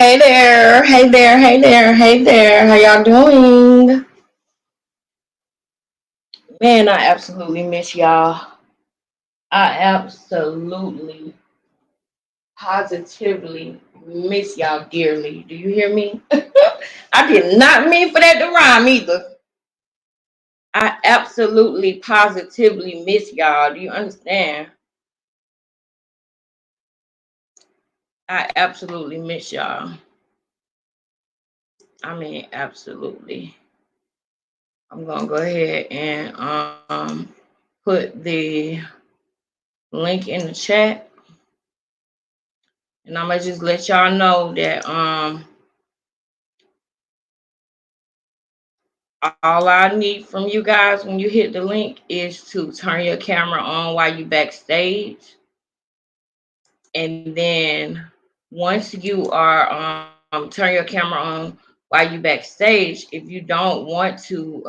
Hey there, hey there, hey there, hey there. How y'all doing? Man, I absolutely miss y'all. I absolutely, positively miss y'all dearly. Do you hear me? I did not mean for that to rhyme either. I absolutely, positively miss y'all. Do you understand? I absolutely miss y'all. I mean, absolutely. I'm gonna go ahead and put the link in the chat. And I'm gonna just let y'all know that all I need from you guys when you hit the link is to turn your camera on while you backstage. And then once you are turn your camera on while you backstage, if you don't want to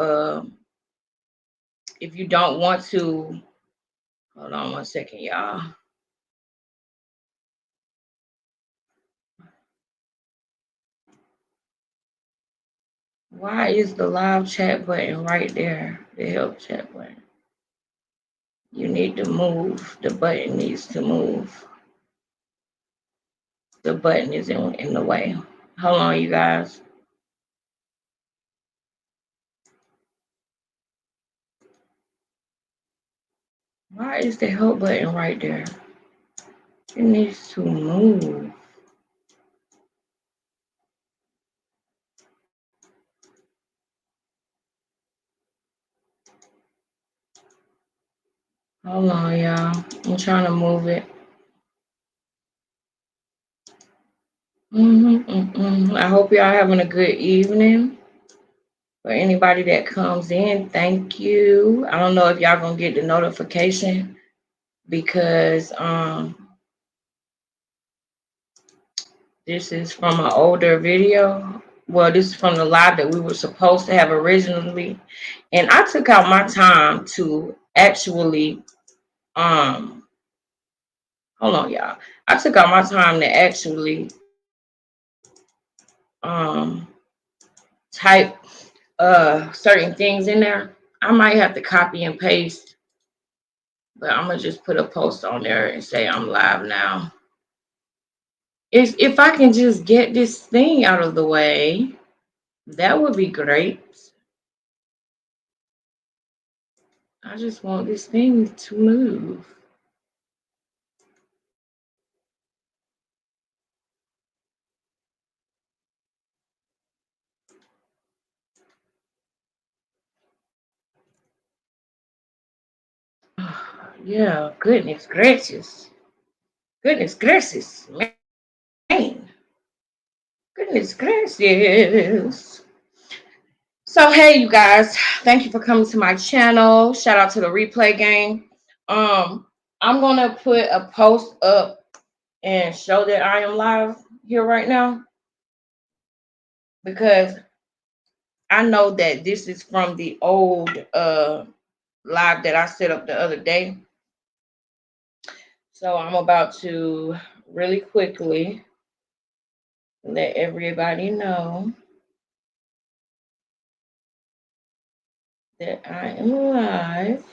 hold on one second, y'all. Why is the live chat button right there? The help chat button. You need to move. The button needs to move. The button is in the way. Hold on, you guys. Why is the help button right there? It needs to move. Hold on, y'all. I'm trying to move it. I hope y'all having a good evening. For anybody that comes in, thank you. I don't know if y'all gonna get the notification because this is from an older video. Well, this is from the live that we were supposed to have originally. And I took out my time to actually hold on, y'all. I took out my time to actually um type certain things in there. I might have to copy and paste, but I'm gonna just put a post on there and say I'm live now. If I can just get this thing out of the way, that would be great. I just want this thing to move. Yeah, goodness gracious. Goodness gracious, man. Goodness gracious. So hey you guys, thank you for coming to my channel. Shout out to the replay gang. I'm gonna put a post up and show that I am live here right now because I know that this is from the old live that I set up the other day. So I'm about to really quickly let everybody know that I am live.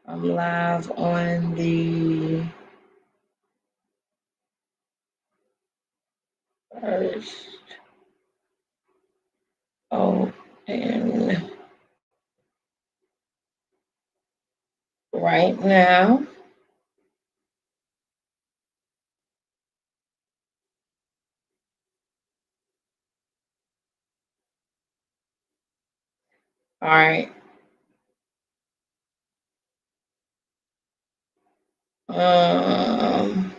I'm live on the first. Oh, and right now, all right. Um,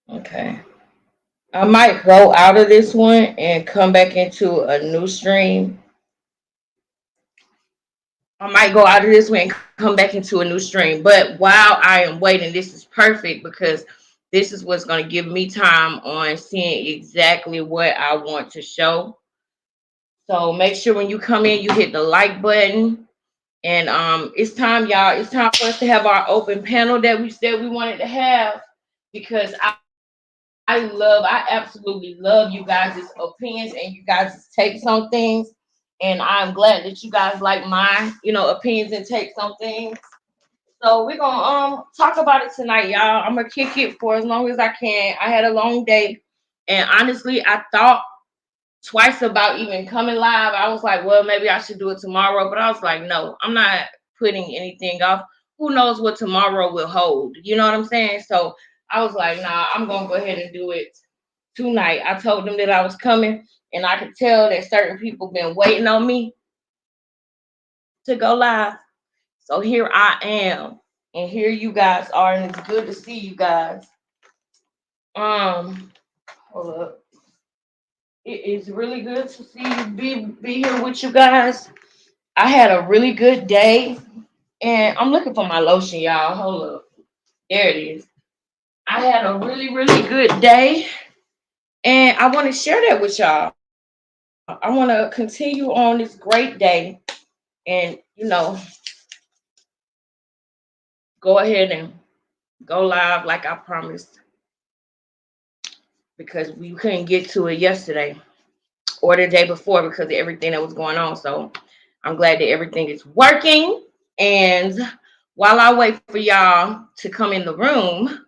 okay. I might go out of this one and come back into a new stream. I might go out of this one and come back into a new stream. But while I am waiting, this is perfect because this is what's going to give me time on seeing exactly what I want to show. So make sure when you come in, you hit the like button. And it's time, y'all. It's time for us to have our open panel that we said we wanted to have, because I absolutely love you guys' opinions and you guys' takes on things. And I'm glad that you guys like my, opinions and takes on things. So we're gonna talk about it tonight, y'all. I'm gonna kick it for as long as I can. I had a long day, and honestly, I thought twice about even coming live. I was like, well, maybe I should do it tomorrow, but I was like, no, I'm not putting anything off. Who knows what tomorrow will hold? You know what I'm saying? So I was like, nah, I'm gonna go ahead and do it tonight. I told them that I was coming, and I could tell that certain people been waiting on me to go live. So here I am, and here you guys are, and it's good to see you guys. Um, hold up. It is really good to see you be here with you guys. I had a really good day, and I'm looking for my lotion, y'all. Hold up. There it is. I had a really, really good day, and I want to share that with y'all. I want to continue on this great day and, go ahead and go live like I promised, because we couldn't get to it yesterday or the day before because of everything that was going on. So I'm glad that everything is working. And while I wait for y'all to come in the room,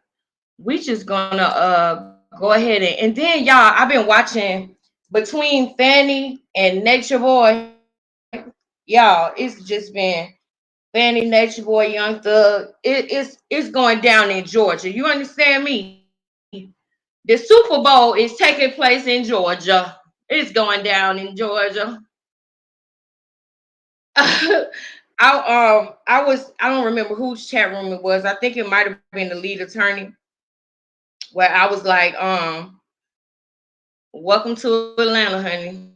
we just gonna go ahead and then y'all, I've been watching between Fanny and Nature Boy. Y'all, it's just been Fanny, Nature Boy, Young Thug. It's going down in Georgia. You understand me? The Super Bowl is taking place in Georgia. It's going down in Georgia. I don't remember whose chat room it was. I think it might have been the lead attorney, where I was like, welcome to Atlanta, honey.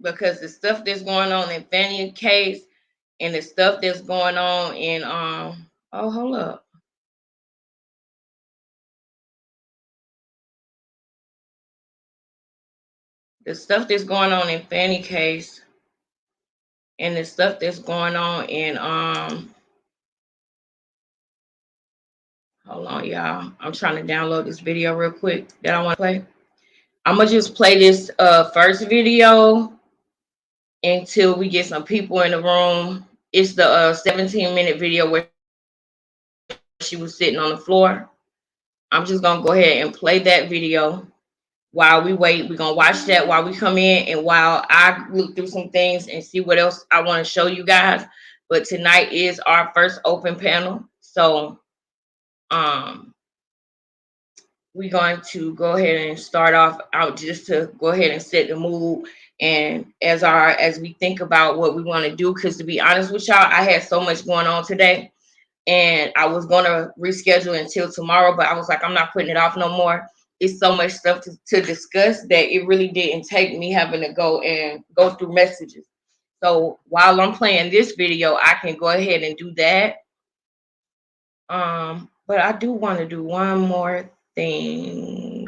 Because the stuff that's going on in Fannie case and the stuff that's going on in oh, hold up. The stuff that's going on in Fannie case and the stuff that's going on in hold on, y'all. I'm trying to download this video real quick that I want to play. I'm gonna just play this first video until we get some people in the room. It's the 17-minute video where she was sitting on the floor. I'm just gonna go ahead and play that video while we wait. We're gonna watch that while we come in and while I look through some things and see what else I want to show you guys. But tonight is our first open panel. So um we're going to go ahead and start off out just to go ahead and set the mood, and as we think about what we want to do, because to be honest with y'all, I had so much going on today, and I was going to reschedule until tomorrow, but I was like, I'm not putting it off no more. It's so much stuff to discuss that it really didn't take me having to go through messages. So while I'm playing this video, I can go ahead and do that. But I do want to do one more thing.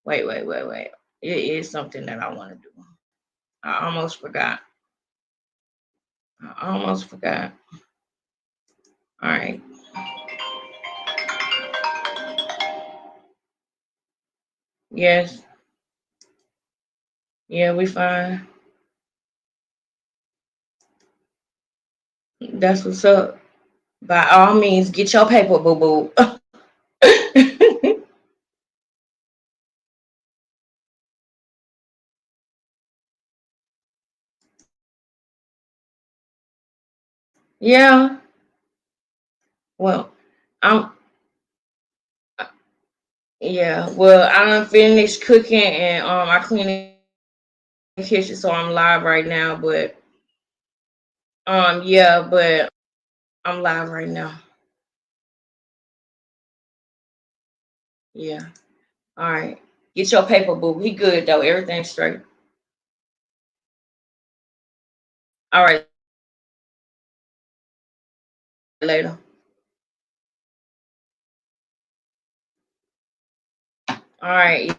Wait. It is something that I want to do. I almost forgot. All right. Yes. Yeah, we fine. That's what's up. By all means, get your paper, boo boo. Yeah. Well, I'm. Yeah. Well, I done finished cooking and I cleaned the kitchen, so I'm live right now. But yeah, but I'm live right now. Yeah. All right. Get your paper, boo. He good though. Everything's straight. All right. Later. All right.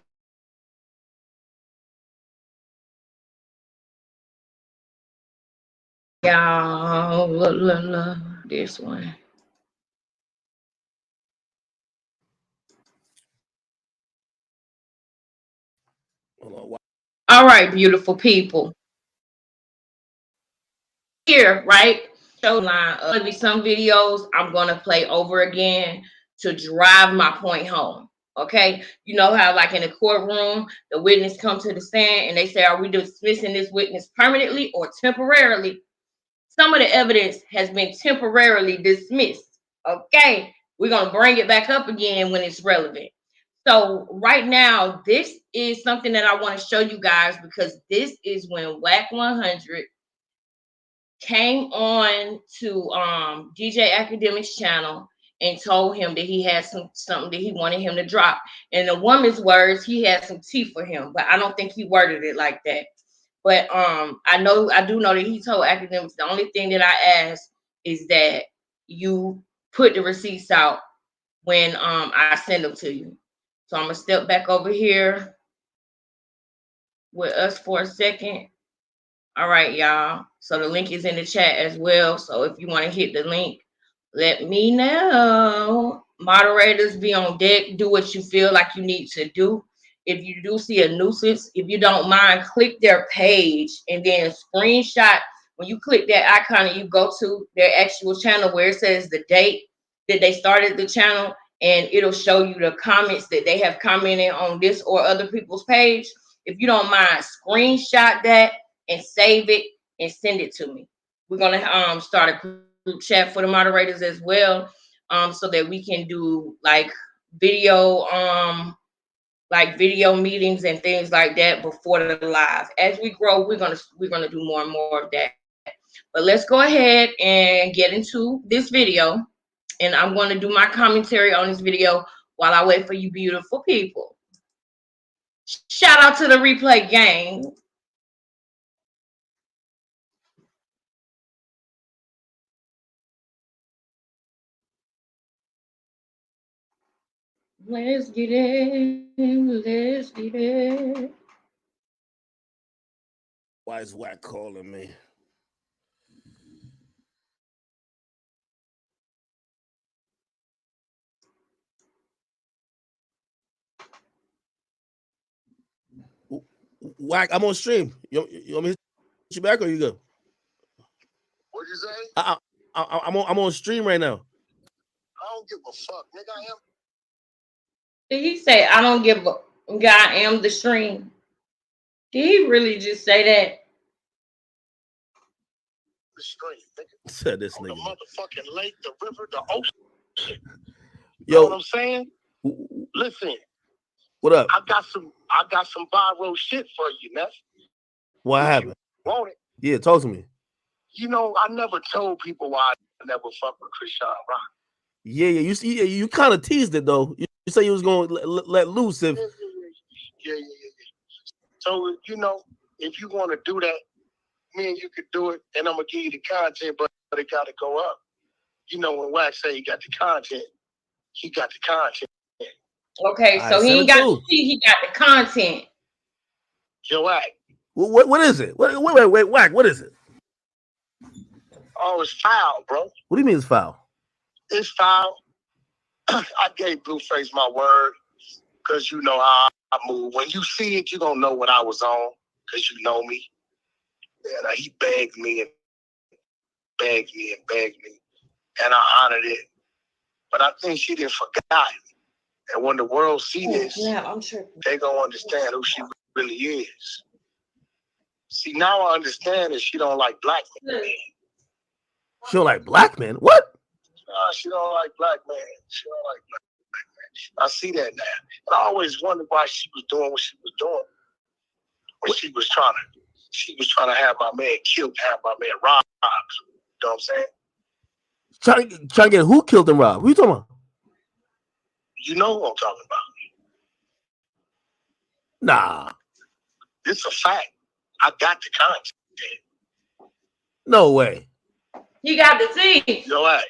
Y'all, look, this one. All right, beautiful people. Here, right? Show line. Maybe some videos I'm gonna play over again to drive my point home. Okay, you know how like in a courtroom, the witness come to the stand and they say, "Are we dismissing this witness permanently or temporarily?" Some of the evidence has been temporarily dismissed. Okay, we're gonna bring it back up again when it's relevant. So right now, this is something that I want to show you guys because this is when WAC 100 came on to DJ Academic's channel and told him that he had something that he wanted him to drop. In the woman's words, he had some tea for him, but I don't think he worded it like that. But I do know that he told Academics the only thing that I ask is that you put the receipts out when I send them to you. So I'm gonna step back over here with us for a second. All right, y'all. So the link is in the chat as well. So if you want to hit the link, let me know. Moderators, be on deck. Do what you feel like you need to do. If you do see a nuisance, if you don't mind, click their page and then screenshot. When you click that icon and you go to their actual channel where it says the date that they started the channel, and it'll show you the comments that they have commented on this or other people's page. If you don't mind, screenshot that and save it and send it to me. We're gonna start a group chat for the moderators as well, so that we can do video video meetings and things like that before the live. As we grow, we're gonna do more and more of that. But let's go ahead and get into this video, and I'm going to do my commentary on this video while I wait for you beautiful people. Shout out to the replay gang. Let's get it. Let's get it. Why is WAC calling me? WAC, I'm on stream. You want me to hit you back or you go? What'd you say? I'm on stream right now. I don't give a fuck, nigga. I am. Did he say I don't give a God I am the stream? Did he really just say that? The stream, nigga. Said this on nigga. The motherfucking lake, the river, the ocean. Yo, know what I'm saying? Listen. What up? I got some viral shit for you, Neff. What happened? Want it? Yeah, talk to me. You know, I never told people why I never fucked with Chrisean Rock. Yeah. You kind of teased it though. You say you was gonna let loose if. Yeah. So you know, if you want to do that, me and you could do it, and I'm gonna give you the content, but it got to go up. You know, when Wax say he got the content, he got the content. Okay, so he ain't got to see, he got the content. Yo, Wax. What is it? Wait, Wack, what is it? Oh, it's foul, bro. What do you mean it's foul? It's foul. I gave Blueface my word because you know how I move. When you see it, you're going to know what I was on because you know me. And he begged me and begged me and begged me. And I honored it. But I think she didn't forget. And when the world see this, they going to understand who she really is. See, now I understand that she don't like black men. She don't like black men? What? She don't like black men. She don't like black men. I see that now. And I always wondered why she was doing what she was doing. When she was trying to have my man killed, have my man robbed. You know what I'm saying? Trying to get who killed and robbed? Who you talking about? You know who I'm talking about. Nah. It's a fact. I got the content. No way. He got the tea. You know what?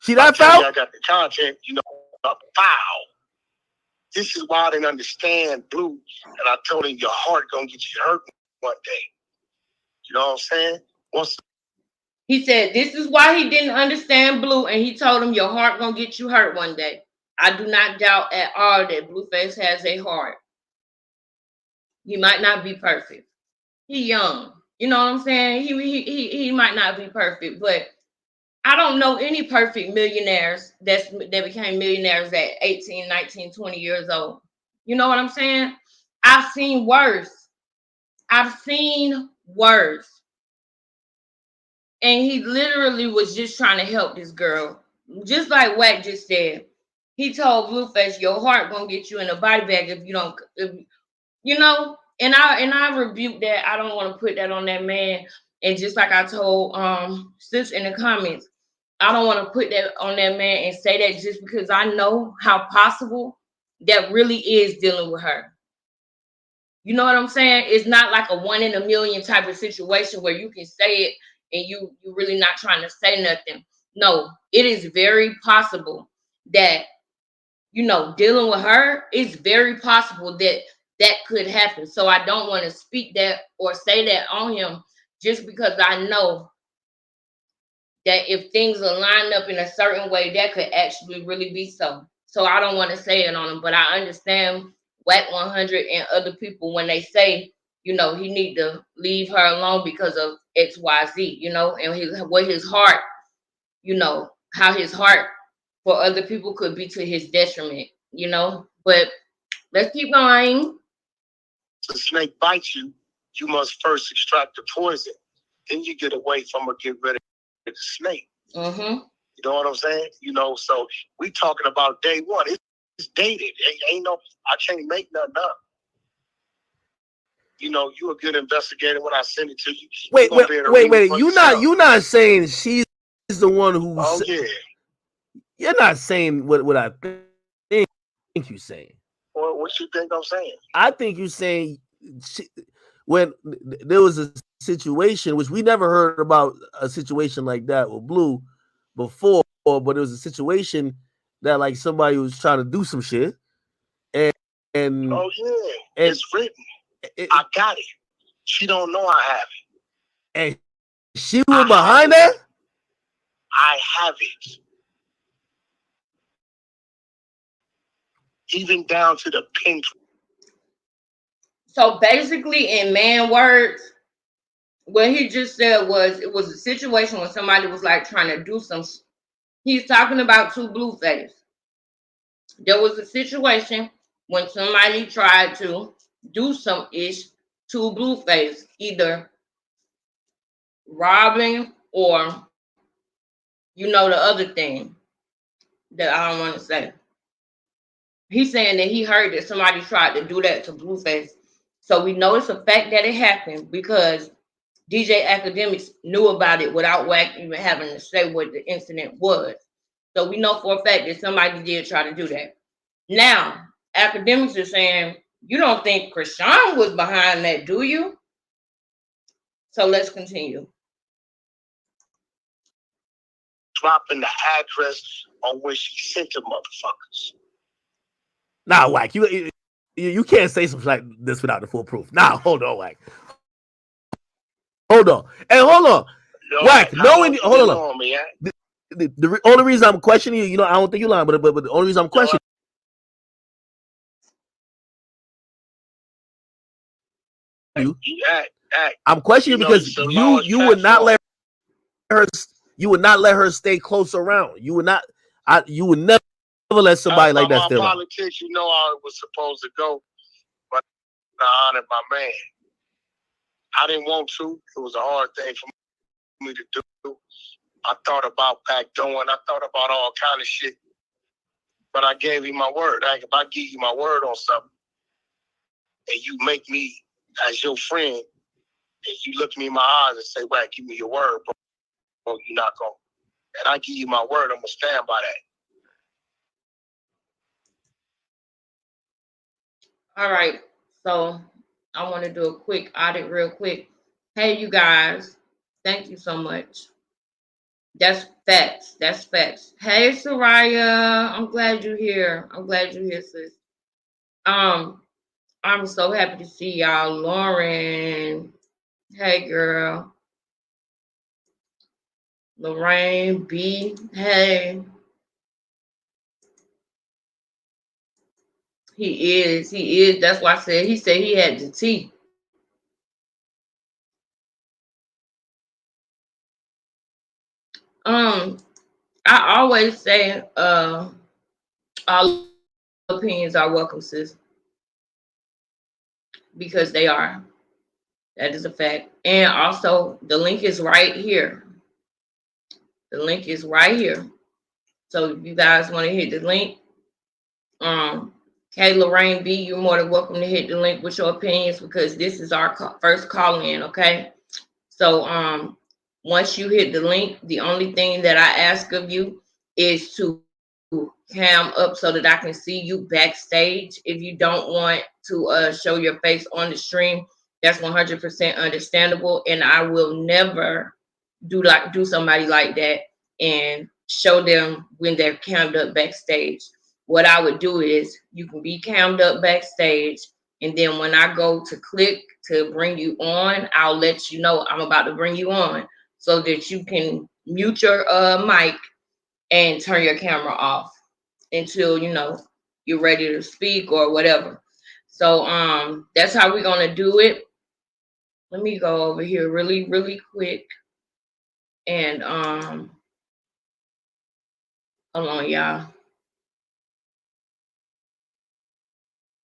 See that foul? I got the content. You know, foul. This is why I didn't understand Blue. And I told him, your heart gonna get you hurt one day. You know what I'm saying? He said this is why he didn't understand Blue, and he told him your heart gonna get you hurt one day. I do not doubt at all that Blueface has a heart. He might not be perfect. He young. You know what I'm saying? He might not be perfect, but I don't know any perfect millionaires that became millionaires at 18, 19, 20 years old. You know what I'm saying? I've seen worse. I've seen worse. And he literally was just trying to help this girl. Just like Wack just said. He told Blueface, your heart gonna get you in a body bag if you don't, you know. And I rebuke that. I don't want to put that on that man. And just like I told sis in the comments, I don't want to put that on that man and say that just because I know how possible that really is dealing with her. You know what I'm saying? It's not like a 1 in a million type of situation where you can say it and you really not trying to say nothing. No, it is very possible that, you know, dealing with her, it's very possible that that could happen. So I don't want to speak that or say that on him just because I know that if things are lined up in a certain way, that could actually really be so. So I don't want to say it on him, but I understand Wack 100 and other people when they say, you know, he need to leave her alone because of XYZ, you know, and his heart, you know, how his heart for other people could be to his detriment, you know. But let's keep going. If a snake bites you, you must first extract the poison. Then you get away from or get rid of the snake. Mm-hmm. You know what I'm saying? You know, so we talking about day one. It's dated. Ain't no, I can't make nothing up. You know, you a good investigator when I send it to you. Wait. You're not saying she's the one who. Oh yeah. You're not saying what I think you're saying. Well, what you think I'm saying? I think you're saying when there was a situation, which we never heard about a situation like that with Blue before, but it was a situation that like somebody was trying to do some shit. And oh yeah, it's written. I got it. She don't know I have it. And she was behind that? I have it. Even down to the pink. So basically, in man words, what he just said was it was a situation when somebody was like trying to do some. He's talking about to Blueface. There was a situation when somebody tried to do some ish to Blueface, either robbing or, you know, the other thing that I don't want to say. He's saying that he heard that somebody tried to do that to Blueface. So we know it's a fact that it happened because DJ Akademiks knew about it without Wack even having to say what the incident was. So we know for a fact that somebody did try to do that. Now, Akademiks are saying, you don't think Chrisean was behind that, do you? So let's continue. Dropping the address on where she sent the motherfuckers. Nah, Wack, you can't say something like this without the full proof. Nah, hold on, Wack. Hold on. And hold on. Yo, Wack, knowing hold on. Me, the only reason I'm questioning you, you know, I don't think you're lying, but the only reason I'm questioning you, I'm questioning you because you would not let her stay close around. You would never let somebody like that stay around. Politics, you know how it was supposed to go, but I honored my man. I didn't want to. It was a hard thing for me to do. I thought about backdooring. I thought about all kind of shit. But I gave him my word. If I give you my word on something, and you make me as your friend, and you look me in my eyes and say, "Wack, give me your word, bro, you're not going." And I give you my word, I'm going to stand by that. All right. So I want to do a quick audit real quick. Hey, you guys. Thank you so much. That's facts. That's facts. Hey, Soraya. I'm glad you're here. I'm glad you're here, sis. I'm so happy to see y'all. Lauren, hey girl. Lorraine B, hey. He is. That's why I said he said he had the tea. I always say all opinions are welcome, sis. Because they are. That is a fact. And also the link is right here. The link is right here. So if you guys want to hit the link, hey Lorraine B, you're more than welcome to hit the link with your opinions because this is our first call in, okay? So once you hit the link, the only thing that I ask of you is to cam up so that I can see you backstage. If you don't want to show your face on the stream, that's 100% understandable, and I will never do somebody like that and show them when they're cammed up backstage. What I would do is you can be cammed up backstage, and then when I go to click to bring you on, I'll let you know I'm about to bring you on so that you can mute your mic and turn your camera off until you're ready to speak or whatever. So that's how we're gonna do it. Let me go over here really quick and hold on, y'all.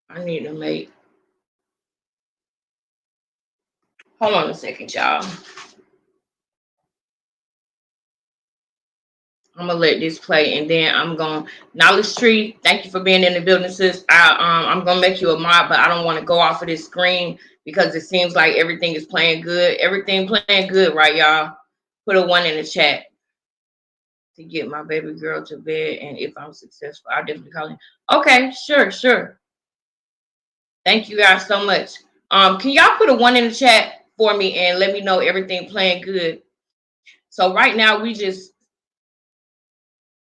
I need to make. Hold on a second, y'all. I'm gonna let this play, and then I'm gonna Knowledge Tree. Thank you for being in the building, sis. I'm gonna make you a mod, but I don't want to go off of this screen because it seems like everything is playing good. Everything playing good, right, y'all? Put a 1 in the chat to get my baby girl to bed, and if I'm successful, I'll definitely call him. Okay, sure. Thank you guys so much. Can y'all put a 1 in the chat for me and let me know everything playing good? So right now we just.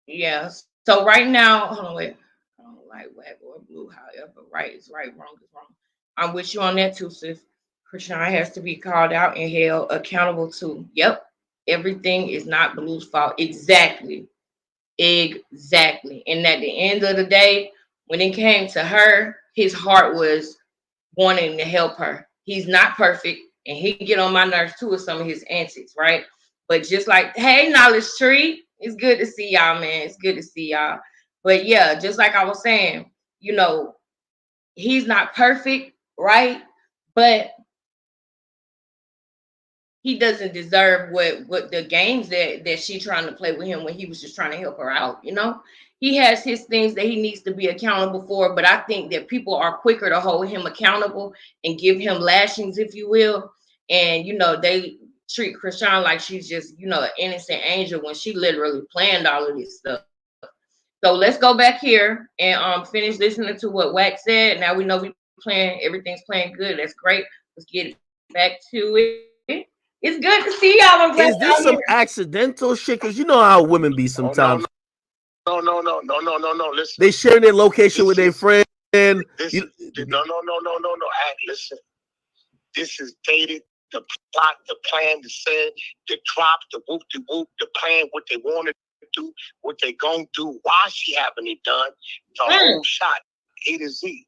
Yes. So right now, hold on, wait. I don't like black or blue. However, right is right, wrong is wrong. I'm with you on that too, sis. Krishan has to be called out and held accountable too. Yep. Everything is not Blue's fault. Exactly. And at the end of the day, when it came to her, his heart was wanting to help her. He's not perfect, and he get on my nerves too with some of his antics, right? But just like, hey, Knowledge Tree, it's good to see y'all, man. It's good to see y'all. But yeah, just like I was saying, he's not perfect, right? But he doesn't deserve what the games that she trying to play with him when he was just trying to help her out. He has his things that he needs to be accountable for, but I think that people are quicker to hold him accountable and give him lashings, if you will. And they treat Krishan like she's just an innocent angel when she literally planned all of this stuff. So let's go back here and finish listening to what Wax said. Now we know everything's playing good. That's great. Let's get back to it. It's good to see y'all. I'm glad Is this some accidental shit? Because you know how women be sometimes. No. Listen. They share their location with their friend. No. Listen. This is dated. The plot, the plan, the set, the drop, the whoop, the plan, what they want to do, what they gonna do, why she having it done. The whole shot, A to Z.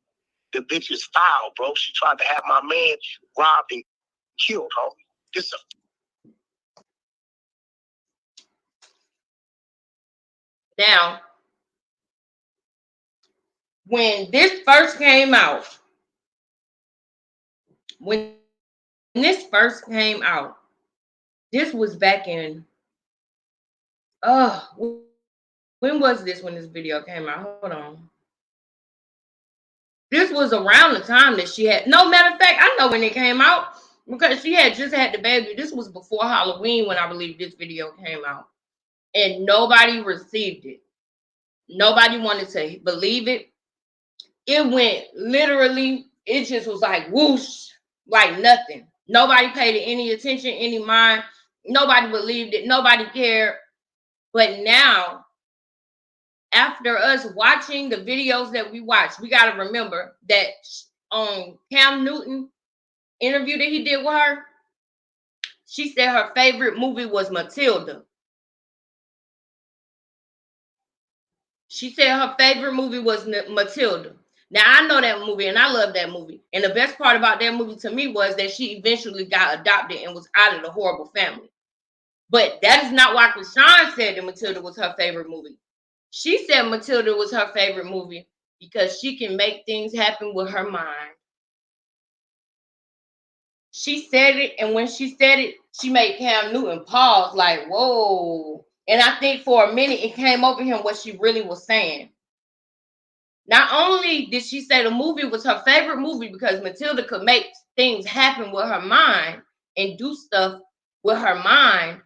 The bitch is foul, bro. She tried to have my man robbed and killed, homie. This a Now, when this first came out, this was back in, when was this when this video came out? Hold on. This was around the time that she had, no, matter of fact, I know when it came out because she had just had the baby. This was before Halloween when I believe this video came out. And nobody received it. Nobody wanted to believe it. It went literally, it just was like whoosh, like nothing. Nobody paid it any attention, any mind. Nobody believed it. Nobody cared. But now, after us watching the videos that we watched, we got to remember that on Cam Newton interview that he did with her, she said her favorite movie was Matilda. She said her favorite movie was Matilda. Now, I know that movie, and I love that movie. And the best part about that movie to me was that she eventually got adopted and was out of the horrible family. But that is not why Krishan said that Matilda was her favorite movie. She said Matilda was her favorite movie because she can make things happen with her mind. She said it, and when she said it, she made Cam Newton pause like, whoa. And I think for a minute, it came over him what she really was saying. Not only did she say the movie was her favorite movie because Matilda could make things happen with her mind and do stuff with her mind,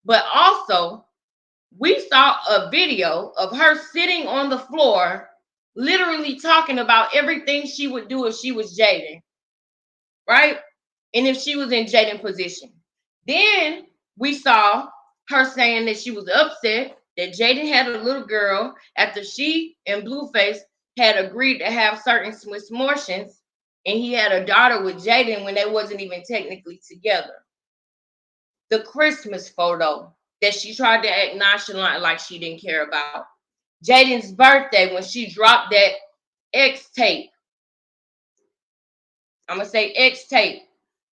but also we saw a video of her sitting on the floor, literally talking about everything she would do if she was Jaden, right? And if she was in Jaden's position. Then we saw her saying that she was upset that Jaden had a little girl after she and Blueface had agreed to have certain smortions, and he had a daughter with Jaden when they wasn't even technically together. The Christmas photo that she tried to act nonchalant like she didn't care about. Jaden's birthday when she dropped that X tape. I'm going to say X tape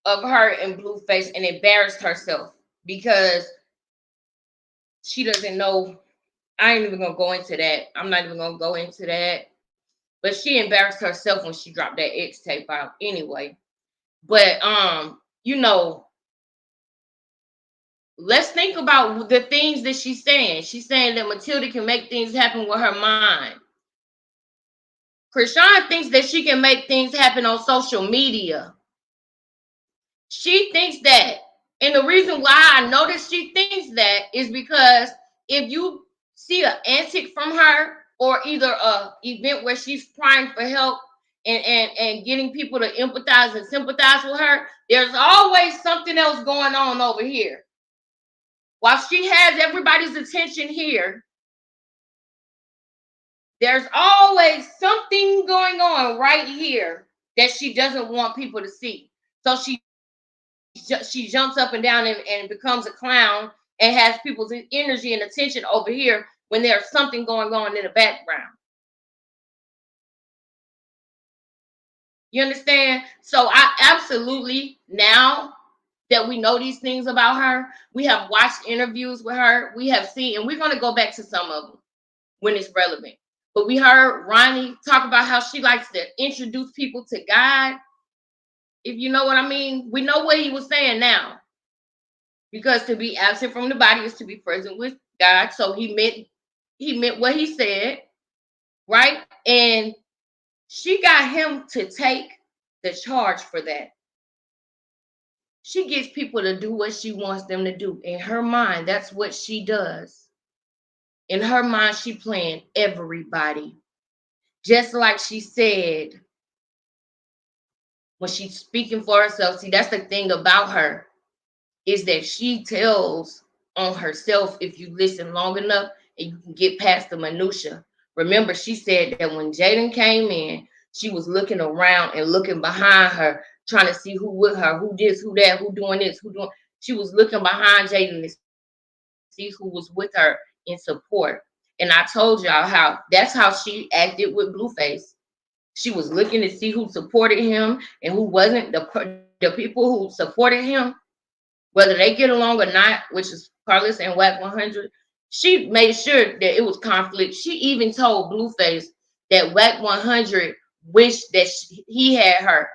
of her and Blueface and embarrassed herself because she doesn't know. I ain't even going to go into that. I'm not even going to go into that. But she embarrassed herself when she dropped that X tape out anyway. But, you know, let's think about the things that she's saying. She's saying that Matilda can make things happen with her mind. Krishan thinks that she can make things happen on social media. She thinks that. And the reason why I know that she thinks that is because if you see an antic from her or either a event where she's crying for help and getting people to empathize and sympathize with her, there's always something else going on over here. While she has everybody's attention here, there's always something going on right here that she doesn't want people to see. So she jumps up and down and becomes a clown and has people's energy and attention over here when there's something going on in the background. You understand? So I absolutely, now that we know these things about her, we have watched interviews with her, we have seen, and we're going to go back to some of them when it's relevant. But we heard Ronnie talk about how she likes to introduce people to God. If you know what I mean, we know what he was saying now. Because to be absent from the body is to be present with God. So he meant what he said, right? And she got him to take the charge for that. She gets people to do what she wants them to do. In her mind, that's what she does. In her mind, she playing everybody. Just like she said when she's speaking for herself. See, that's the thing about her, is that she tells on herself if you listen long enough and you can get past the minutia. Remember, she said that when Jaden came in, she was looking around and looking behind her, trying to see who with her, who this, who that, who doing this, who doing. She was looking behind Jaden to see who was with her in support. And I told y'all how that's how she acted with Blueface. She was looking to see who supported him and who wasn't. The people who supported him, whether they get along or not, which is Carlos and Wack 100, she made sure that it was conflict. She even told Blueface that Wack 100 wished that he had her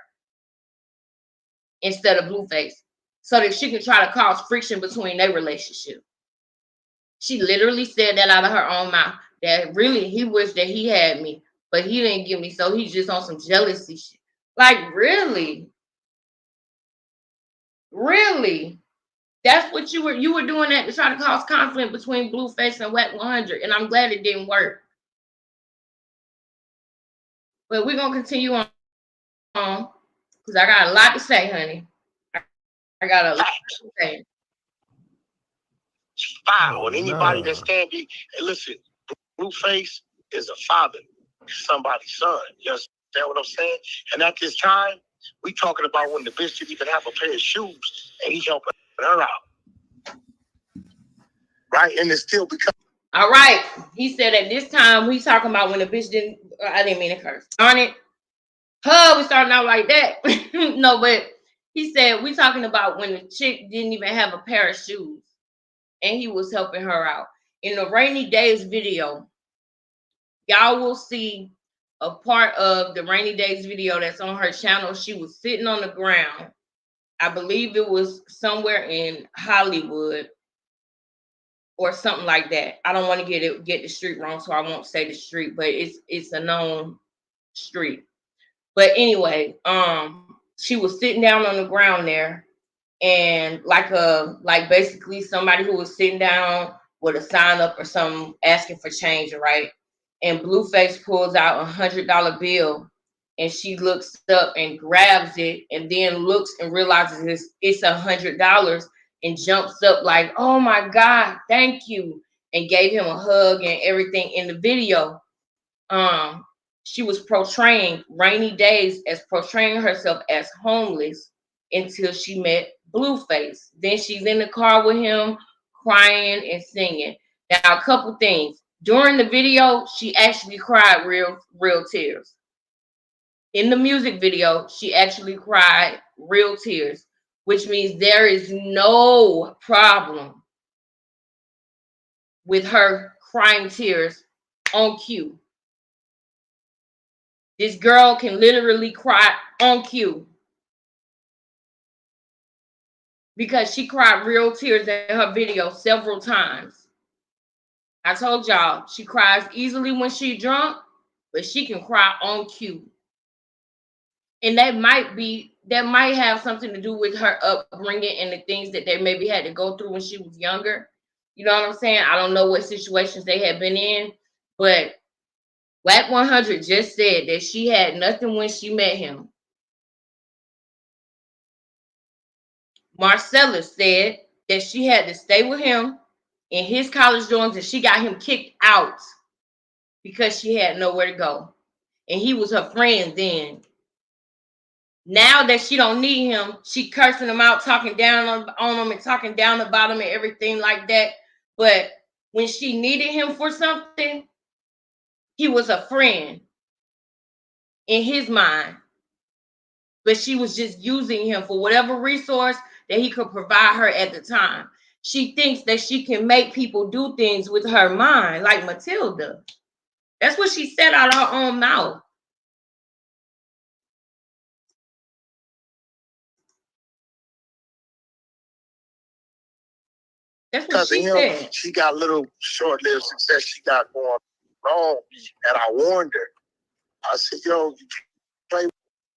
instead of Blueface, so that she could try to cause friction between their relationship. She literally said that out of her own mouth, that really he wished that he had me, but he didn't give me, so he's just on some jealousy shit. Like, really? Really? That's what you were doing, that to try to cause conflict between Blueface and Wack 100, and I'm glad it didn't work. But we're gonna continue on because I got a lot to say, honey. I got a lot to say. Foul. And anybody that's standing, and listen, Blueface is a father, somebody's son. You understand what I'm saying? And at this time, we talking about when the bitch didn't even have a pair of shoes, and he helping her out, right? And it's still because. All right, he said at this time we talking about when the bitch didn't. I didn't mean to curse. Darn it. We starting out like that. No, but he said we talking about when the chick didn't even have a pair of shoes, and he was helping her out. In the Rainy Days video, y'all will see a part of the Rainy Days video that's on her channel. She was sitting on the ground. I believe it was somewhere in Hollywood or something like that. I don't want to get the street wrong, so I won't say the street, but it's a known street. But anyway, she was sitting down on the ground there, and like basically somebody who was sitting down with a sign up or something asking for change, right? And Blueface pulls out $100 bill, and she looks up and grabs it, and then looks and realizes it's $100, and jumps up like, "Oh my God, thank you," and gave him a hug and everything. In the video, she was portraying Rainy Days as portraying herself as homeless until she met Blueface. Then she's in the car with him, crying and singing. Now, a couple things. During the video, she actually cried real tears. In the music video, she actually cried real tears, which means there is no problem with her crying tears on cue. This girl can literally cry on cue because she cried real tears in her video several times. I told y'all, she cries easily when she's drunk, but she can cry on cue. And that might have something to do with her upbringing and the things that they maybe had to go through when she was younger. You know what I'm saying? I don't know what situations they had been in, but Wack 100 just said that she had nothing when she met him. Marcellus said that she had to stay with him in his college dorms, and she got him kicked out because she had nowhere to go. And he was her friend then. Now that she don't need him, she cursing him out, talking down on him and talking down about him and everything like that. But when she needed him for something, he was a friend in his mind. But she was just using him for whatever resource that he could provide her at the time. She thinks that she can make people do things with her mind, like Matilda. That's what she said out of her own mouth. That's what she said. She got little short-lived success she got going wrong, and I warned her. I said, "Yo, you play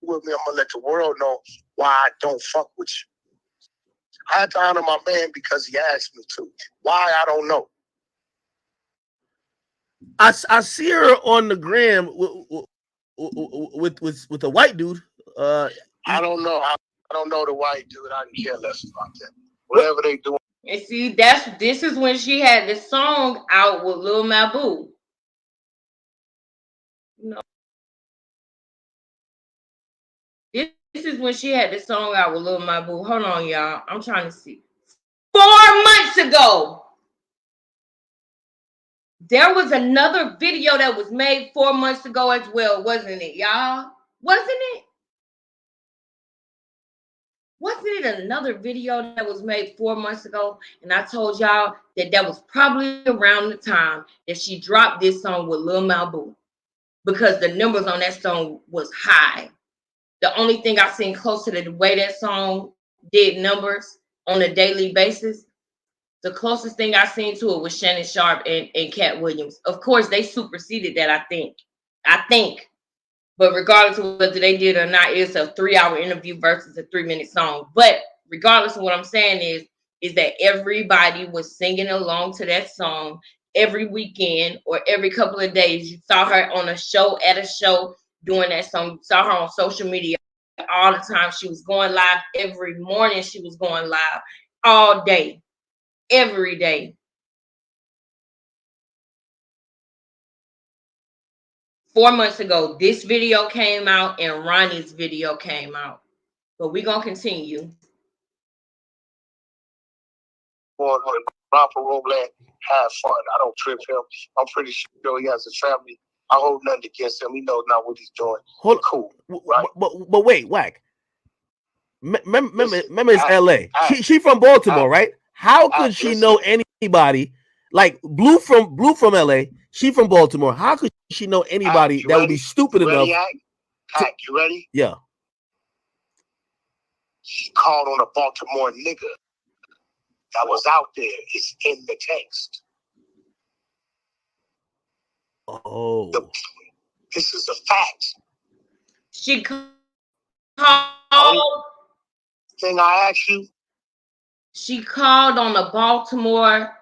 with me, I'm gonna let the world know why I don't fuck with you." I had to honor my man because he asked me to. Why, I don't know. I see her on the gram with a white dude. I don't know. I don't know the white dude. I can care less about that. Whatever they do. And see, this is when she had this song out with Lil Mabu. No. This is when she had the song out with Lil Mabu. Hold on, y'all. I'm trying to see. 4 months ago. There was another video that was made 4 months ago as well, wasn't it, y'all? Wasn't it? Wasn't it another video that was made 4 months ago? And I told y'all that was probably around the time that she dropped this song with Lil Mabu, because the numbers on that song was high. The only thing I seen closer to the way that song did numbers on a daily basis, the closest thing I seen to it was Shannon Sharp and Cat Williams. Of course, they superseded that, I think. But regardless of whether they did or not, it's a 3-hour interview versus a 3-minute song. But regardless of what I'm saying is that everybody was singing along to that song every weekend or every couple of days. You saw her on a show, at a show, doing that song. You saw her on social media all the time. She was going live every morning. She was going live all day, every day. 4 months ago, this video came out and Ronnie's video came out. But we're going to continue. Rob Roland have fun. I don't trip him. I'm pretty sure he has a family. I hold nothing against him. He knows not what he's doing. Cool. Right? But wait, Wack. Remember it's LA. She from Baltimore, right? How could she know anybody? Like Blue from LA, she from Baltimore. How could she know anybody that would be stupid enough? You ready? Yeah. She called on a Baltimore nigga that was out there. It's in the text. Oh. This is a fact. She called. Thing I asked you. She called on a Baltimore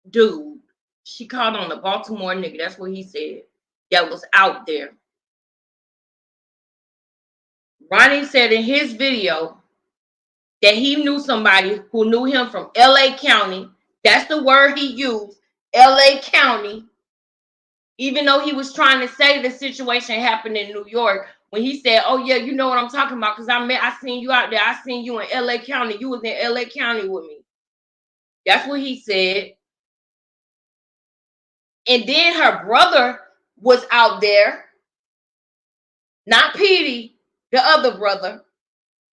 dude. She called on the Baltimore nigga. That's what he said. That was out there. Ronnie said in his video that he knew somebody who knew him from LA County. That's the word he used, LA County. Even though he was trying to say the situation happened in New York, when he said, oh yeah, you know what I'm talking about, because I seen you out there. I seen you in LA County. You was in LA County with me. That's what he said. And then her brother was out there. Not Petey, the other brother.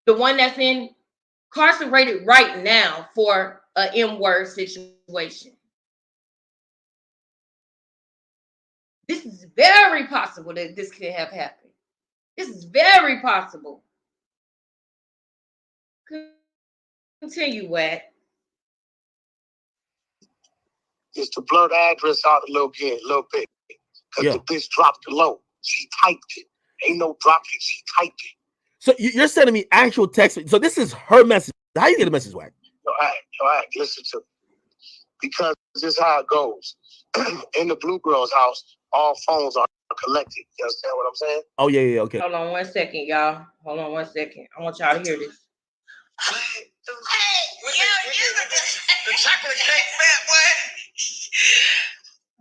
The one that's incarcerated right now for an M-word situation. This is very possible that this could have happened. This is very possible. Continue, Wack. Is to blur the address out a little bit. Because the bitch dropped the low. She typed it. Ain't no drop it. She typed it. So you're sending me actual text. So this is her message. How you get a message, Wack? All right. Listen to me. Because this is how it goes. In the Blue Girl's house, all phones are collected. You understand what I'm saying? Oh, yeah, okay. Hold on 1 second, y'all. Hold on 1 second. I want y'all to hear this. Hey, the chocolate cake fat boy.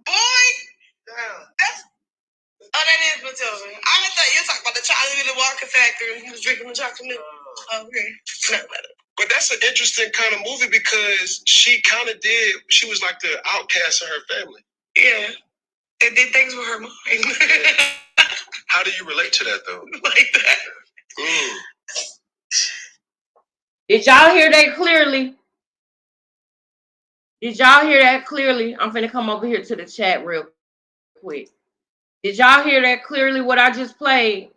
Boy, that's that is Matilda. I thought you were talking about the Charlie Willy Walker factory when he was drinking the chocolate milk. Okay. But that's an interesting kind of movie because she kind of did. She was like the outcast of her family. Yeah, and did things with her mind. How do you relate to that though? Like that. Did y'all hear that clearly? Did y'all hear that clearly? I'm finna come over here to the chat real quick. Did y'all hear that clearly, what I just played?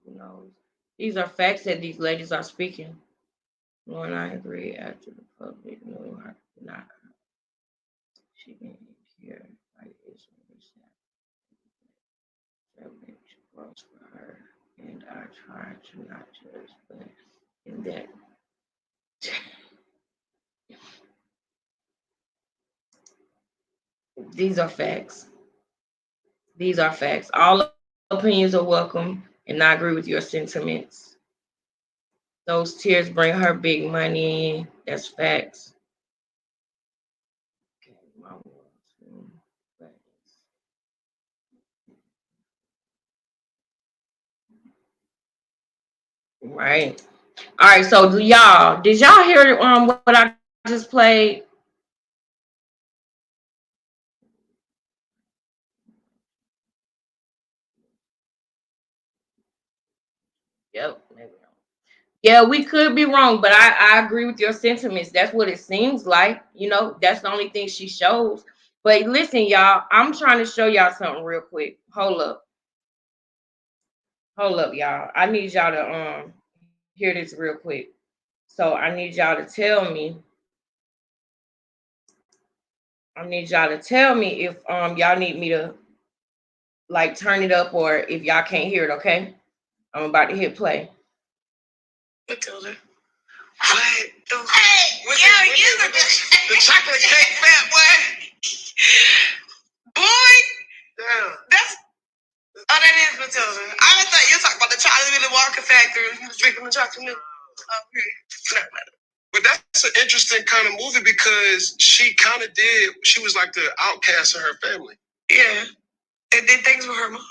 Who knows? These are facts that these ladies are speaking. When I agree after the public knew her not. She didn't hear like it's gross for her, and I try to not judge, but in that these are facts. These are facts. All opinions are welcome, and I agree with your sentiments. Those tears bring her big money in. That's facts. Right. All right. So, y'all, did y'all hear what I just played? Yep. Yeah, we could be wrong, but I agree with your sentiments. That's what it seems like. You know, that's the only thing she shows. But listen, y'all, I'm trying to show y'all something real quick. Hold up, y'all. I need y'all to hear this real quick. So I need y'all to tell me. If y'all need me to like turn it up or if y'all can't hear it. Okay, I'm about to hit play. Matilda. What the? Hey, the chocolate cake fat boy. Boy, that's Matilda. I thought you were talking about the Charlie Willy Walker factory. He was drinking the chocolate milk. Okay. But that's an interesting kind of movie because she kind of did. She was like the outcast of her family. Yeah. And did things with her mind.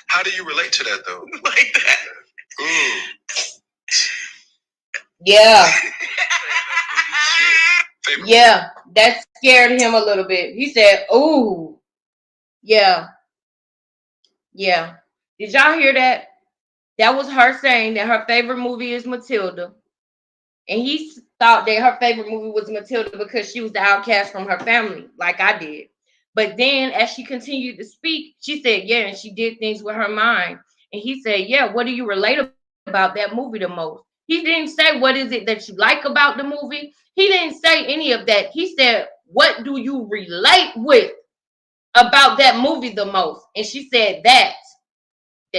How do you relate to that though? Like that. Yeah. Yeah, that scared him a little bit. He said, "Ooh, yeah, yeah." Did y'all hear that? That was her saying that her favorite movie is Matilda. And he thought that her favorite movie was Matilda because she was the outcast from her family, like I did. But then as she continued to speak, she said, yeah, and she did things with her mind. And he said, yeah, what do you relate about that movie the most? He didn't say, what is it that you like about the movie? He didn't say any of that. He said, what do you relate with about that movie the most? And she said that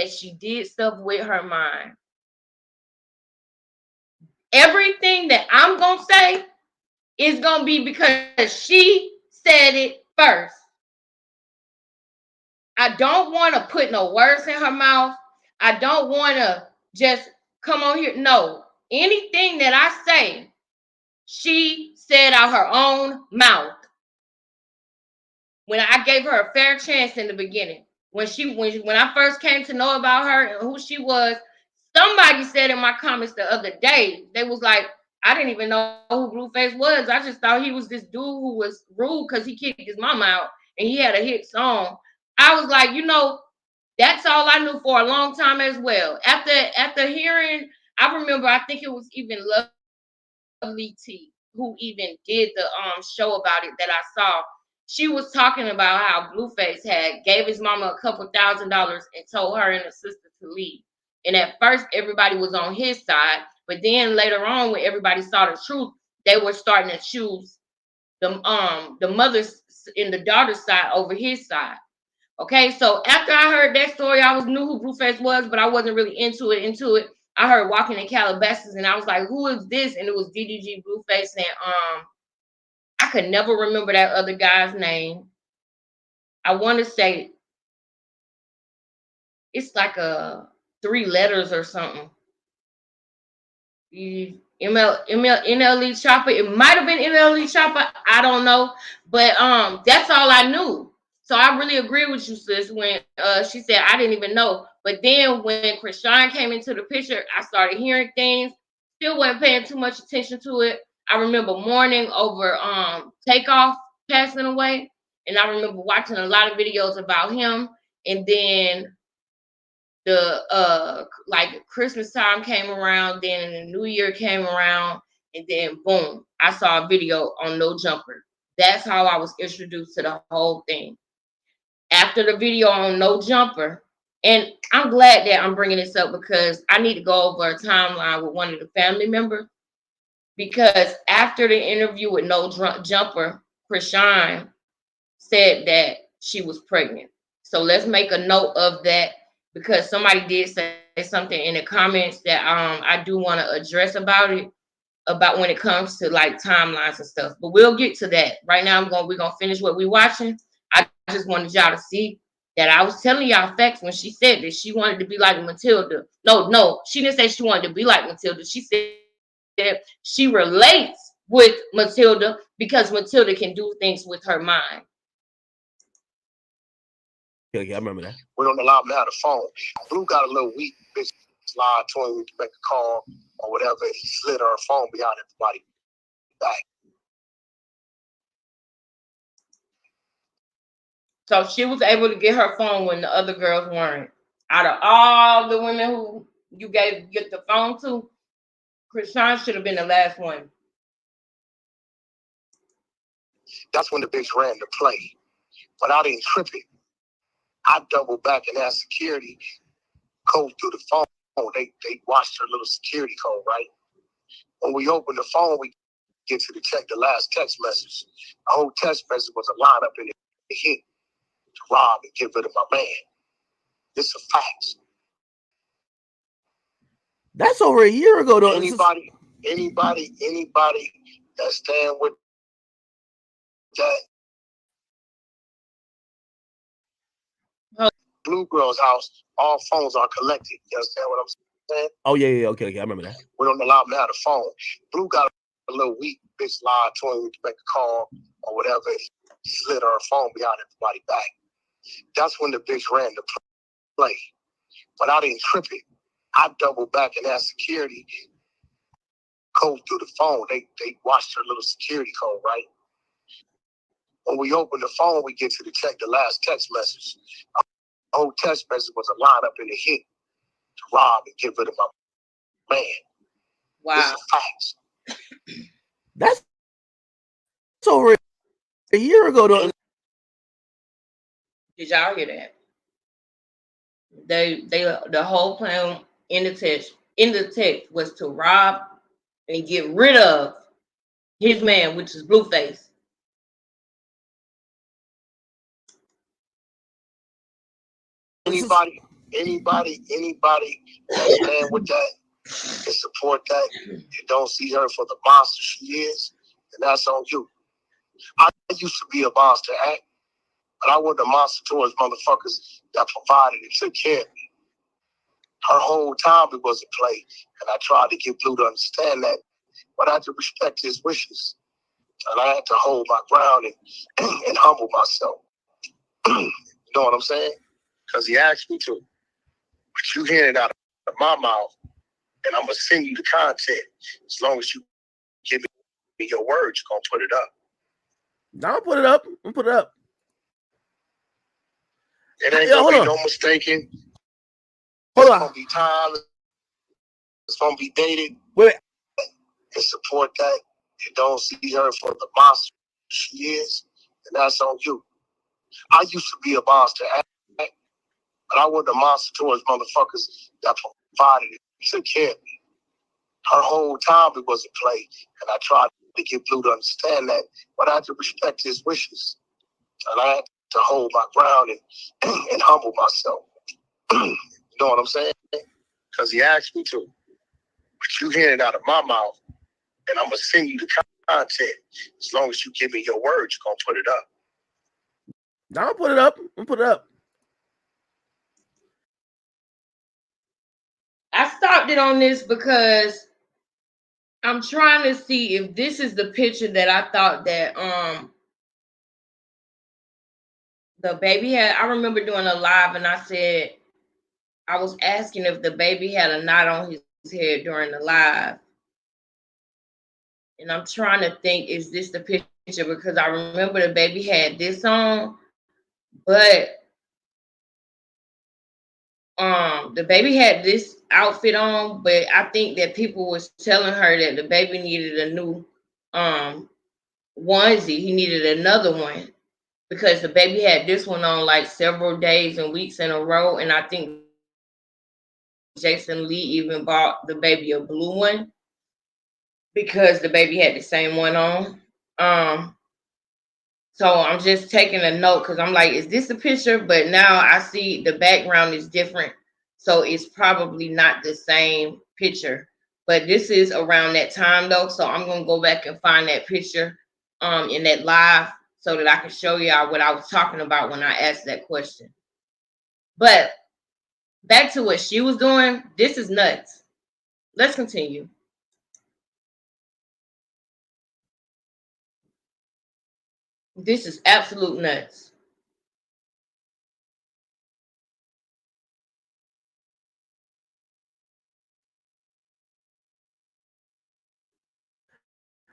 she did stuff with her mind. Everything that I'm going to say is going to be because she said it first. I don't want to put no words in her mouth. I don't want to just come on here. No, anything that I say, she said out her own mouth. When I gave her a fair chance in the beginning, when I first came to know about her and who she was, somebody said in my comments the other day, they was like, I didn't even know who Blueface was. I just thought he was this dude who was rude because he kicked his mama out and he had a hit song. I was like, that's all I knew for a long time as well. After hearing, I remember, I think it was even Lovely T who even did the show about it that I saw. She was talking about how Blueface had gave his mama a couple $1,000s and told her and her sister to leave. And at first, everybody was on his side. But then later on, when everybody saw the truth, they were starting to choose the mother's and the daughter's side over his side. Okay, so after I heard that story, I knew who Blueface was, but I wasn't really into it. I heard Walking in Calabasas, and I was like, who is this? And it was DDG Blueface, and I could never remember that other guy's name. I want to say it's like 3 letters or something. NLE Chopper. It might have been NLE Chopper. I don't know. But that's all I knew. So I really agree with you, sis, when she said I didn't even know. But then when Chrisean came into the picture, I started hearing things. Still wasn't paying too much attention to it. I remember mourning over Takeoff passing away. And I remember watching a lot of videos about him. And then the like Christmas time came around, then the New Year came around, and then boom, I saw a video on No Jumper. That's how I was introduced to the whole thing. After the video on No Jumper, and I'm glad that I'm bringing this up because I need to go over a timeline with one of the family members, because after the interview with No Jumper, Chrisean said that she was pregnant. So let's make a note of that, because somebody did say something in the comments that I do want to address about when it comes to like timelines and stuff. But we'll get to that. Right now we're gonna finish what we're watching. I just wanted y'all to see that I was telling y'all facts when she said that she wanted to be like Matilda. No, she didn't say she wanted to be like Matilda. She said she relates with Matilda because Matilda can do things with her mind. Yeah, I remember that. We don't allow him to have the phone. Blue got a little weak, bitch lied to him to make a call or whatever. He slid her phone behind everybody back. So she was able to get her phone when the other girls weren't. Out of all the women who you get the phone to, Chrisean should have been the last one. That's when the bitch ran the play. But I didn't trip it. I doubled back and asked security code through the phone. They watched her little security code, right? When we opened the phone, we get to the last text message. The whole text message was a line up in it. Hit to rob and get rid of my man. It's a fact. That's over a year ago, though. Anybody that stand with that. Blue Blue Girl's house, all phones are collected. You understand what I'm saying? Oh yeah, okay, I remember that. We don't allow them to have the phone. Blue got a little weak bitch lied to him to make a call or whatever. He slid her phone behind everybody back. That's when the bitch ran the play. But I didn't trip it. I doubled back and asked security code through the phone. They watched her little security code, right? When we open the phone, we get to the last text message. The whole text message was a line up in the hit to rob and get rid of my man. Wow. This is facts. That's over a year ago, though. Did y'all hear that? The whole plan in the text was to rob and get rid of his man, which is Blueface. Anybody that stand with that and support that and don't see her for the monster she is, then that's on you. I used to be a monster, but I wasn't a monster towards motherfuckers that provided and took care of me. Her whole time it was a play, and I tried to get Blue to understand that, but I had to respect his wishes, and I had to hold my ground and humble myself. You know what I'm saying? Because he asked me to. But you hear it out of my mouth, and I'm going to send you the content. As long as you give me your word, you're going to put it up. I'll put it up. I'll put it up. It ain't going to be no mistaking. Hold on. It's going on. to be time. It's going to be dated. Wait. And support that. You don't see her for the monster she is, and that's on you. I used to be a monster, but I wasn't a monster towards motherfuckers that provided it, took care of me. Her whole time it was a play, and I tried to get Blue to understand that, but I had to respect his wishes, and I had to hold my ground and humble myself. You know what I'm saying? Because he asked me to. But you hear it out of my mouth, and I'm going to send you the content. As long as you give me your word, you're going to put it up. I'll put it up. I'll put it up. I stopped it on this because I'm trying to see if this is the picture that I thought that the baby had. I remember doing a live and I said I was asking if the baby had a knot on his head during the live. And I'm trying to think, is this the picture? Because I remember the baby had this on, but the baby had this outfit on, but I think that people was telling her that the baby needed a new onesie. He needed another one because the baby had this one on like several days and weeks in a row. And I think Jason Lee even bought the baby a blue one because the baby had the same one on. So I'm just taking a note because I'm like, is this a picture? But now I see the background is different. So it's probably not the same picture. But this is around that time though. So I'm going to go back and find that picture in that live so that I can show y'all what I was talking about when I asked that question. But back to what she was doing. This is nuts. Let's continue. This is absolute nuts.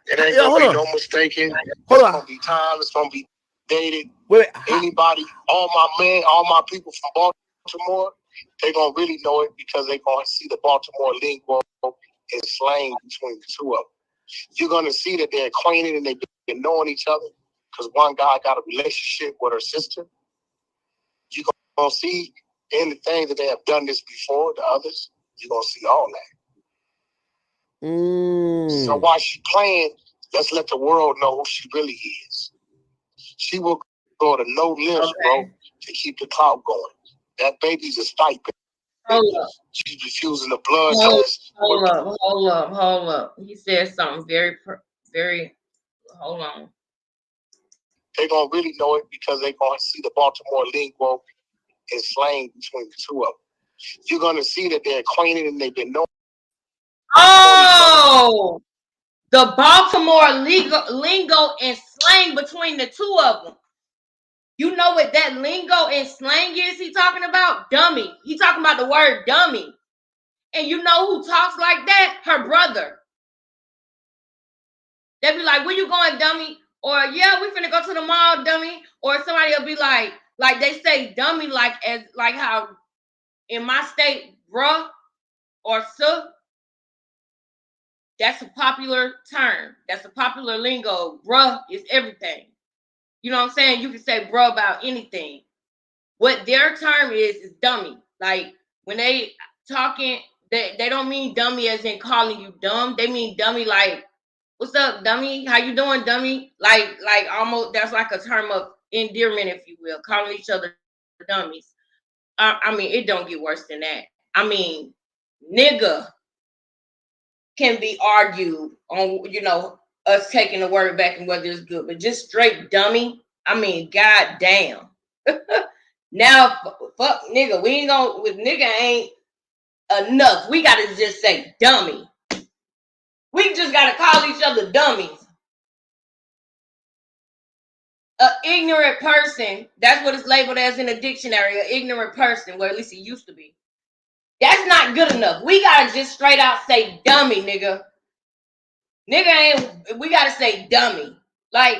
It ain't gonna be no mistaking. Hold it's on. Gonna be time. It's gonna be dated. Wait. Anybody, all my people from Baltimore, they gonna really know it because they gonna see the Baltimore lingo and slang between the two of them. You're gonna see that they're acquainted and they've been knowing each other because one guy got a relationship with her sister. You're gonna see anything that they have done this before. The others, you're gonna see all that. So while she's playing, let's let the world know who she really is. She will go to no lengths, bro, to keep the clout going. That baby's a spite baby. Hold up. She's refusing the blood test. Hold up. He said something very, hold on. They're going to really know it because they're going to see the Baltimore lingo and slang between the two of them. You're gonna see that they're acquainted and they've been known. Oh, the Baltimore lingo and slang between the two of them. You know what that lingo and slang is he talking about? Dummy. He talking about the word dummy. And you know who talks like that? Her brother. They'll be like, where you going, dummy? Or, yeah, we finna go to the mall, dummy. Or somebody will be like they say dummy like how in my state, bruh or suh. That's a popular term. That's a popular lingo. Bruh is everything. You know what I'm saying? You can say bruh about anything. What their term is dummy. Like when they talking, they don't mean dummy as in calling you dumb. They mean dummy like, what's up, dummy? How you doing, dummy? Like almost that's like a term of endearment, if you will, calling each other dummies. I mean, it don't get worse than that. I mean, nigga can be argued on, us taking the word back and whether it's good, but just straight dummy. I mean, goddamn. Now, fuck nigga, we ain't gonna, with nigga ain't enough. We gotta just say dummy. We just gotta call each other dummies. An ignorant person, that's what it's labeled as in a dictionary, an ignorant person, well, at least it used to be. That's not good enough. We gotta just straight out say dummy, nigga. We gotta say dummy. Like,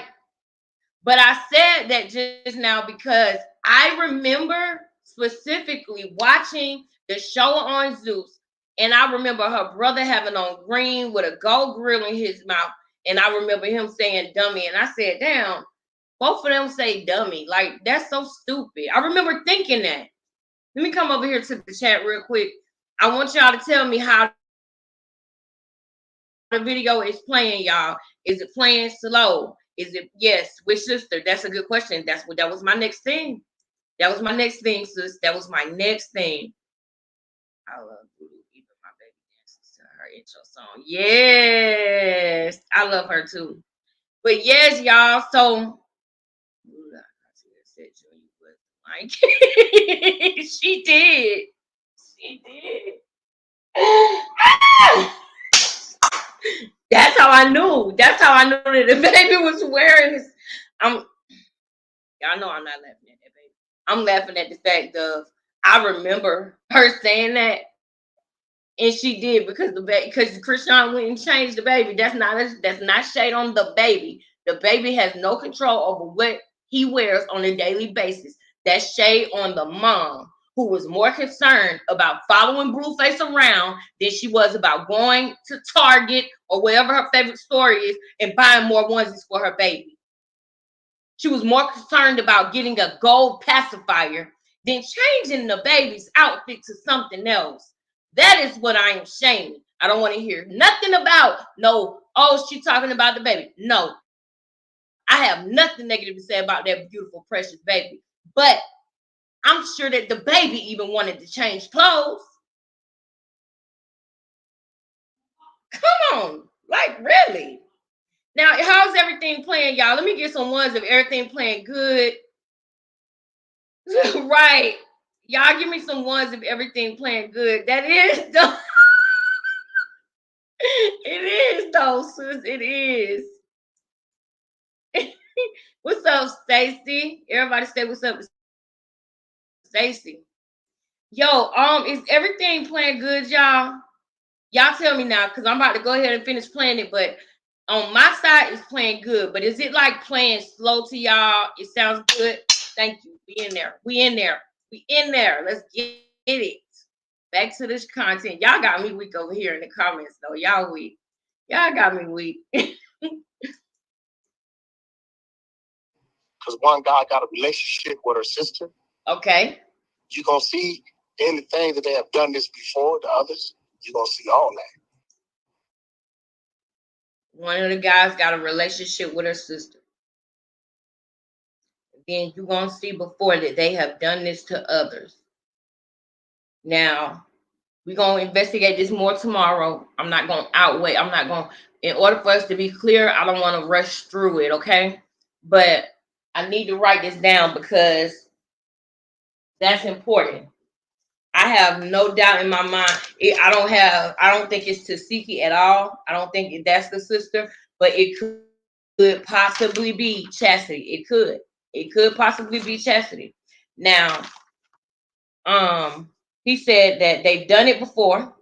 but I said that just now because I remember specifically watching the show on Zeus, and I remember her brother having on green with a gold grill in his mouth, and I remember him saying dummy, and I said, damn, both of them say dummy. Like, that's so stupid. I remember thinking that. Let me come over here to the chat real quick. I want y'all to tell me how the video is playing, y'all. Is it playing slow? Is it, yes, which sister? That's a good question. That was my next thing. That was my next thing, sis. That was my next thing. I love Voodoo. Even my baby dances to her intro song. Yes, I love her too. But yes, y'all. So like she did. She did. That's how I knew. That's how I knew that the baby was wearing this. Y'all know I'm not laughing at that baby. I'm laughing at the fact of I remember her saying that, and she did because Krishan went and changed the baby. That's not shade on the baby. The baby has no control over what he wears on a daily basis. That's shade on the mom, who was more concerned about following Blueface around than she was about going to Target or wherever her favorite store is and buying more onesies for her baby. She was more concerned about getting a gold pacifier than changing the baby's outfit to something else. That is what I am shaming. I don't want to hear nothing about, no, oh, she's talking about the baby. No, I have nothing negative to say about that beautiful, precious baby. But I'm sure that the baby even wanted to change clothes. Come on, like really? Now, how's everything playing, y'all? Let me get some ones of everything playing good. Right. Y'all give me some ones of everything playing good. That is though. It is though, sis. It is. What's up, Stacy? Everybody say what's up, Stacy. Yo, is everything playing good, y'all? Y'all tell me now, because I'm about to go ahead and finish playing it, but on my side, it's playing good. But is it like playing slow to y'all? It sounds good. Thank you. We in there. We in there. We in there. Let's get it. Back to this content. Y'all got me weak over here in the comments, though. Y'all weak. Y'all got me weak. Because one guy got a relationship with her sister. Okay. You're going to see in the things that they have done this before, the others, you're going to see all that. One of the guys got a relationship with her sister. Then you're going to see before that they have done this to others. Now, we're going to investigate this more tomorrow. I'm not going to in order for us to be clear, I don't want to rush through it, okay? But I need to write this down because That's important. I have no doubt in my mind. I don't think it's Tasiki at all. I don't think that's the sister, but it could possibly be Chastity. It could possibly be Chastity. Now, he said that they've done it before.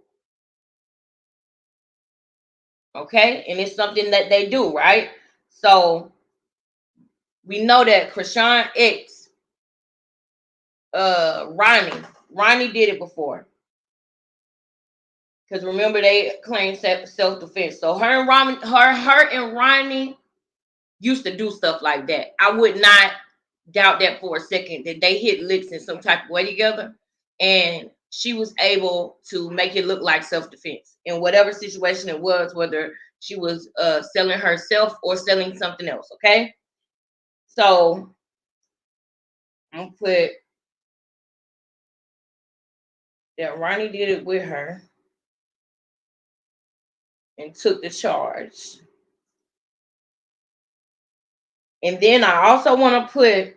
Okay, and it's something that they do, right? So we know that Krishan X, Ronnie did it before. Because remember, they claimed self-defense. So her and Ronnie used to do stuff like that. I would not doubt that for a second, that they hit licks in some type of way together. And she was able to make it look like self-defense in whatever situation it was, whether she was selling herself or selling something else. Okay. So I'm gonna put that Ronnie did it with her and took the charge. And then I also want to put,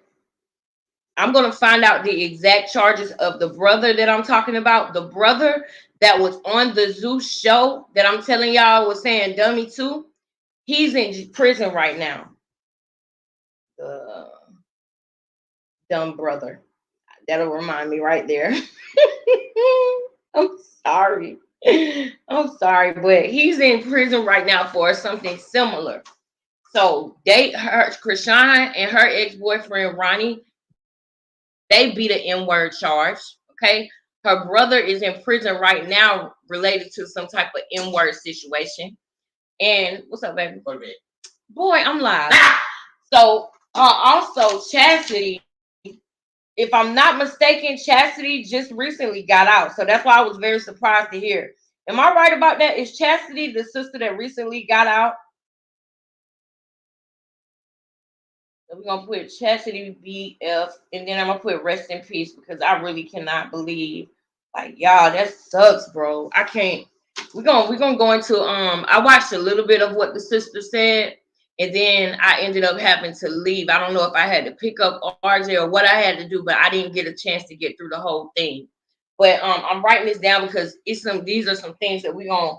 I'm going to find out the exact charges of the brother that I'm talking about. The brother that was on the Zeus show that I'm telling y'all was saying dummy too. He's in prison right now. Dumb brother. That'll remind me right there. I'm sorry. I'm sorry, but he's in prison right now for something similar. So Krishan and her ex-boyfriend Ronnie, they beat an N-word charge. Okay. Her brother is in prison right now related to some type of N-word situation. And what's up, baby? Boy, I'm live. So also Chastity, if I'm not mistaken, Chastity just recently got out. So that's why I was very surprised to hear. Am I right about that? Is Chastity the sister that recently got out? So we're going to put Chastity BF, and then I'm going to put rest in peace, because I really cannot believe, like, y'all, that sucks, bro. I can't. We're gonna go into I watched a little bit of what the sister said, and then I ended up having to leave. I don't know if I had to pick up RJ or what I had to do, but I didn't get a chance to get through the whole thing. But I'm writing this down because these are some things that we're gonna,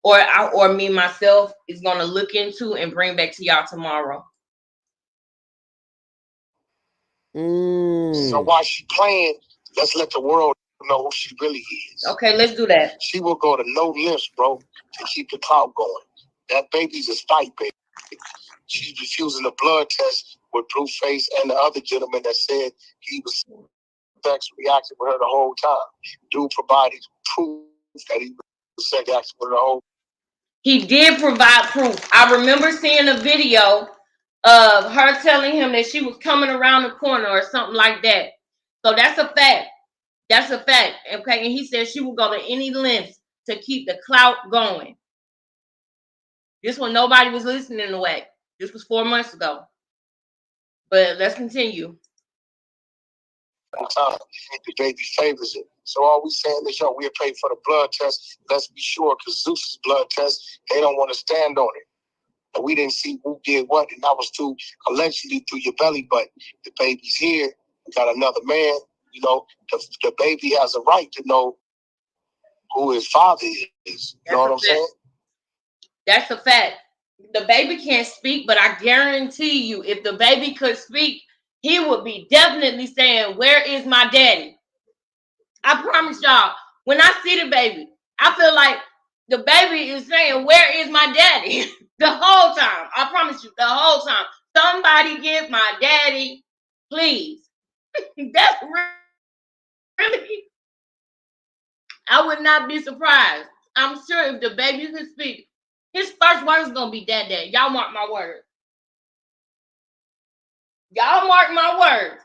or me myself is gonna look into and bring back to y'all tomorrow. So while she's playing, let's let the world know who she really is. Okay, let's do that. She will go to no lengths, bro, to keep the clout going. That baby's a spite baby. She's refusing a blood test with Blueface and the other gentleman that said he was sex reacting with her the whole time. Dude provided proof that he was sex reacting with her the whole time. He did provide proof. I remember seeing a video of her telling him that she was coming around the corner or something like that. So that's a fact. That's a fact. Okay. And he said she will go to any lengths to keep the clout going. This one, nobody was listening to Wack. This was 4 months ago. But let's continue. Time. The baby favors it. So all we saying is, yo, we'll pay for the blood test. Let's be sure, because Zeus's blood test, they don't want to stand on it. And we didn't see who did what, and that was through allegedly through your belly button. The baby's here. We got another man. You know, the baby has a right to know who his father is. You know what I'm saying? That's a fact. The baby can't speak, but I guarantee you, if the baby could speak, he would be definitely saying, "Where is my daddy?" I promise y'all, when I see the baby, I feel like the baby is saying, "Where is my daddy?" The whole time. I promise you, the whole time. Somebody get my daddy, please. That's really, I would not be surprised. I'm sure if the baby could speak, his first word is going to be dad, dad. Y'all mark my words. Y'all mark my words.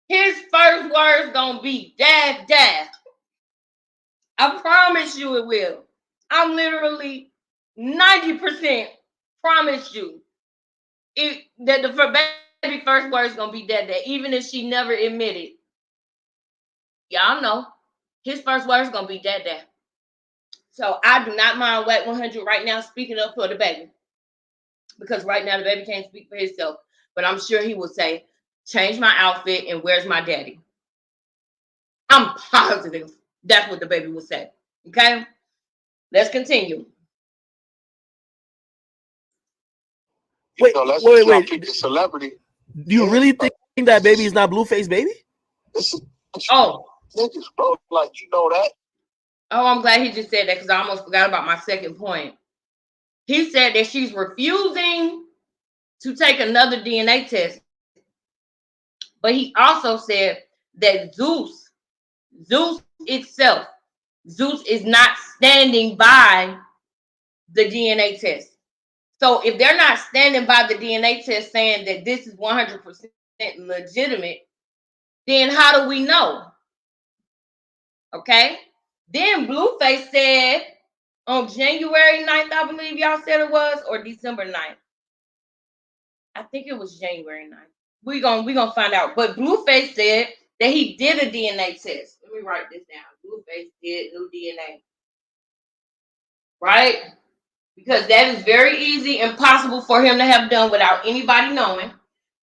His first word is going to be dad, dad. I promise you it will. I'm literally 90% promise you that the baby first word is going to be dad, dad, even if she never admitted. Y'all know his first word is going to be dad, dad. So I do not mind Wack 100 right now speaking up for the baby. Because right now the baby can't speak for himself. But I'm sure he will say, change my outfit and where's my daddy? I'm positive that's what the baby would say. Okay, let's continue. Wait, wait. Celebrity. Do you really think that baby is not Blueface baby? Oh, niggas, bro, like you know that. Oh, I'm glad he just said that because I almost forgot about my second point. He said that she's refusing to take another DNA test. But he also said that Zeus itself, Zeus is not standing by the DNA test. So if they're not standing by the DNA test saying that this is 100% legitimate, then how do we know? Okay. Then Blueface said on January 9th, I believe y'all said it was, or December 9th. I think it was January 9th. We gonna find out. But Blueface said that he did a DNA test. Let me write this down. Blueface did new DNA. Right? Because that is very easy and possible for him to have done without anybody knowing.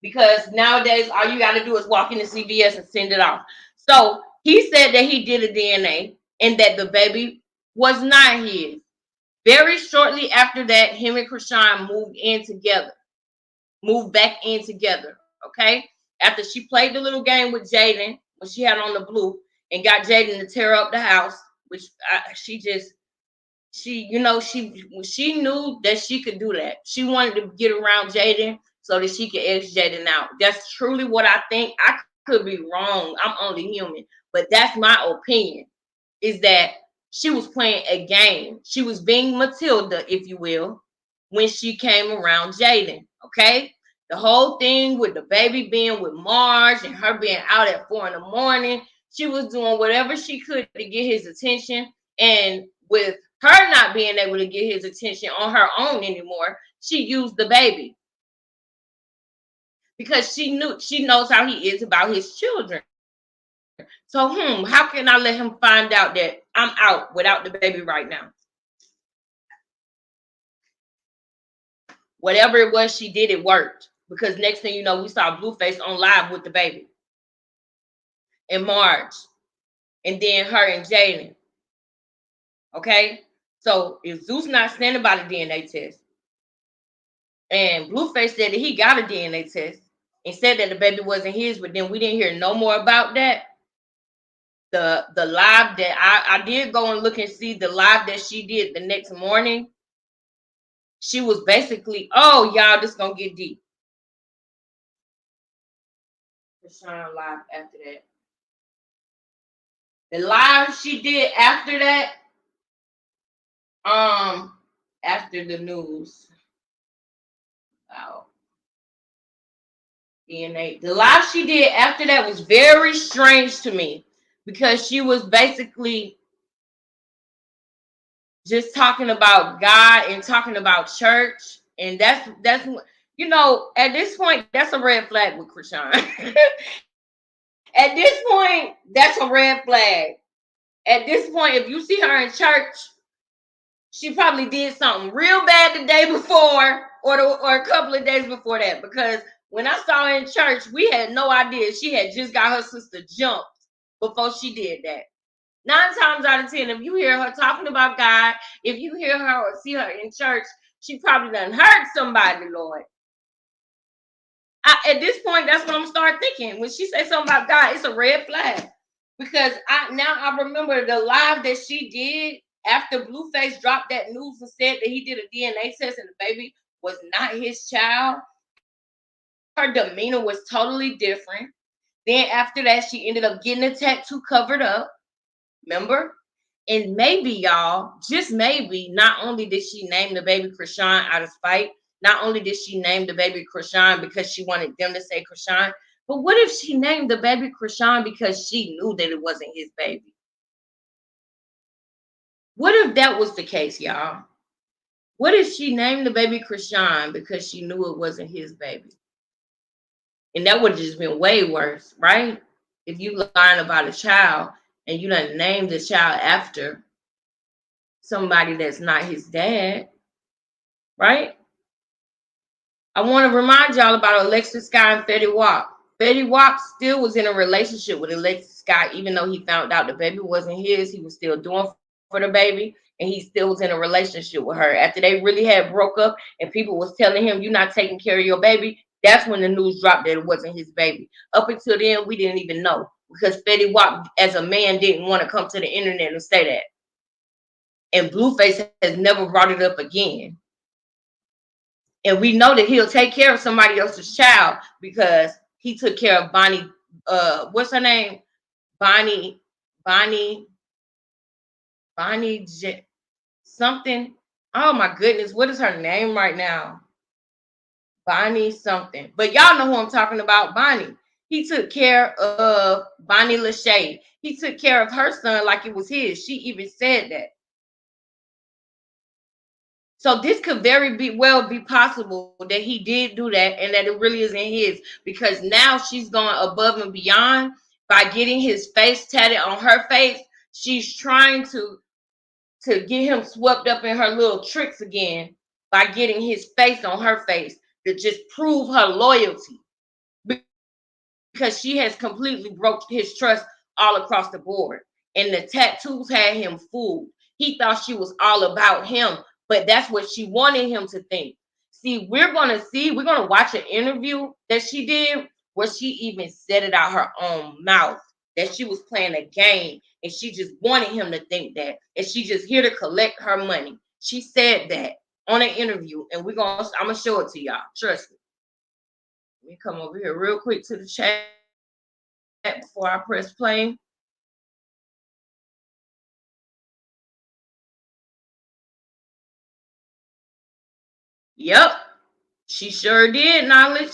Because nowadays, all you got to do is walk into CVS and send it off. So he said that he did a DNA and that the baby was not his. Very shortly after that, him and Chrisean moved back in together. Okay. After she played the little game with Jaden when she had on the blue and got Jaden to tear up the house, which she knew that she could do that. She wanted to get around Jaden so that she could edge Jaden out. That's truly what I think. I could be wrong. I'm only human, but that's my opinion. Is that she was playing a game. She was being Matilda, if you will, when she came around Jaden. Okay. The whole thing with the baby being with Marge and her being out at 4 a.m, she was doing whatever she could to get his attention. And with her not being able to get his attention on her own anymore, she used the baby. Because she knows how he is about his children. So, how can I let him find out that I'm out without the baby right now? Whatever it was she did, it worked. Because next thing you know, we saw Blueface on live with the baby. And Marge. And then her and Jaden. Okay? So, if Zeus not standing by the DNA test, and Blueface said that he got a DNA test and said that the baby wasn't his, but then we didn't hear no more about that. The live that I did go and look and see the live that she did the next morning. She was basically, oh, y'all, this gonna get deep. Chrisean live after that. The live she did after that, after the news. Wow. DNA. The live she did after that was very strange to me because she was basically just talking about God and talking about church. And that's at this point, that's a red flag with Chrisean. At this point, that's a red flag. At this point, if you see her in church, she probably did something real bad the day before or a couple of days before that. Because when I saw her in church, we had no idea she had just got her sister jumped before she did that. 9 times out of 10, if you hear her talking about God, if you hear her or see her in church, she probably done hurt somebody, Lord. At this point, that's what I'm starting thinking. When she says something about God, it's a red flag. Because I remember the live that she did after Blueface dropped that news and said that he did a DNA test and the baby was not his child. Her demeanor was totally different. Then after that, she ended up getting a tattoo covered up. Remember? And maybe, y'all, just maybe, not only did she name the baby Chrisean out of spite, not only did she name the baby Chrisean because she wanted them to say Chrisean, but what if she named the baby Chrisean because she knew that it wasn't his baby? What if that was the case, y'all? What if she named the baby Chrisean because she knew it wasn't his baby? And that would have just been way worse, right? If you lying about a child and you done named the child after somebody that's not his dad, right? I want to remind y'all about Alexis Sky and Fetty Wap. Fetty Wap still was in a relationship with Alexis Scott, even though he found out the baby wasn't his. He was still doing for the baby, and he still was in a relationship with her. After they really had broke up, and people was telling him, "You're not taking care of your baby," that's when the news dropped that it wasn't his baby. Up until then, we didn't even know because Fetty Wap, as a man, didn't want to come to the internet and say that. And Blueface has never brought it up again. And we know that he'll take care of somebody else's child because he took care of Bonnie. What's her name? Bonnie something. Oh my goodness, what is her name right now? Bonnie something. But y'all know who I'm talking about, Bonnie. He took care of Bonnie Lachey. He took care of her son like it was his. She even said that. So this could very well be possible that he did do that and that it really isn't his, because now she's going above and beyond by getting his face tatted on her face. She's trying to get him swept up in her little tricks again by getting his face on her face to just prove her loyalty, because she has completely broke his trust all across the board. And the tattoos had him fooled. He thought she was all about him, but that's what she wanted him to think. See, we're going to watch an interview that she did where she even said it out her own mouth that she was playing a game and she just wanted him to think that. And she just here to collect her money. She said that on an interview, and I'm going to show it to y'all. Trust me. Let me come over here real quick to the chat before I press play. Yep, she sure did, Knowledge.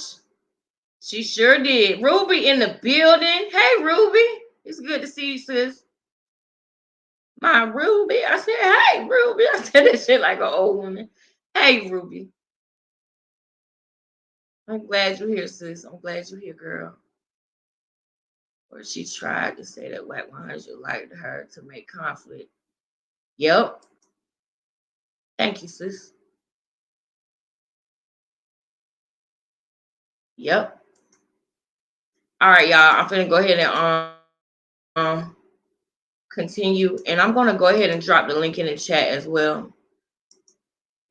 She sure did. Ruby in the building. Hey, Ruby. It's good to see you, sis. My Ruby. I said, hey, Ruby. I said that shit like an old woman. Hey, Ruby. I'm glad you're here, sis. I'm glad you're here, girl. Or she tried to say that Wack 100 liked her to make conflict. Yep. Thank you, sis. Yep. All right, y'all. I'm gonna go ahead and continue, and I'm gonna go ahead and drop the link in the chat as well.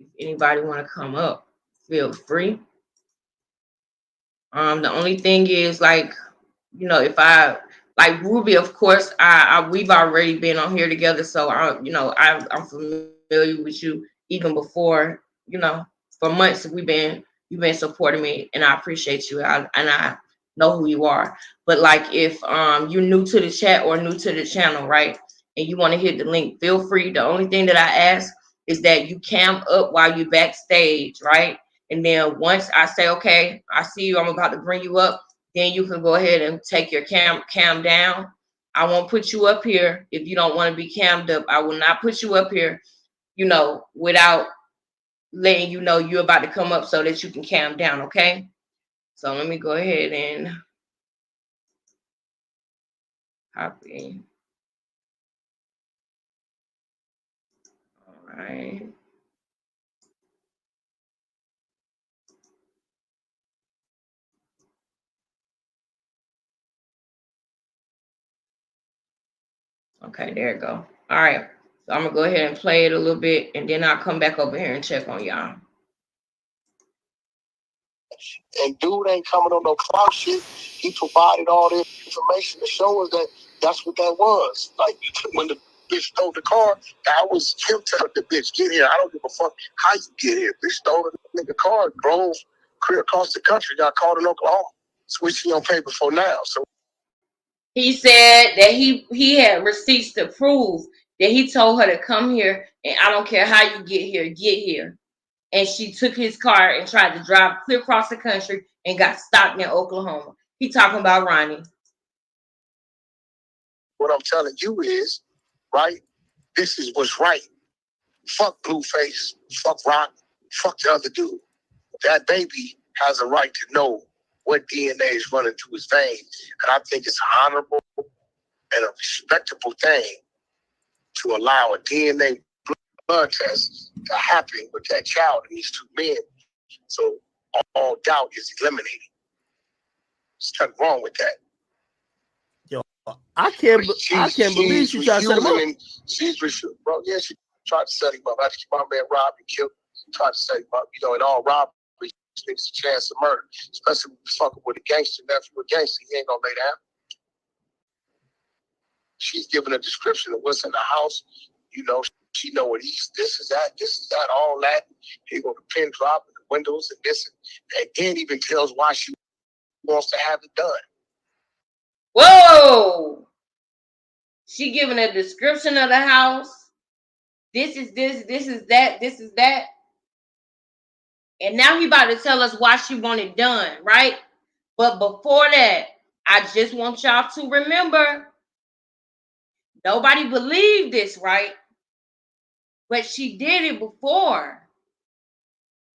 If anybody want to come up, feel free. The only thing is, like, you know, if I like Ruby, of course, we've already been on here together, so I'm familiar with you even before, you know, for months you've been supporting me, and I appreciate you. I know who you are. But like, if you're new to the chat or new to the channel, right, and you want to hit the link, feel free. The only thing that I ask is that you cam up while you backstage, right? And then once I say, okay, I see you, I'm about to bring you up, then you can go ahead and take your cam down. I won't put you up here if you don't want to be cammed up. I will not put you up here, you know, without letting you know you're about to come up so that you can cam down, okay? So let me go ahead and hop in. All right. Okay, there you go. All right. So I'm going to go ahead and play it a little bit, and then I'll come back over here and check on y'all. And dude ain't coming on no clout shit. He provided all the information to show us that that's what that was. Like, when the bitch stole the car, that was him telling the bitch, get here. I don't give a fuck how you get here. Bitch stole the nigga car, drove clear across the country, got caught in Oklahoma. Switching on paper for now. So he said that he had receipts to prove that he told her to come here, and I don't care how you get here. And she took his car and tried to drive clear across the country and got stopped in Oklahoma. He talking about Ronnie. What I'm telling you is, right, this is what's right. Fuck Blueface, fuck Rock, fuck the other dude. That baby has a right to know what DNA is running through his veins. And I think it's honorable and a respectable thing to allow a DNA blood test to happen with that child and these two men. So all doubt is eliminated. There's nothing wrong with that. Yo, I can't believe she tried to set him up. She's bro. Yeah, she tried to set him up. I think my man robbed and killed. Tried to set him up. You know, in all robbery, there's a chance of murder, especially when you're fucking with a gangster. Now, if you're a gangster, he ain't gonna lay down. She's giving a description of what's in the house. You know, she know what this is that, all that. He go to pin drop in the windows and this, and then even tells why she wants to have it done. Whoa! She giving a description of the house. This is this is that. And now he about to tell us why she want it done, right? But before that, I just want y'all to remember, nobody believed this, right? But she did it before.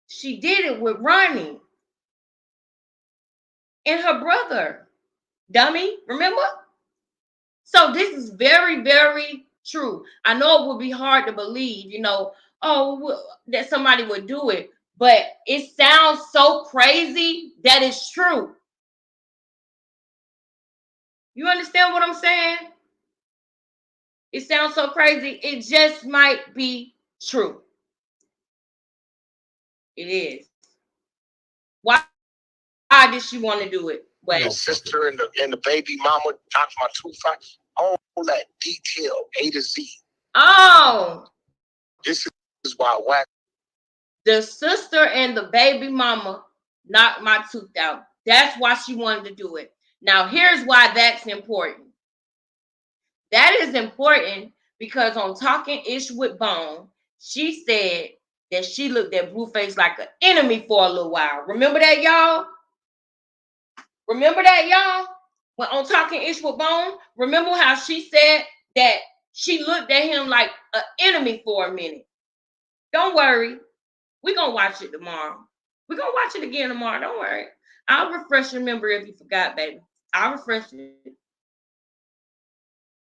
She did it with Ronnie and her brother. Dummy, remember? So this is very, very true. I know it would be hard to believe, you know, that somebody would do it. But it sounds so crazy that it's true. You understand what I'm saying? It sounds so crazy. It just might be true. It is. Why did she want to do it? The sister and the baby mama, talking about 2 5, all that detail, A to Z. Oh. This is why Wack. The sister and the baby mama knocked my tooth out. That's why she wanted to do it. Now, here's why that's important. That is important because on Talking Ish with Bone, she said that she looked at Blueface like an enemy for a little while. Remember that, y'all? Remember that, y'all? When on Talking Ish with Bone, remember how she said that she looked at him like an enemy for a minute? Don't worry. We're going to watch it tomorrow. We're going to watch it again tomorrow. Don't worry. I'll refresh your memory if you forgot, baby. I'll refresh it.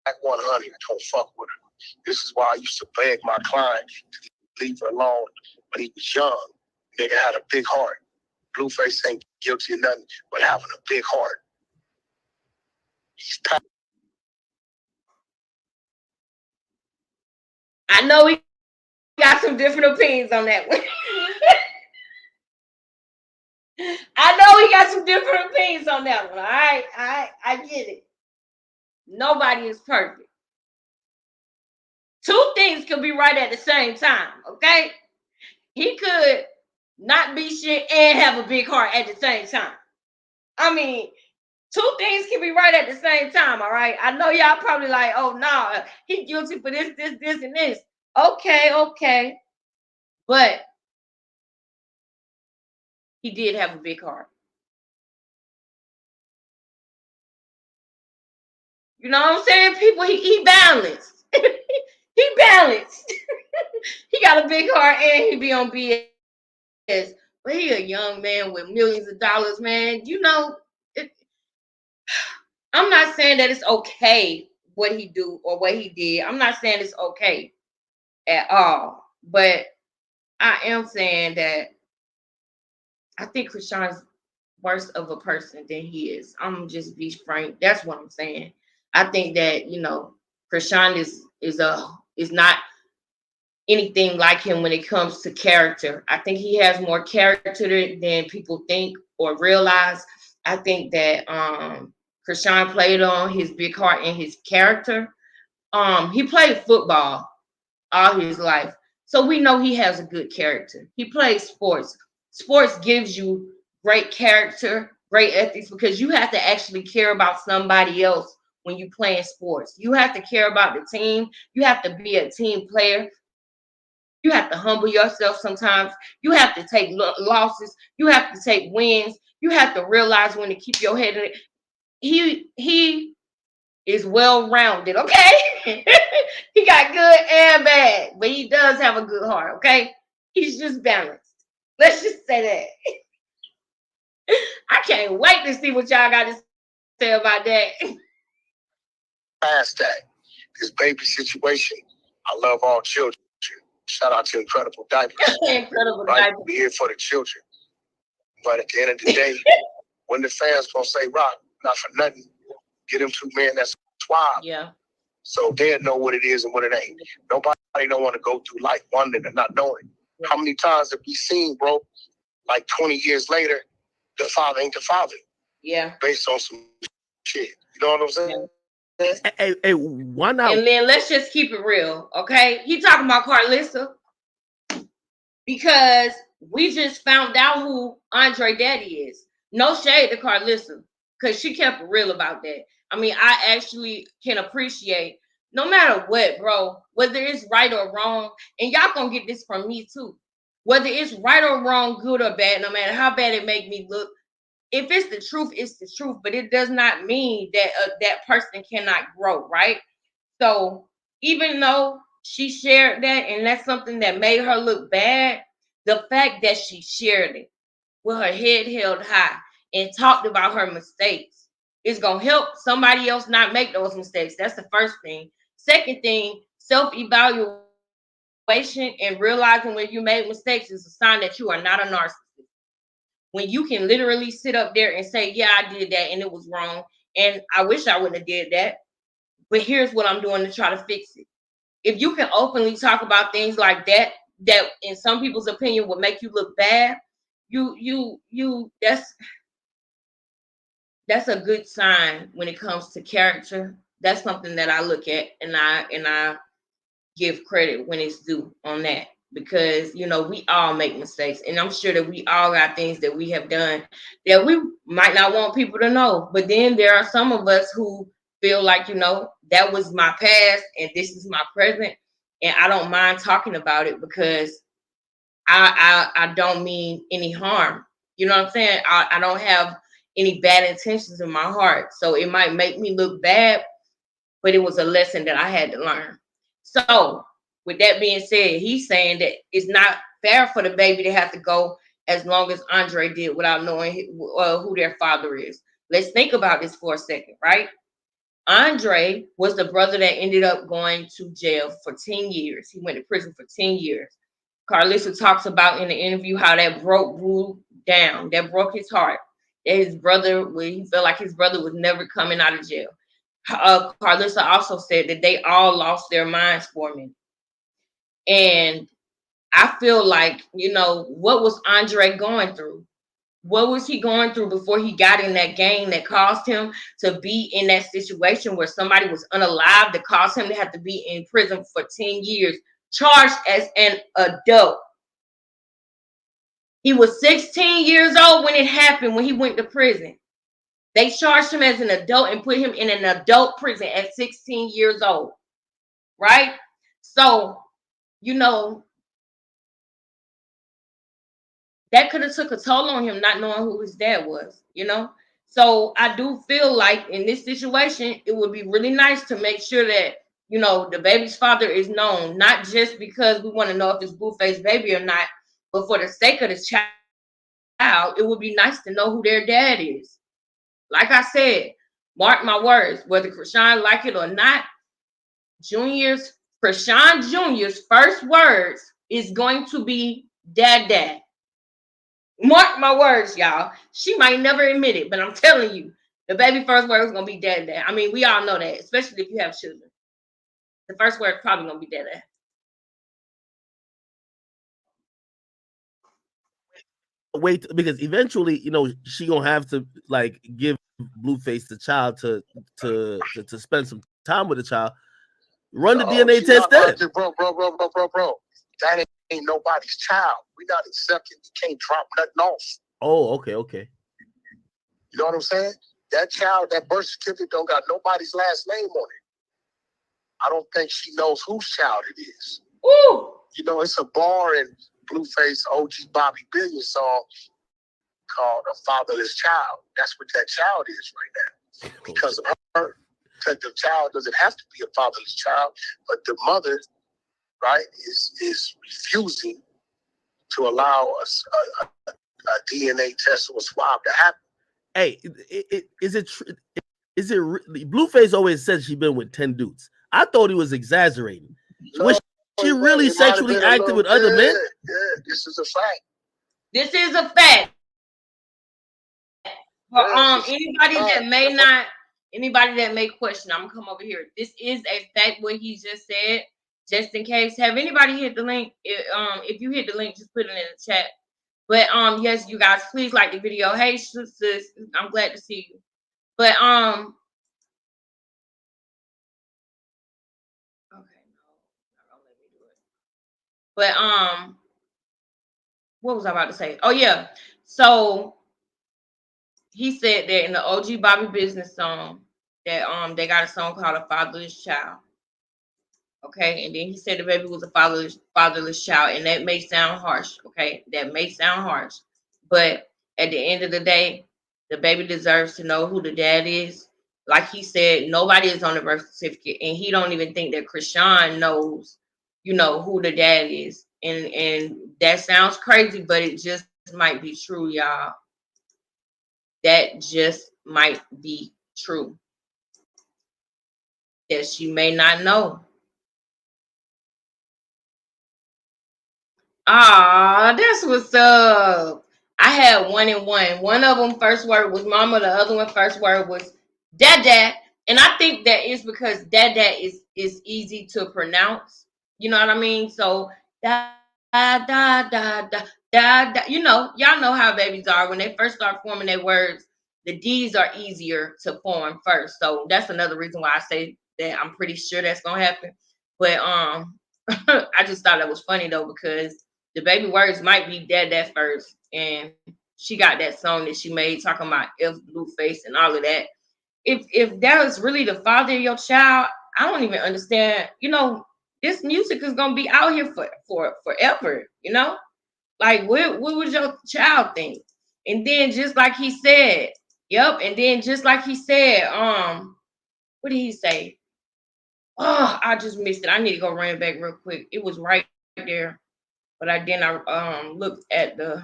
Wack 100, don't fuck with her. This is why I used to beg my client to leave her alone when he was young. Nigga had a big heart. Blueface ain't guilty of nothing but having a big heart. He's tight. I know we got some different opinions on that one. I know we got some different opinions on that one. All right, I get it. Nobody is perfect. Two things could be right at the same time, okay? He could not be shit and have a big heart at the same time. I mean, two things can be right at the same time, all right? I know y'all probably like, oh, no, he's guilty for this, and this. Okay. But he did have a big heart. You know what I'm saying? People, he balanced. He balanced. He got a big heart and he be on BS. But he a young man with millions of dollars, man. You know, I'm not saying that it's okay what he do or what he did. I'm not saying it's okay at all. But I am saying that I think Chrisean's worse of a person than he is. I'm just be frank. That's what I'm saying. I think that, you know, Chrisean is not anything like him when it comes to character. I think he has more character than people think or realize. I think that Chrisean played on his big heart and his character. He played football all his life, so we know he has a good character. He plays sports. Sports gives you great character, great ethics, because you have to actually care about somebody else when you're playing sports. You have to care about the team. You have to be a team player. You have to humble yourself sometimes. You have to take losses. You have to take wins. You have to realize when to keep your head in it. He is well-rounded, okay? He got good and bad, but he does have a good heart, okay? He's just balanced. Let's just say that. I can't wait to see what y'all got to say about that. Past that, this baby situation, I love all children. Shout out to Incredible Diapers. Incredible right? Diapers. We're here for the children. But at the end of the day, when the fans gonna say, Rock, not for nothing, get them 2 men that's swab. Yeah. So they'll know what it is and what it ain't. Nobody don't want to go through life wondering and not knowing. Yeah. How many times have we seen, bro, like 20 years later, the father ain't the father? Yeah. Based on some shit. You know what I'm saying? Yeah. Hey, why not? And then let's just keep it real, okay? He talking about Carlissa because we just found out who Andre Daddy is. No shade to Carlissa because she kept it real about that. I mean, I actually can appreciate no matter what, bro, whether it's right or wrong, and y'all gonna get this from me too. Whether it's right or wrong, good or bad, no matter how bad it make me look, if it's the truth, it's the truth. But it does not mean that that person cannot grow, right? So even though she shared that, and that's something that made her look bad, the fact that she shared it with her head held high and talked about her mistakes is going to help somebody else not make those mistakes. That's the first thing. Second thing, self-evaluation and realizing when you made mistakes is a sign that you are not a narcissist. When you can literally sit up there and say, yeah, I did that and it was wrong, and I wish I wouldn't have did that, but here's what I'm doing to try to fix it. If you can openly talk about things like that, that in some people's opinion would make you look bad, that's a good sign when it comes to character. That's something that I look at and I give credit when it's due on that, because you know we all make mistakes, and I'm sure that we all got things that we have done that we might not want people to know. But then there are some of us who feel like, you know, that was my past and this is my present, and I don't mind talking about it because I don't mean any harm. You know what I'm saying? I don't have any bad intentions in my heart. So it might make me look bad, but it was a lesson that I had to learn. So with that being said, he's saying that it's not fair for the baby to have to go as long as Andre did without knowing who their father is. Let's think about this for a second, right? Andre was the brother that ended up going to jail for 10 years. He went to prison for 10 years. Carlissa talks about in the interview how that broke Bru down. That broke his heart. That his brother, he felt like his brother was never coming out of jail. Carlissa also said that they all lost their minds for a minute. And I feel like, you know, what was Andre going through? What was he going through before he got in that game that caused him to be in that situation where somebody was unalive, that caused him to have to be in prison for 10 years, charged as an adult? He was 16 years old when it happened, when he went to prison. They charged him as an adult and put him in an adult prison at 16 years old, right? So, you know, that could have took a toll on him not knowing who his dad was, you know? So I do feel like in this situation, it would be really nice to make sure that, you know, the baby's father is known, not just because we want to know if it's Blueface baby or not, but for the sake of the child, it would be nice to know who their dad is. Like I said, mark my words, whether Chrisean like it or not, Chrisean Jr.'s first words is going to be dad. Mark my words, y'all. She might never admit it, but I'm telling you, the baby first word is going to be dad. I mean, we all know that, especially if you have children. The first word is probably going to be dad. Wait, because eventually, you know, she gonna have to like give Blueface the child to spend some time with the child. Run the DNA test then. Bro. That ain't nobody's child. We not accepting. You can't drop nothing off. Oh, okay. You know what I'm saying? That child, that birth certificate don't got nobody's last name on it. I don't think she knows whose child it is. Ooh. You know, it's a bar in Blueface OG Bobby Billion song called A Fatherless Child. That's what that child is right now. Because of her. Because the child doesn't have to be a fatherless child, but the mother, right, is refusing to allow us a DNA test or a swab to happen. Hey, is it Blueface always said she's been with 10 dudes. I thought he was exaggerating. Was she really sexually active with other men? Yeah, this is a fact. This is a fact. Anybody that may question, I'm gonna come over here. This is a fact what he just said, just in case. Have anybody hit the link? If you hit the link, just put it in the chat. But yes, you guys, please like the video. Hey, sis, I'm glad to see you. But okay, no, not gonna let me do it. But what was I about to say? Oh yeah, so he said that in the OG Bobby Business song that they got a song called A Fatherless Child. Okay, and then he said the baby was a fatherless child, and that may sound harsh. Okay, that may sound harsh, but at the end of the day, the baby deserves to know who the dad is. Like he said, nobody is on the birth certificate, and he don't even think that Krishan knows, who the dad is. And that sounds crazy, but it just might be true, y'all. That just might be true. That she may not know. Ah, that's what's up. I had 1 and 1. One of them first word was mama, the other one first word was dad. And I think that is because dad is easy to pronounce. You know what I mean? So da da da da da. Y'all know how babies are when they first start forming their words. The D's are easier to form first. So that's another reason why I say that I'm pretty sure that's gonna happen. But I just thought that was funny though, because the baby words might be dad first, and she got that song that she made talking about F Blueface and all of that. If that was really the father of your child, I don't even understand. This music is gonna be out here for forever. Like what would your child think? And then just like he said, and then just like he said, what did he say? Oh, I just missed it. I need to go run it back real quick. It was right there. But I looked at the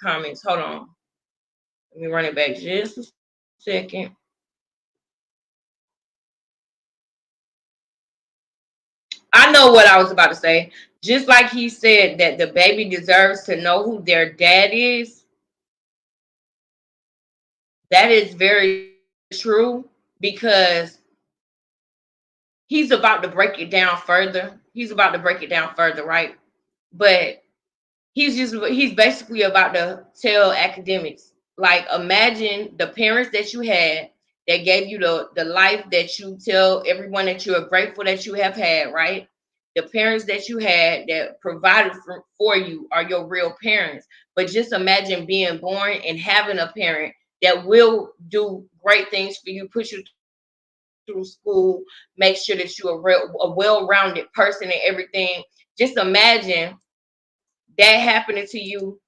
comments. Hold on. Let me run it back just a second. I know what I was about to say. Just like he said that the baby deserves to know who their dad is. That is very true, because he's about to break it down further. Right? But he's basically about to tell academics, like, imagine the parents that you had that gave you the life that you tell everyone that you are grateful that you have had, right? The parents that you had that provided for you are your real parents. But just imagine being born and having a parent that will do great things for you, push you through school, make sure that you're a well-rounded person and everything. Just imagine that happening to you.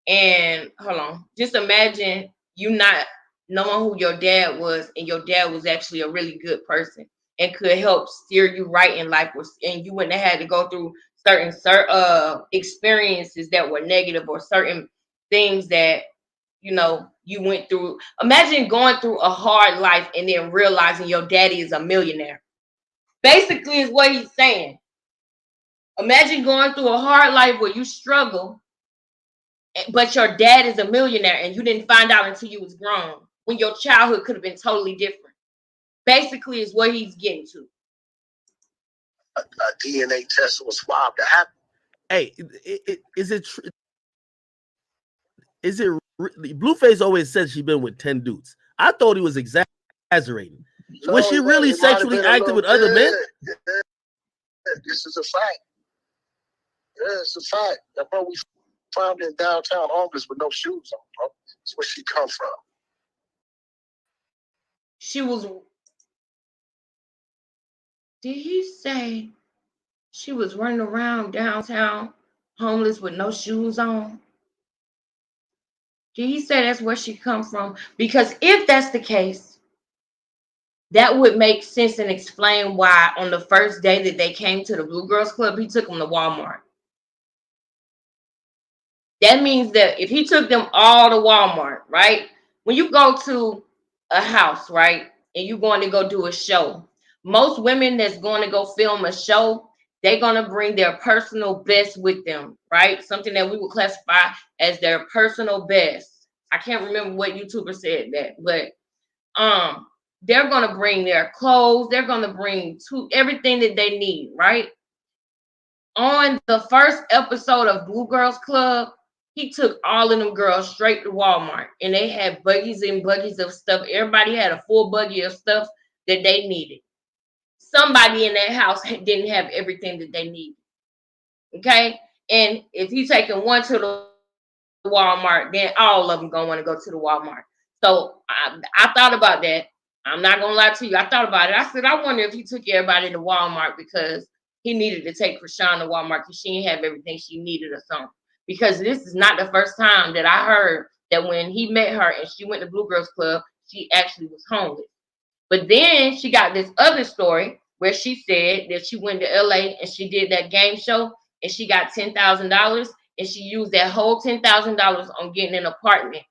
And hold on, just imagine you not knowing who your dad was, and your dad was actually a really good person and could help steer you right in life, and you wouldn't have had to go through certain experiences that were negative, or certain things that you went through. Imagine going through a hard life and then realizing your daddy is a millionaire. Basically is what he's saying. Imagine going through a hard life where you struggle, but your dad is a millionaire and you didn't find out until you was grown, when your childhood could have been totally different. Basically is what he's getting to. A DNA test or a swab to happen. Hey, is it true? Is it Blueface always said she's been with 10 dudes? I thought he was exaggerating. No, was she really sexually active with other men? Yeah. This is a fact. Yeah, it's a fact. That bro, we found in downtown homeless with no shoes on, bro. That's where she come from. She was. Did he say she was running around downtown homeless with no shoes on? Did he say that's where she come from? Because if that's the case, that would make sense and explain why on the first day that they came to the Blue Girls Club, he took them to Walmart. That means that if he took them all to Walmart, right? When you go to a house, right, and you're going to go do a show, most women that's going to go film a show, they're going to bring their personal best with them, right? Something that we would classify as their personal best. I can't remember what YouTuber said that, but they're gonna bring their clothes, they're gonna bring everything that they need, right? On the first episode of Blue Girls Club, he took all of them girls straight to Walmart, and they had buggies and buggies of stuff. Everybody had a full buggy of stuff that they needed. Somebody in that house didn't have everything that they needed. Okay, and if he's taking one to the Walmart, then all of them gonna want to go to the Walmart. So I thought about that. I'm not gonna lie to you. I thought about it. I said, I wonder if he took everybody to Walmart because he needed to take Krishan to Walmart because she didn't have everything she needed or something. Because this is not the first time that I heard that when he met her and she went to Blue Girls Club, she actually was homeless. But then she got this other story where she said that she went to LA and she did that game show and she got $10,000 and she used that whole $10,000 on getting an apartment.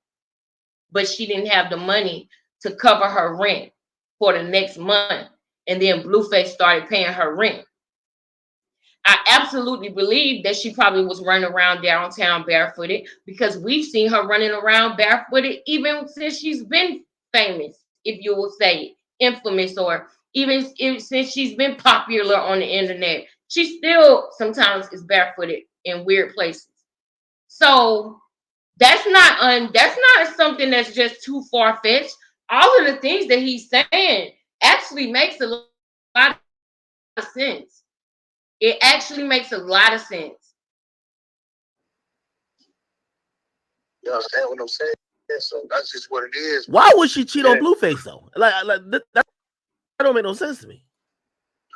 But she didn't have the money to cover her rent for the next month. And then Blueface started paying her rent. I absolutely believe that she probably was running around downtown barefooted because we've seen her running around barefooted even since she's been famous, if you will say infamous, or even since she's been popular on the internet. She still sometimes is barefooted in weird places. So that's not something that's just too far-fetched. All of the things that he's saying actually makes a lot of sense. It actually makes a lot of sense. You understand what I'm saying? So that's just what it is. Why would she cheat on Blueface though? Like that don't make no sense to me.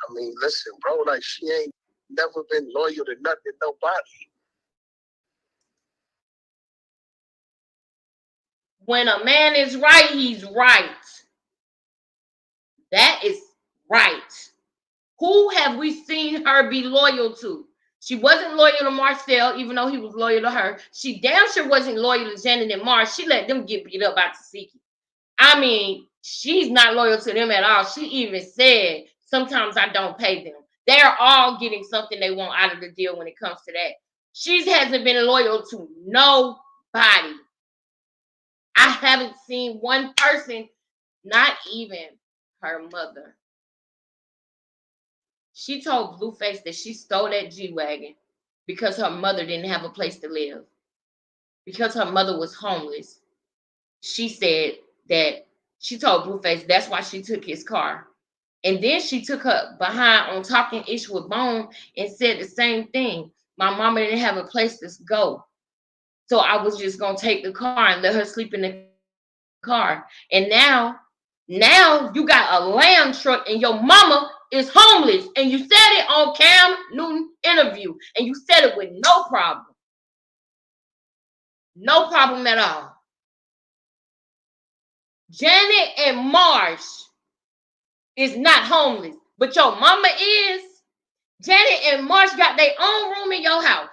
I mean, listen, bro, like she ain't never been loyal to nothing, nobody. When a man is right, he's right. That is right. Who have we seen her be loyal to? She wasn't loyal to Marcel, even though he was loyal to her. She damn sure wasn't loyal to Janet and Mars. She let them get beat up by Tasiki. I mean, she's not loyal to them at all. She even said, sometimes I don't pay them. They're all getting something they want out of the deal when it comes to that. She hasn't been loyal to nobody. I haven't seen one person, not even her mother. She told Blueface that she stole that G-Wagon because her mother didn't have a place to live. Because her mother was homeless. She said that she told Blueface that's why she took his car. And then she took her behind on Talking Ish with Bone and said the same thing. My mama didn't have a place to go. So I was just going to take the car and let her sleep in the car. And now you got a lamb truck and your mama is homeless. And you said it on Cam Newton interview. And you said it with no problem. No problem at all. Janet and Marsh is not homeless, but your mama is. Janet and Marsh got their own room in your house,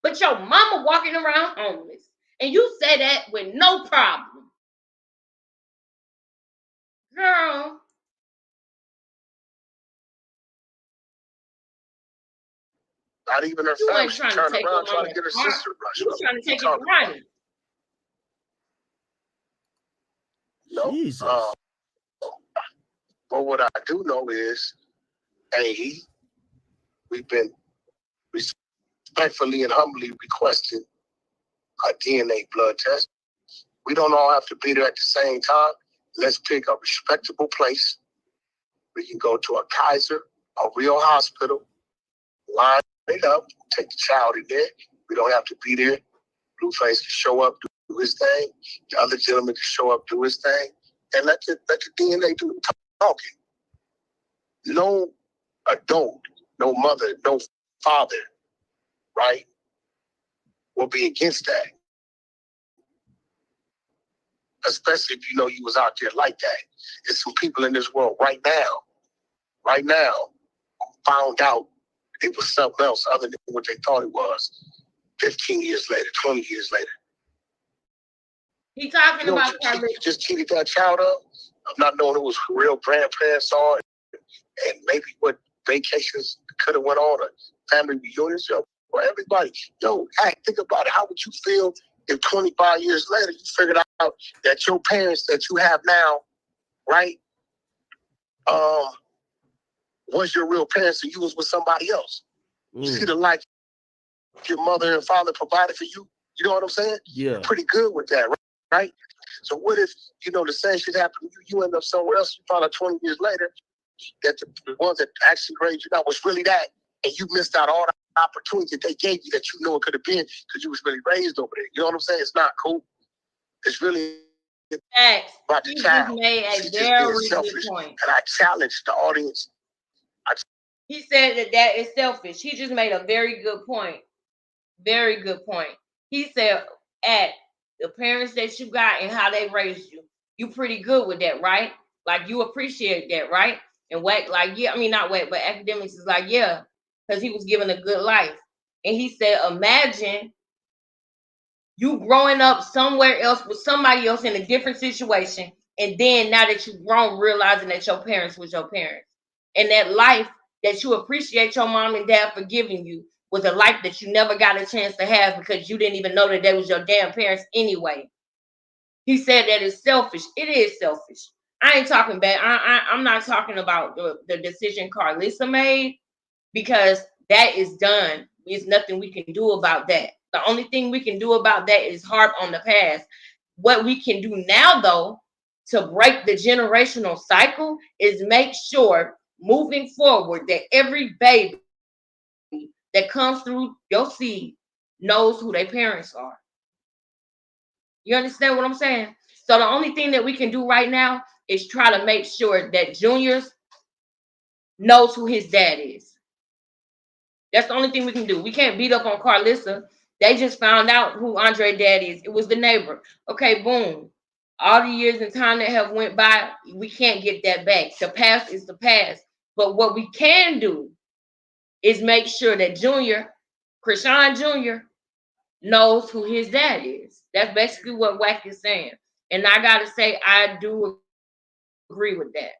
but your mama walking around homeless. And you say that with no problem. Girl. Not even her family. She turned around trying to get her sister rushed. You trying to take it for granted. No. Jesus. But what I do know is, we've been respectfully and humbly requesting a DNA blood test. We don't all have to be there at the same time. Let's pick a respectable place. We can go to a Kaiser, a real hospital, line it up, take the child in there. We don't have to be there. Blueface can show up, do his thing. The other gentleman can show up, do his thing. And let the DNA do the talking. No adult, no mother, no father, right, will be against that. Especially if you know you was out there like that. There's some people in this world right now, who found out it was something else other than what they thought it was 15 years later, 20 years later. He talking about you just cheated that child up of not knowing who was real grandparents are and maybe what vacations could have went on or family reunions, for everybody. Think about it. How would you feel if 25 years later you figured out that your parents that you have now, right, was your real parents and you was with somebody else. You see the life your mother and father provided for you? You know what I'm saying? Yeah. You're pretty good with that, right? So what if, the same shit happened to you, you end up somewhere else, you find out 20 years later that the ones that actually raised you out was really that, and you missed out all the opportunity that they gave you that it could have been because you was really raised over there. You know what I'm saying? It's not cool. It's really about the child. He made a She's very just being selfish. good point. And I challenge the audience. He said that is selfish. He just made a very good point. Very good point. He said, at the parents that you got and how they raised you, you pretty good with that, right? Like, you appreciate that, right? And Wack, like, yeah, I mean, not Wack, but Academics is like, yeah, because he was given a good life. And he said, imagine you growing up somewhere else with somebody else in a different situation, and then now that you've grown, realizing that your parents was your parents. And that life that you appreciate your mom and dad for giving you was a life that you never got a chance to have because you didn't even know that they was your damn parents anyway. He said that it's selfish. It is selfish. I ain't talking bad. I'm not talking about the decision Carlissa made, because that is done. There's nothing we can do about that. The only thing we can do about that is harp on the past. What we can do now, though, to break the generational cycle is make sure moving forward that every baby that comes through your seed knows who their parents are. You understand what I'm saying? So the only thing that we can do right now is try to make sure that Juniors knows who his dad is. That's the only thing we can do. We can't beat up on Carlissa. They just found out who Andre dad is. It was the neighbor. Okay, boom. All the years and time that have went by, we can't get that back. The past is the past. But what we can do is make sure that Krishan Jr. knows who his dad is. That's basically what Wack is saying. And I got to say, I do agree with that.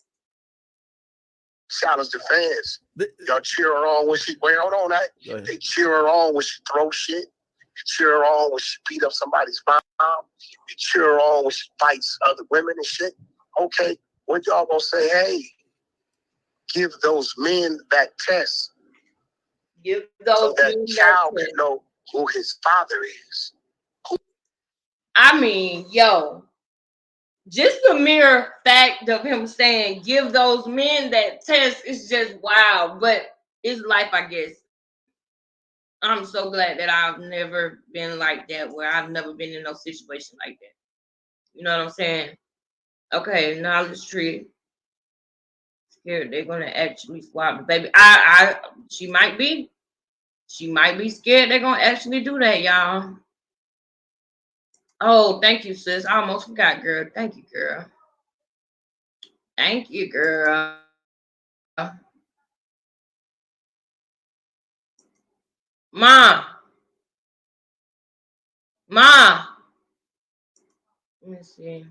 Challenge the fans. Y'all cheer her on when she they cheer her on when she throws shit. They cheer her on when she beat up somebody's mom. They cheer her on when she fights other women and shit. Okay, when y'all gonna say, hey, give those men that test? Give those so that child can know who his father is. I mean, yo, just the mere fact of him saying, give those men that test is just wild, but it's life, I guess. I'm so glad that I've never been like that, where I've never been in no situation like that. You know what I'm saying? Okay, knowledge tree. Scared they're gonna actually swap the baby. She might be. She might be scared they're gonna actually do that, y'all. Oh, thank you, sis. I almost forgot, girl. Thank you, girl. Thank you, girl. Mom. Let me see.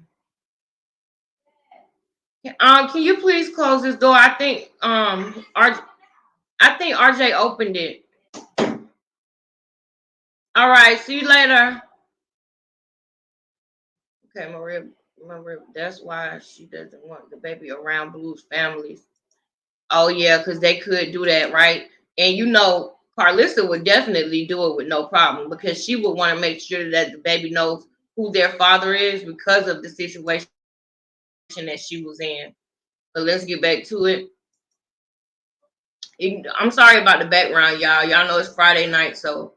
Can you please close this door? I think RJ opened it. All right, see you later. Okay, Maria, that's why she doesn't want the baby around Blue's families. Oh yeah, because they could do that, right? And Carlissa would definitely do it with no problem, because she would want to make sure that the baby knows who their father is because of the situation that she was in. But let's get back to it. I'm sorry about the background, y'all. Y'all know it's Friday night, so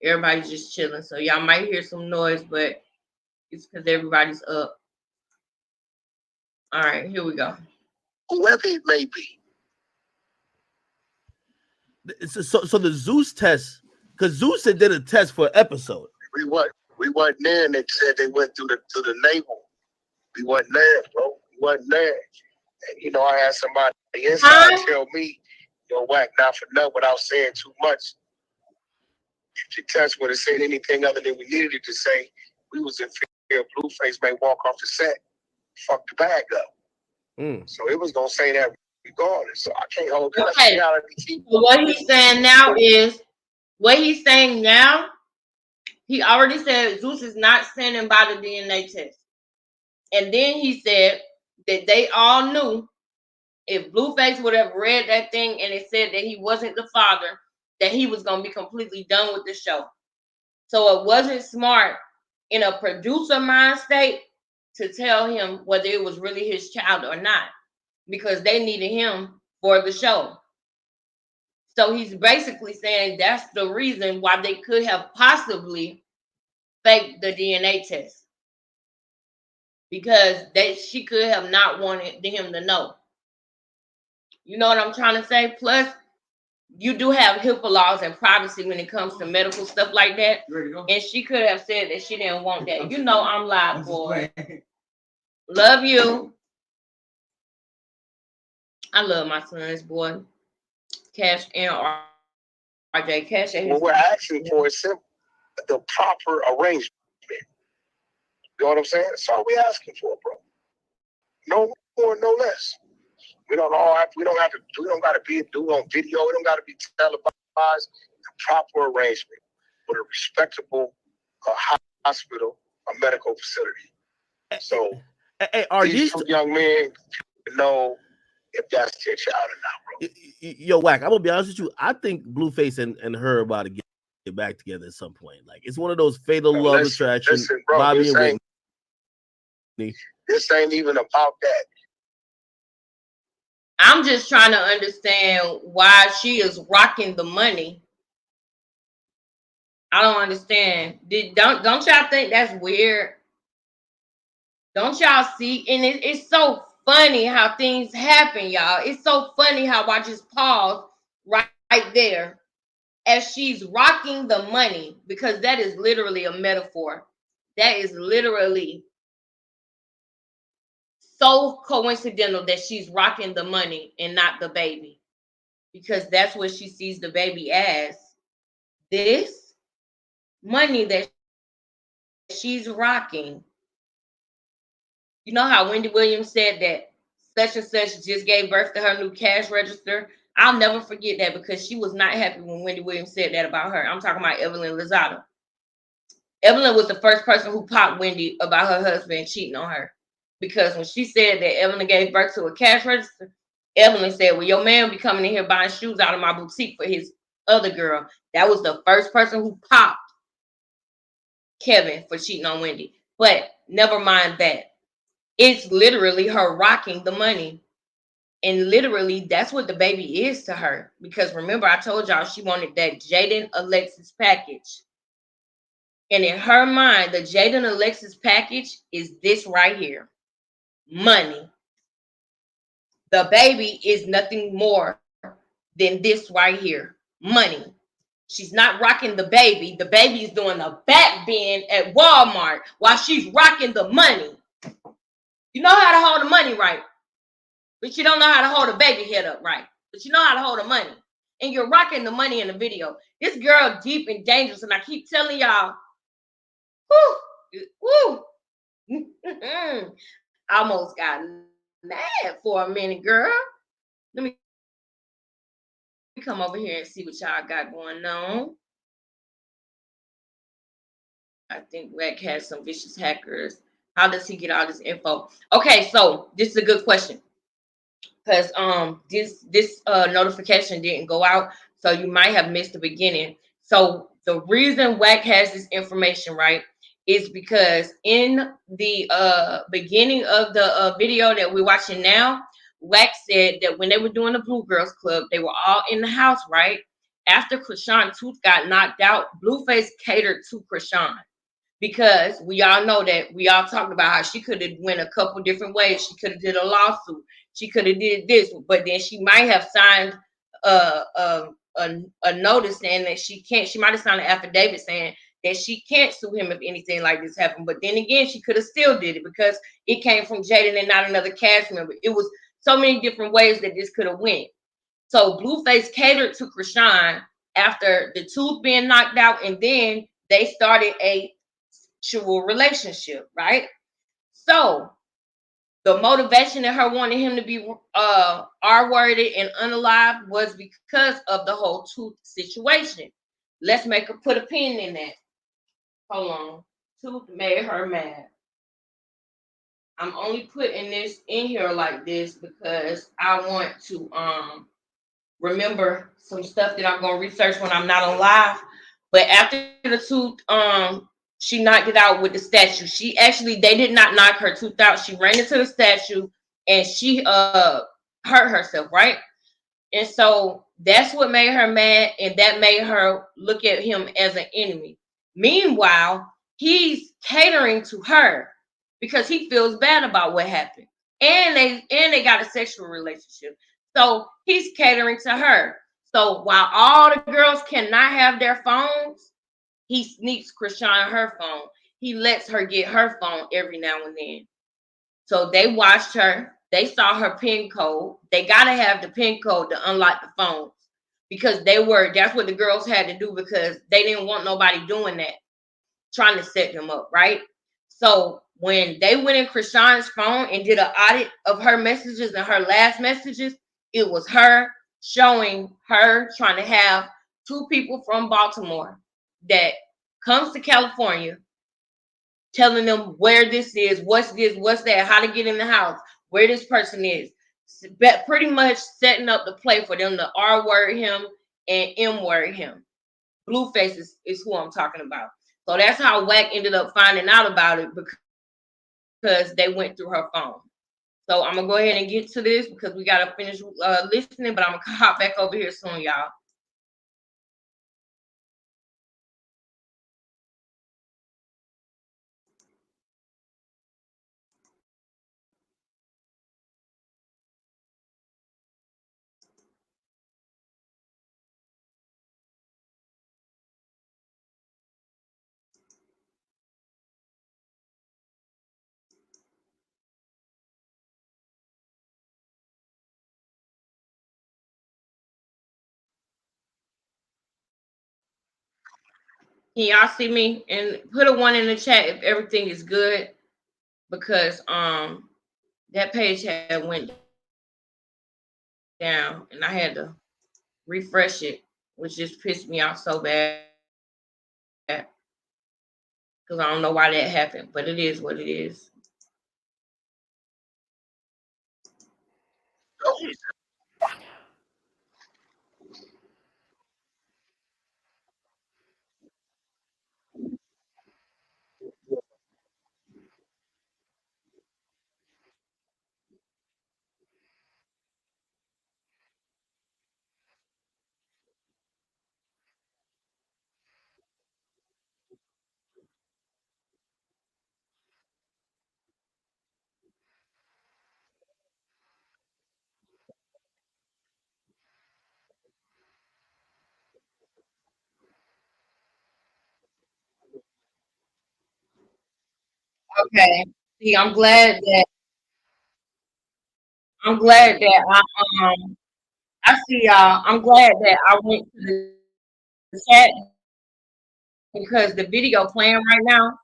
everybody's just chilling. So y'all might hear some noise, but it's because everybody's up. All right, here we go. Whoever it may be. So the Zeus test, because Zeus did a test for an episode. We wasn't there, and they said they went to the naval. We wasn't there, bro. We wasn't there. And, I had somebody inside tell me, Wack, not for nothing without saying too much. If the test would have said anything other than we needed it to say, we was in fear Blueface may walk off the set, fuck the bag up. So it was gonna say that regardless. So I can't hold that. Okay. What he's saying now He already said Zeus is not standing by the DNA test. And then he said that they all knew if Blueface would have read that thing and it said that he wasn't the father, that he was going to be completely done with the show. So it wasn't smart in a producer mind state to tell him whether it was really his child or not, because they needed him for the show. So he's basically saying that's the reason why they could have possibly faked the DNA test, because she could have not wanted him to know. You know what I'm trying to say? Plus, you do have HIPAA laws and privacy when it comes to medical stuff like that. And she could have said that she didn't want that. You know I'm live, boy. Love you. I love my sons, boy. Cash and RJ. Cash and what we're asking for is simple. The proper arrangement. You know what I'm saying? That's all we're asking for, bro. No more, no less. We don't got to be do on video. We don't got to be televised. The proper arrangement with a respectable hospital, a medical facility. So, are these two young men know if that's their child or not, bro. Yo, Wack, I'm gonna be honest with you. I think Blueface and her about to get back together at some point. Like, it's one of those fatal love attraction. Listen, bro, Bobby and Whitney. This ain't even about that. I'm just trying to understand why she is rocking the money. I don't understand. Don't y'all think that's weird? Don't y'all see? And it's so funny how things happen, y'all. It's so funny how I just pause right there as she's rocking the money, because that is literally a metaphor. That is literally so coincidental that she's rocking the money and not the baby, because that's what she sees the baby as. This money that she's rocking. You know how Wendy Williams said that such and such just gave birth to her new cash register? I'll never forget that, because she was not happy when Wendy Williams said that about her. I'm talking about Evelyn Lozada. Evelyn was the first person who popped Wendy about her husband cheating on her, because when she said that Evelyn gave birth to a cash register, Evelyn said, well, your man be coming in here buying shoes out of my boutique for his other girl. That was the first person who popped Kevin for cheating on Wendy. But never mind that. It's literally her rocking the money. And literally, that's what the baby is to her. Because remember, I told y'all she wanted that Jaden Alexis package. And in her mind, the Jaden Alexis package is this right here. Money. The baby is nothing more than this right here. Money. She's not rocking the baby. The baby is doing a back bend at Walmart while she's rocking the money. You know how to hold the money right, but you don't know how to hold a baby head up right. But you know how to hold the money. And you're rocking the money in the video. This girl deep and dangerous. And I keep telling y'all, whoo. Almost got mad for a minute, girl. Let me come over here and see what y'all got going on. I think Wack has some vicious hackers. How does he get all this info? Okay, so this is a good question, because this notification didn't go out, so you might have missed the beginning. So the reason Wack has this information, right, is because in the beginning of the video that we're watching now, Wack said that when they were doing the Blue Girls Club, they were all in the house, right? After Krishan Tooth got knocked out, Blueface catered to Krishan, because we all know that we all talked about how she could have went a couple different ways. She could have did a lawsuit. She could have did this, but then she might have signed a notice saying that she can't. She might have signed an affidavit saying that she can't sue him if anything like this happened. But then again, she could have still did it because it came from Jaden and not another cast member. It was so many different ways that this could have went. So Blueface catered to Krishan after the tooth being knocked out, and then they started a sexual relationship, right? So the motivation of her wanting him to be R-worded and unalive was because of the whole tooth situation. Let's put a pin in that. Hold on. Tooth made her mad. I'm only putting this in here like this because I want to remember some stuff that I'm gonna research when I'm not on live. But after the tooth, she knocked it out with the statue. She actually, they did not knock her tooth out. She ran into the statue and she hurt herself, right? And so that's what made her mad, and that made her look at him as an enemy. Meanwhile, he's catering to her because he feels bad about what happened. And they got a sexual relationship. So he's catering to her. So while all the girls cannot have their phones, he sneaks Chrisean her phone. He lets her get her phone every now and then. So they watched her. They saw her PIN code. They gotta have the PIN code to unlock the phones because that's what the girls had to do because they didn't want nobody doing that, trying to set them up, right? So when they went in Chrisean's phone and did an audit of her messages and her last messages, it was her showing her trying to have two people from Baltimore that comes to California, telling them where this is, what's this, what's that, how to get in the house, where this person is. But pretty much setting up the play for them to R word him and M word him. Blueface is who I'm talking about. So that's how Wack ended up finding out about it because they went through her phone. So I'm gonna go ahead and get to this because we gotta finish listening, but I'm gonna hop back over here soon, y'all. Can y'all see me? And put a 1 in the chat if everything is good because that page had went down and I had to refresh it, which just pissed me off so bad because I don't know why that happened, but it is what it is. Okay. See, I'm glad that I see y'all. I'm glad that I went to the chat because the video playing right now.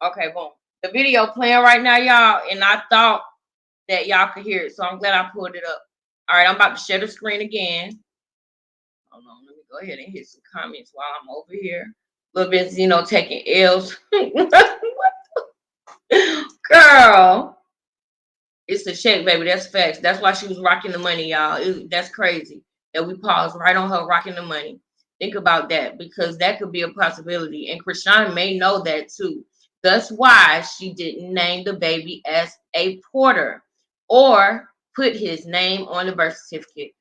Okay, boom. The video playing right now, y'all, and I thought that y'all could hear it, so I'm glad I pulled it up. All right, I'm about to share the screen again. Hold on, let me go ahead and hit some comments while I'm over here. A little bit, taking L's. Girl, it's a check, baby. That's facts. That's why she was rocking the money, y'all. That's crazy that we paused right on her rocking the money. Think about that because that could be a possibility. And Chrisean may know that too. That's why she didn't name the baby as a Porter or put his name on the birth certificate.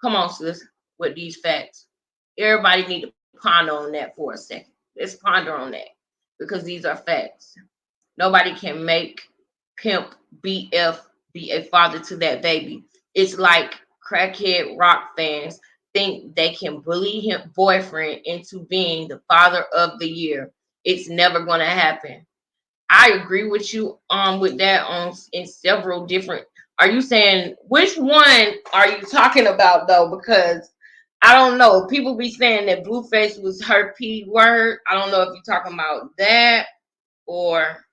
Come on, sis, with these facts. Everybody need to ponder on that for a second. Let's ponder on that because these are facts. Nobody can make Pimp BF be a father to that baby. It's like crackhead rock fans think they can bully him boyfriend into being the father of the year. It's never going to happen. I agree with you with that on in several different. Are you saying which one are you talking about though? Because I don't know. People be saying that Blueface was her P word. I don't know if you're talking about that or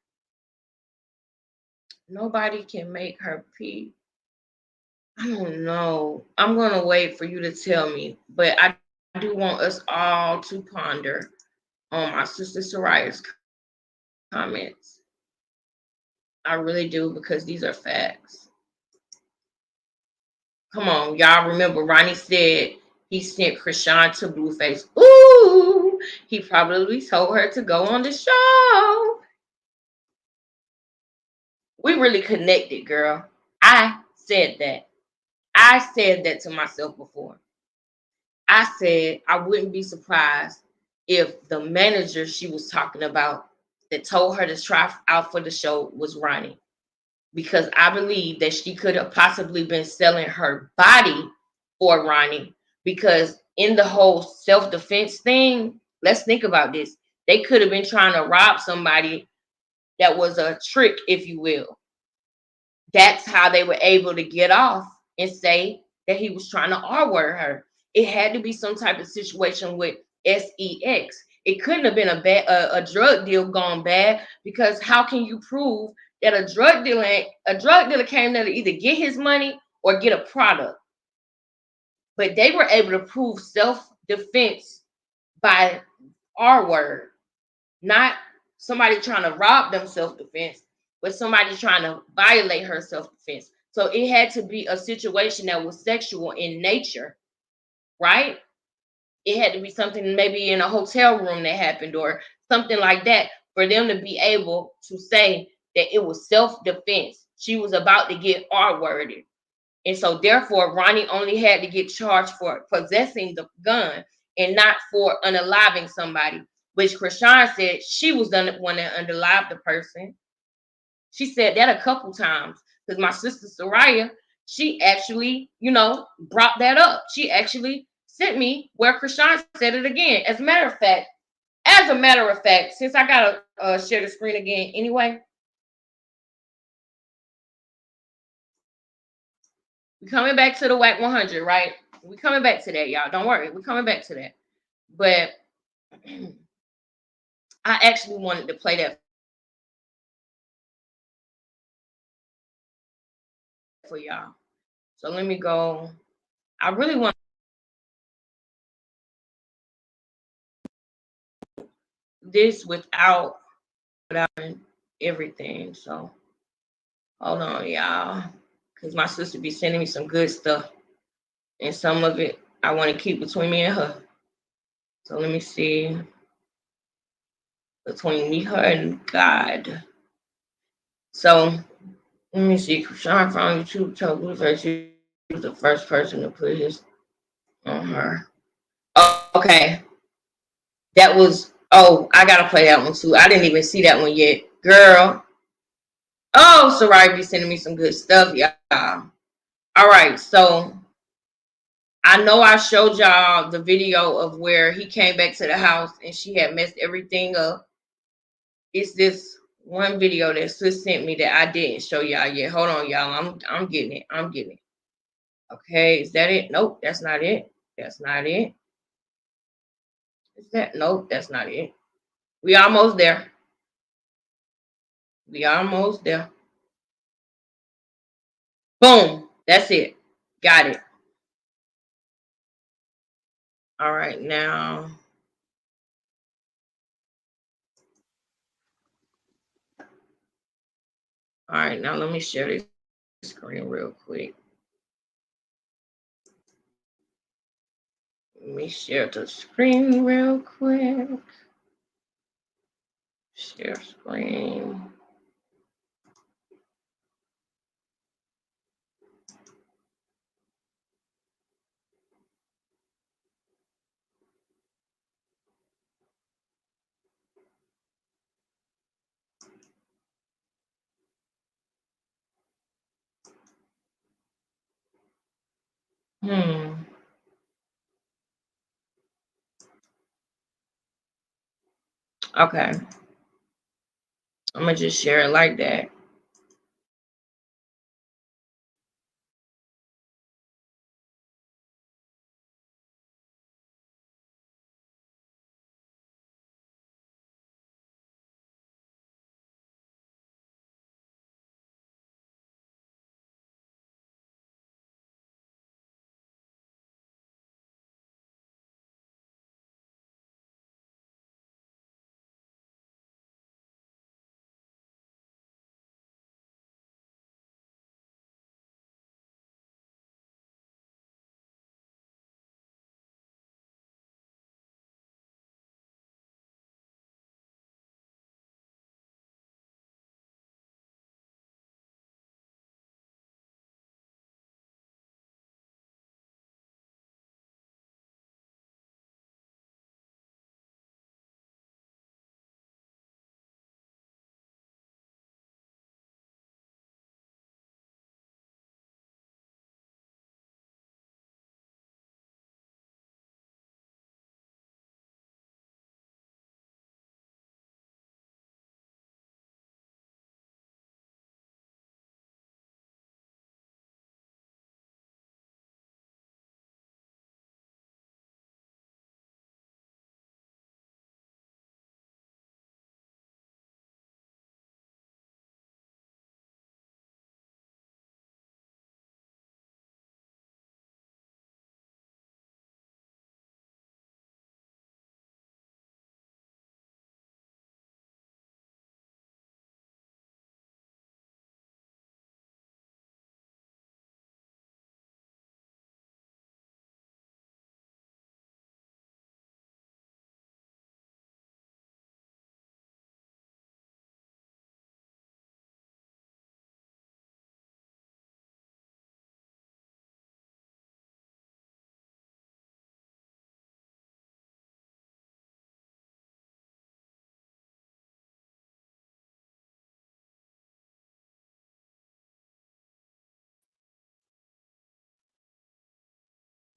nobody can make her P. I don't know. I'm gonna wait for you to tell me, but I do want us all to ponder on my sister Soraya's comments. I really do, because these are facts. Come on, y'all remember Ronnie said he sent Chrisean to Blueface. Ooh, he probably told her to go on the show. We really connected, girl. I said that. I said that to myself before. I said I wouldn't be surprised if the manager she was talking about that told her to try out for the show was Ronnie. Because I believe that she could have possibly been selling her body for Ronnie. Because in the whole self-defense thing, let's think about this. They could have been trying to rob somebody that was a trick, if you will. That's how they were able to get off and say that he was trying to R-word her. It had to be some type of situation with sex. It couldn't have been a drug deal gone bad, because how can you prove that a drug dealer came there to either get his money or get a product? But they were able to prove self-defense by R-word, not somebody trying to rob them self-defense, but somebody trying to violate her self-defense. So it had to be a situation that was sexual in nature, right? It had to be something maybe in a hotel room that happened or something like that for them to be able to say that it was self-defense. She was about to get R-worded. And so therefore, Ronnie only had to get charged for possessing the gun and not for unaliving somebody, which Chrisean said she was the one that unalived the person. She said that a couple times, because my sister Soraya, she actually, brought that up. She actually sent me where Chrisean said it again. As a matter of fact, since I gotta share the screen again anyway, we're coming back to the WAC 100, right? We're coming back to that, y'all. Don't worry, we're coming back to that. But I actually wanted to play that for y'all. So let me go. I really want this without everything. So hold on, y'all, because my sister be sending me some good stuff, and some of it I want to keep between me and her. So let me see, between me, her, and God. So let me see. Chrisean found YouTube told Blueface he was the first person to put his on her. Oh, okay. That was, I gotta play that one too. I didn't even see that one yet. Girl. Oh, Soraya be sending me some good stuff, y'all. All right, so I know I showed y'all the video of where he came back to the house and she had messed everything up. It's this one video that Sis sent me that I didn't show y'all yet. Hold on, y'all. I'm getting it. I'm getting it. Okay, is that it? Nope, that's not it. That's not it. Is that? Nope, that's not it. We almost there. We almost there. Boom. That's it. Got it. All right, now. All right, now let me share this screen real quick. Let me share the screen real quick. Share screen. Okay. I'm gonna just share it like that.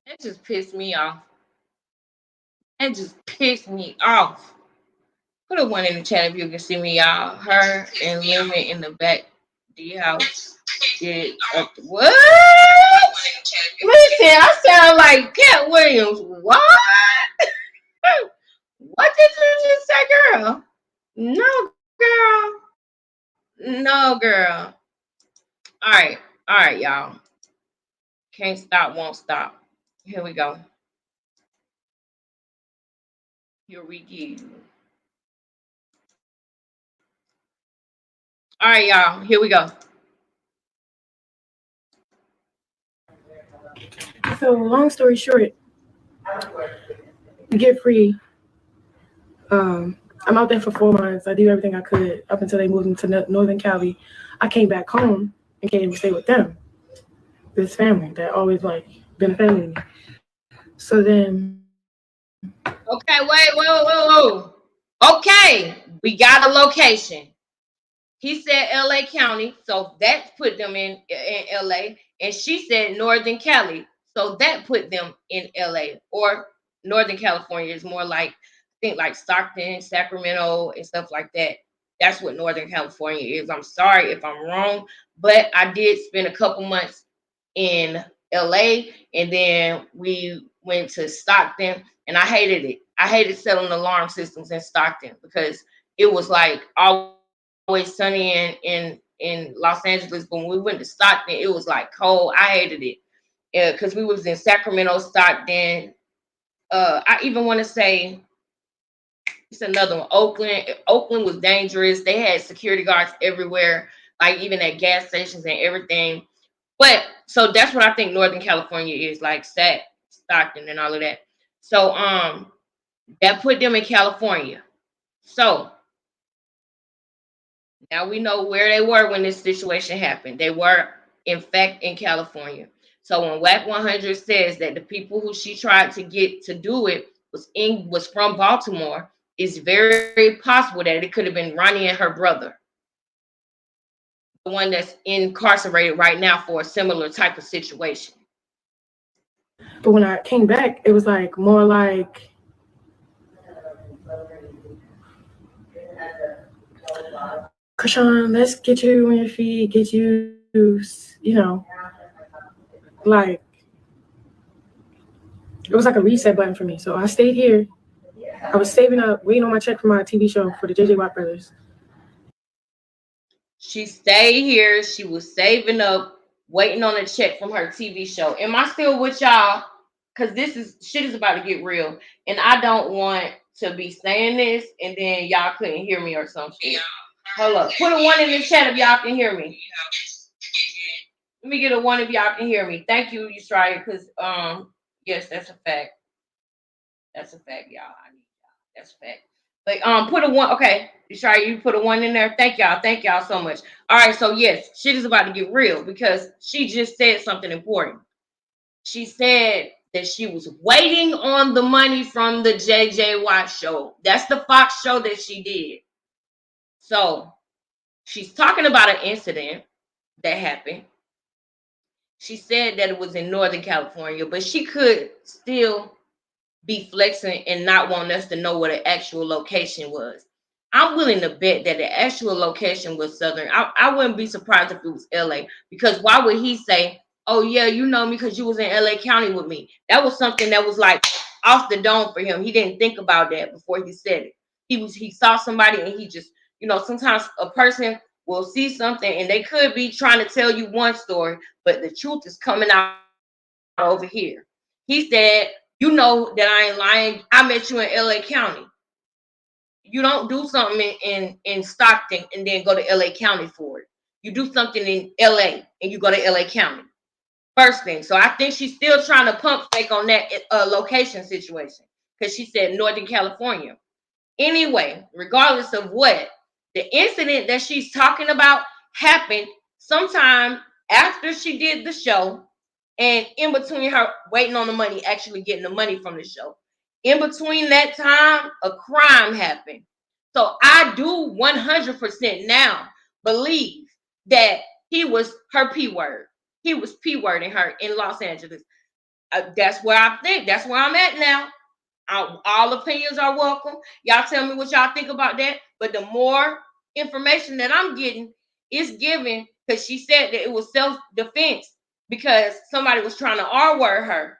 That just pissed me off. That just pissed me off. Put a 1 in the chat if you can see me, y'all. Her and Lemon in the back D house did up. What? Listen, I sound like Cat Williams. What? What did you just say, girl? No, girl. No, girl. All right, y'all. Can't stop, won't stop. Here we go. Here we go. All right, y'all. Here we go. So, long story short, to get free, I'm out there for 4 months. I do everything I could up until they moved into Northern Cali. I came back home and came to stay with them, this family that always been a family to me. So then, okay, whoa. Okay, we got a location. He said LA County, so that put them in LA, and she said Northern Cali, so that put them in LA, or Northern California is more like, I think, like Stockton, Sacramento, and stuff like that. That's what Northern California is. I'm sorry if I'm wrong, but I did spend a couple months in LA, and then we went to Stockton, and I hated it. I hated selling alarm systems in Stockton because it was like always sunny in Los Angeles, but when we went to Stockton, it was like cold. I hated it because we was in Sacramento, Stockton. I even want to say it's another one. Oakland was dangerous. They had security guards everywhere, like even at gas stations and everything. But so that's what I think Northern California is like, Stockton and all of that. So that put them in California. So now we know where they were when this situation happened. They were, in fact, in California. So when WAC 100 says that the people who she tried to get to do it was from Baltimore, it's very possible that it could have been Ronnie and her brother, the one that's incarcerated right now for a similar type of situation. but when I came back, it was like more like, Krishan, let's get you on your feet, get you, like, it was like a reset button for me. So I stayed here. I was saving up, waiting on my check for my TV show for the JJ Watt Brothers. She stayed here. She was saving up, waiting on a check from her TV show. Am I still with y'all? Because shit is about to get real. And I don't want to be saying this and then y'all couldn't hear me or something. Yeah. Hold up. Put a 1 in the chat if y'all can hear me. Let me get a 1 if y'all can hear me. Thank you, Yusraya, because yes, that's a fact. That's a fact, y'all. I need y'all. That's a fact. But put a 1. Okay, Yusraya, you put a 1 in there. Thank y'all. Thank y'all so much. All right, so yes, shit is about to get real because she just said something important. She said that she was waiting on the money from the JJ Watt show. That's the Fox show that she did. So she's talking about an incident that happened. She said that it was in Northern California, but she could still be flexing and not want us to know what the actual location was. I'm willing to bet that the actual location was Southern. I wouldn't be surprised if it was LA, because why would he say, oh yeah, you know me because you was in LA County with me? That was something that was like off the dome for him. He didn't think about that before he said it. He saw somebody and he just, sometimes a person will see something and they could be trying to tell you one story, but the truth is coming out over here. He said, you know that I ain't lying. I met you in LA County. You don't do something in Stockton and then go to LA County for it. You do something in LA and you go to LA County. First thing. So I think she's still trying to pump fake on that location situation because she said Northern California. Anyway, regardless of what, the incident that she's talking about happened sometime after she did the show and in between her waiting on the money, actually getting the money from the show. In between that time, a crime happened. So I do 100% now believe that he was her P word. He was P wording her in Los Angeles. That's where I think. That's where I'm at now. All opinions are welcome. Y'all tell me what y'all think about that. But the more information that I'm getting is given, because she said that it was self-defense because somebody was trying to R-word her.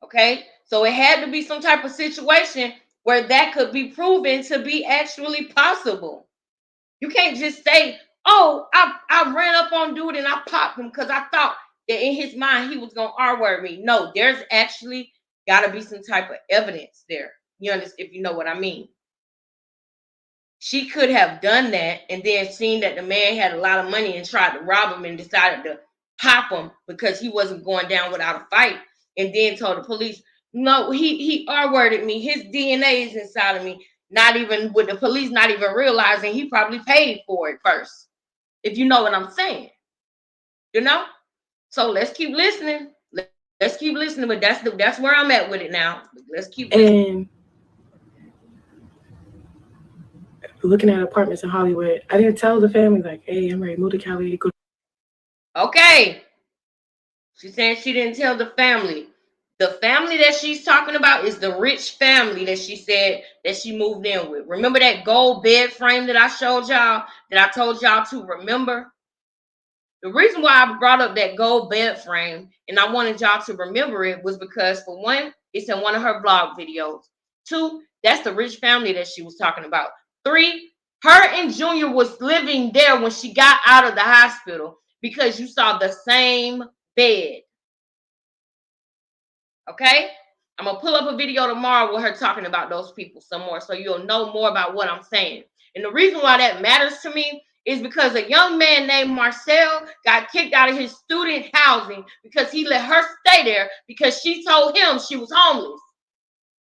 Okay, so it had to be some type of situation where that could be proven to be actually possible. You can't just say, oh, I ran up on dude and I popped him because I thought that in his mind he was gonna R-word me. No, there's actually gotta be some type of evidence there. You understand, if you know what I mean. She could have done that and then seen that the man had a lot of money and tried to rob him and decided to pop him because he wasn't going down without a fight, and then told the police, no, he R-worded me. His DNA is inside of me. Not even with the police, not even realizing he probably paid for it first. If you know what I'm saying. You know? So let's keep listening. Let's keep listening. But that's where I'm at with it now. Let's keep listening. And looking at apartments in Hollywood, I didn't tell the family, like, hey, I'm ready to move to Cali. Okay. She said she didn't tell the family. The family that she's talking about is the rich family that she said that she moved in with. Remember that gold bed frame that I showed y'all, that I told y'all to remember? The reason why I brought up that gold bed frame and I wanted y'all to remember it was because, for one, it's in one of her blog videos. 2, that's the rich family that she was talking about. 3, her and Junior was living there when she got out of the hospital because you saw the same bed. Okay? I'm going to pull up a video tomorrow with her talking about those people some more so you'll know more about what I'm saying. And the reason why that matters to me is because a young man named Marcel got kicked out of his student housing because he let her stay there because she told him she was homeless.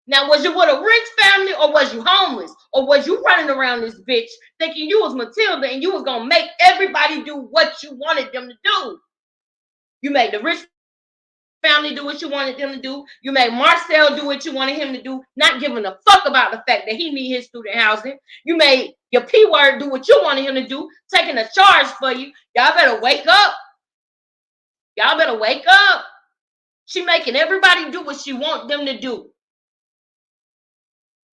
Now, was you with a rich family or was you homeless? Or was you running around this bitch thinking you was Matilda and you was going to make everybody do what you wanted them to do? You made the rich family do what you wanted them to do. You made Marcel do what you wanted him to do, not giving a fuck about the fact that he need his student housing. You made your P-word do what you wanted him to do, taking a charge for you. Y'all better wake up. Y'all better wake up. She making everybody do what she want them to do.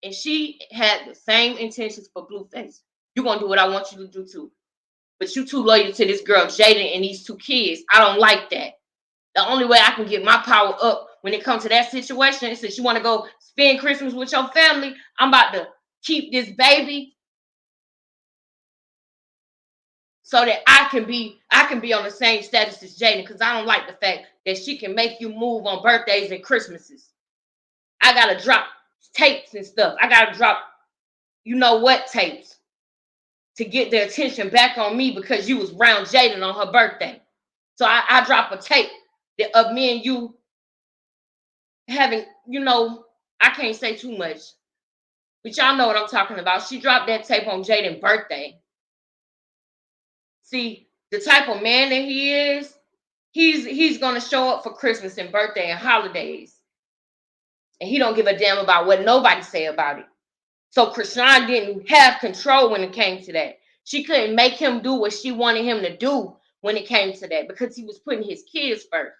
And she had the same intentions for Blueface. You're going to do what I want you to do too. But you too loyal to this girl, Jaden, and these 2 kids. I don't like that. The only way I can get my power up when it comes to that situation is, since you want to go spend Christmas with your family, I'm about to keep this baby so that I can be on the same status as Jaden, because I don't like the fact that she can make you move on birthdays and Christmases. I got to drop tapes and stuff. I got to drop, you know what, tapes to get the attention back on me because you was around Jaden on her birthday. So I drop a tape of me and you having, you know, I can't say too much, but y'all know what I'm talking about. She dropped that tape on Jaden's birthday. See, the type of man that he is, he's gonna show up for Christmas and birthday and holidays, and he don't give a damn about what nobody say about it. So Chrisean didn't have control when it came to that. She couldn't make him do what she wanted him to do when it came to that, because he was putting his kids first.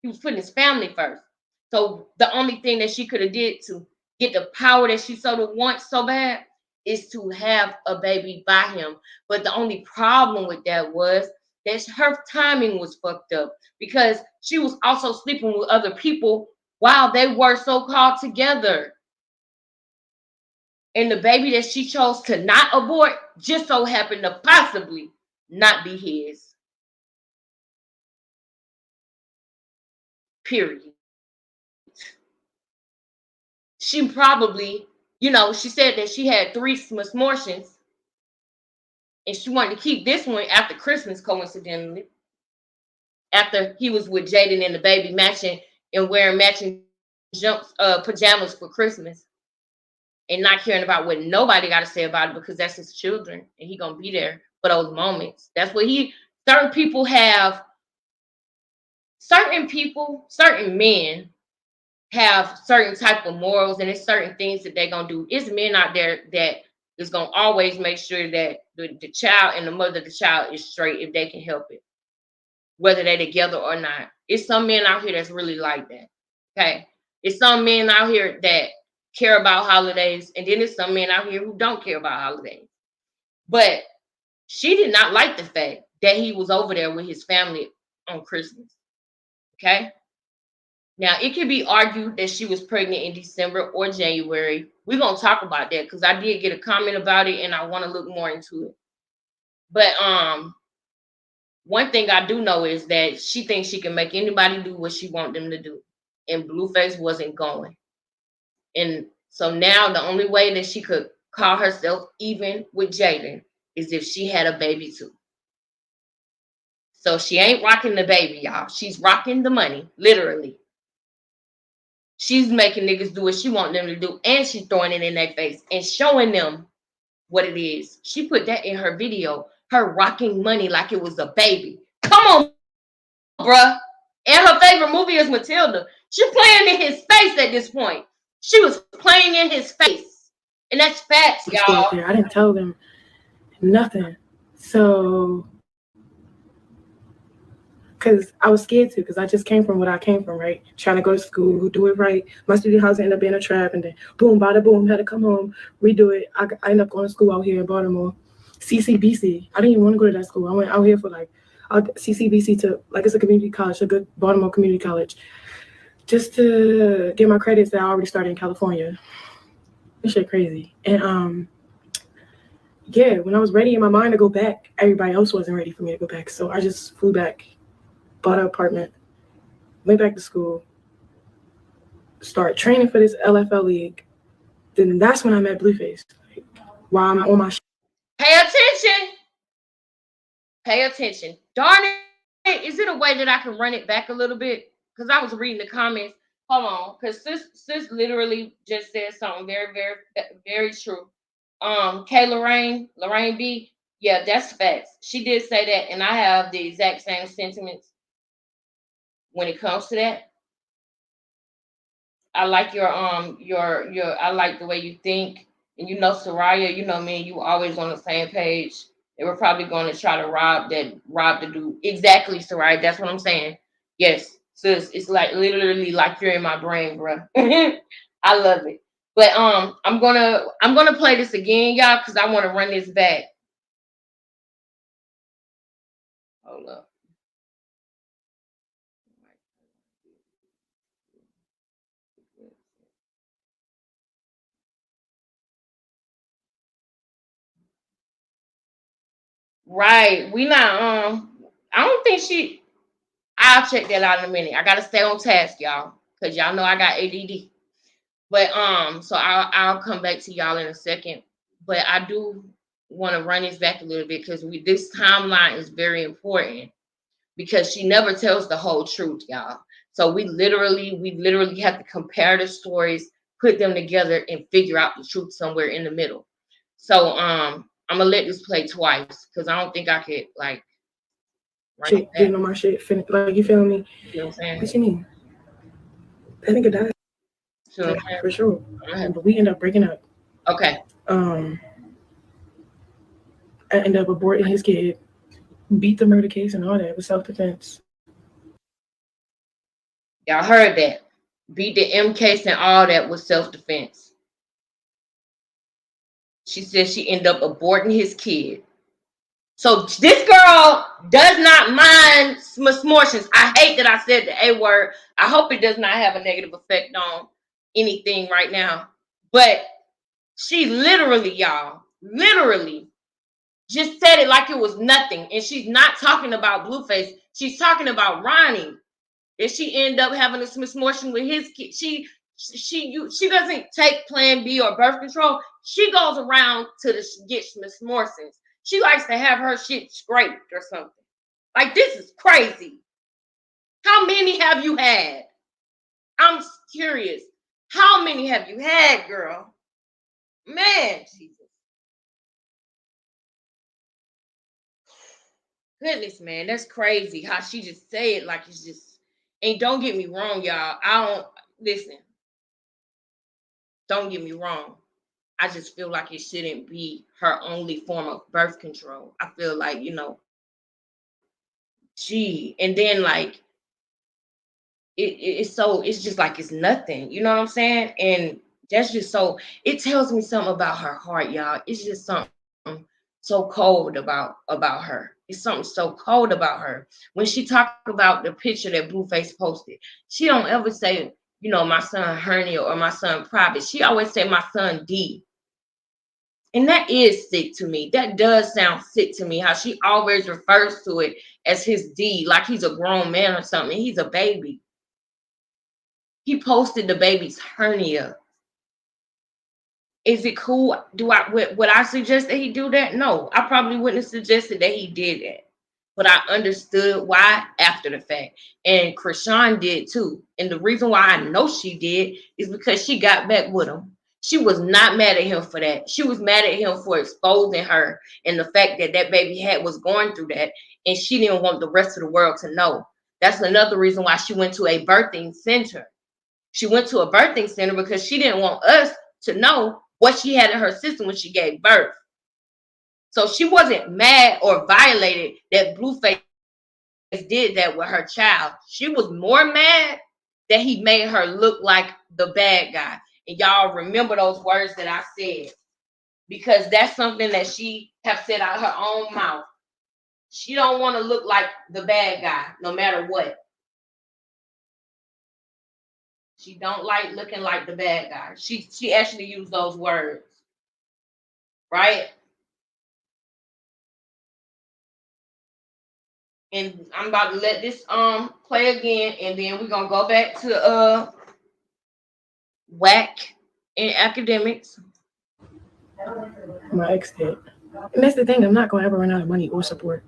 He was putting his family first. So the only thing that she could have did to get the power that she sort of wants so bad is to have a baby by him. But the only problem with that was that her timing was fucked up, because she was also sleeping with other people while they were so-called together. And the baby that she chose to not abort just so happened to possibly not be his. Period. She probably, you know, she said that she had 3 misfortunes and she wanted to keep this one after Christmas, coincidentally. After he was with Jaden and the baby matching and wearing matching pajamas for Christmas and not caring about what nobody got to say about it, because that's his children and he gonna be there for those moments. That's what certain men have certain type of morals, and it's certain things that they're gonna do. It's men out there that is gonna always make sure that the child and the mother of the child is straight if they can help it, whether they're together or not. It's some men out here that's really like that. Okay. It's some men out here that care about holidays, and then there's some men out here who don't care about holidays. But she did not like the fact that he was over there with his family on Christmas. Okay. Now, it can be argued that she was pregnant in December or January. We're going to talk about that because I did get a comment about it and I want to look more into it. But one thing I do know is that she thinks she can make anybody do what she wants them to do. And Blueface wasn't going. And so now the only way that she could call herself even with Jaden is if she had a baby too. So she ain't rocking the baby, y'all. She's rocking the money, literally. She's making niggas do what she want them to do, and she's throwing it in their face and showing them what it is. She put that in her video, her rocking money like it was a baby. Come on, bruh. And her favorite movie is Matilda. She's playing in his face at this point. She was playing in his face. And that's facts, y'all. I didn't tell them nothing. So, because I was scared to, because I just came from what I came from, right? Trying to go to school, do it right. My studio house ended up being a trap, and then boom, bada boom, had to come home, redo it. I ended up going to school out here in Baltimore. CCBC. I didn't even want to go to that school. I went out here for like CCBC to, like, it's a community college, a good Baltimore community college, just to get my credits that I already started in California. This shit crazy. And yeah, when I was ready in my mind to go back, everybody else wasn't ready for me to go back. So I just flew back, bought an apartment, went back to school, started training for this LFL league. Then that's when I met Blueface. Like, while I'm on my Pay attention. Pay attention. Darn it. Is it a way that I can run it back a little bit? Because I was reading the comments. Hold on. Because sis literally just said something very, very, very true. Lorraine B. Yeah, that's facts. She did say that, and I have the exact same sentiments when it comes to that. I like your I like the way you think. And you know, Soraya, you know me, you always on the same page. They were probably going to try to rob the dude. Exactly, Soraya. That's what I'm saying. Yes, sis, it's like literally like you're in my brain, bro. I love it. But I'm gonna play this again, y'all, because I want to run this back. Hold up. Right. We not I don't think I'll check that out in a minute. I gotta stay on task, y'all. Cause y'all know I got ADD. But so I'll come back to y'all in a second. But I do want to run this back a little bit because this timeline is very important because she never tells the whole truth, y'all. So we literally have to compare the stories, put them together, and figure out the truth somewhere in the middle. So I'm gonna let this play twice because I don't think I could like shit, getting on my shit, like, you feel me? You know what I'm saying? What you mean? I think it died. Sure. For sure. But we end up breaking up. Okay. I ended up aborting his kid, beat the murder case and all that with self-defense. Y'all heard that. Beat the M case and all that with self-defense. She said she ended up aborting his kid. So this girl does not mind misfortunes. I hate that I said the A word. I hope it does not have a negative effect on anything right now. But she literally, y'all, just said it like it was nothing. And she's not talking about Blueface. She's talking about Ronnie. Did she end up having a misfortune with his kid? She doesn't take Plan B or birth control. She goes around to get misfortunes. She likes to have her shit scraped or something. Like, this is crazy. How many have you had? I'm curious. How many have you had, girl? Man, Jesus. Goodness, man, that's crazy how she just say it like it's just. And don't get me wrong, y'all. Listen. Don't get me wrong. I just feel like it shouldn't be her only form of birth control. I feel like, gee. And then, like, it's just like it's nothing. You know what I'm saying? And that's just so, it tells me something about her heart, y'all. It's just something so cold about her. It's something so cold about her. When she talked about the picture that Blueface posted, she don't ever say, you know, my son Hernia or my son Private. She always say my son D. And that is sick to me. That does sound sick to me, how she always refers to it as his D, like he's a grown man or something. He's a baby. He posted the baby's hernia. Is it cool? Would I suggest that he do that? No, I probably wouldn't have suggested that he did that. But I understood why after the fact. And Chrisean did too. And the reason why I know she did is because she got back with him. She was not mad at him for that. She was mad at him for exposing her and the fact that that baby was going through that. And she didn't want the rest of the world to know. That's another reason why she went to a birthing center. She went to a birthing center because she didn't want us to know what she had in her system when she gave birth. So she wasn't mad or violated that Blueface did that with her child. She was more mad that he made her look like the bad guy. And y'all remember those words that I said, because that's something that she have said out of her own mouth. She don't want to look like the bad guy no matter what. She don't like looking like the bad guy. She actually used those words, right? And I'm about to let this play again, and then we're gonna go back to whack in academics. My ex did. And that's the thing, I'm not gonna ever run out of money or support.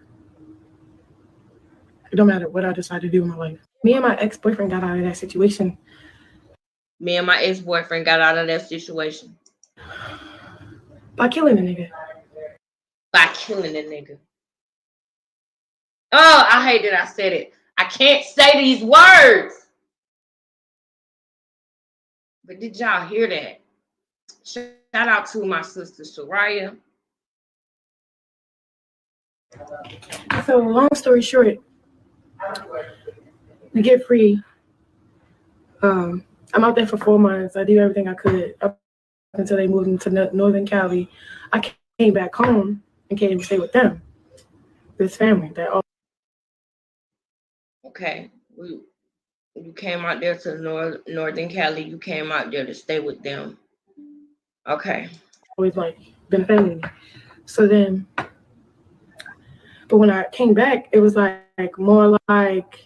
It don't matter what I decide to do in my life. Me and my ex-boyfriend got out of that situation. Me and my ex-boyfriend got out of that situation. By killing a nigga. By killing a nigga. Oh, I hate that I said it. I can't say these words. But did y'all hear that? Shout out to my sister Soraya. So long story short, to get free, I'm out there for 4 months. I do everything I could up until they moved into Northern Cali. I came back home and came to stay with them, this family. Okay, you came out there to Northern Cali. You came out there to stay with them. Okay. Always like been a family. So then, but when I came back, it was like more like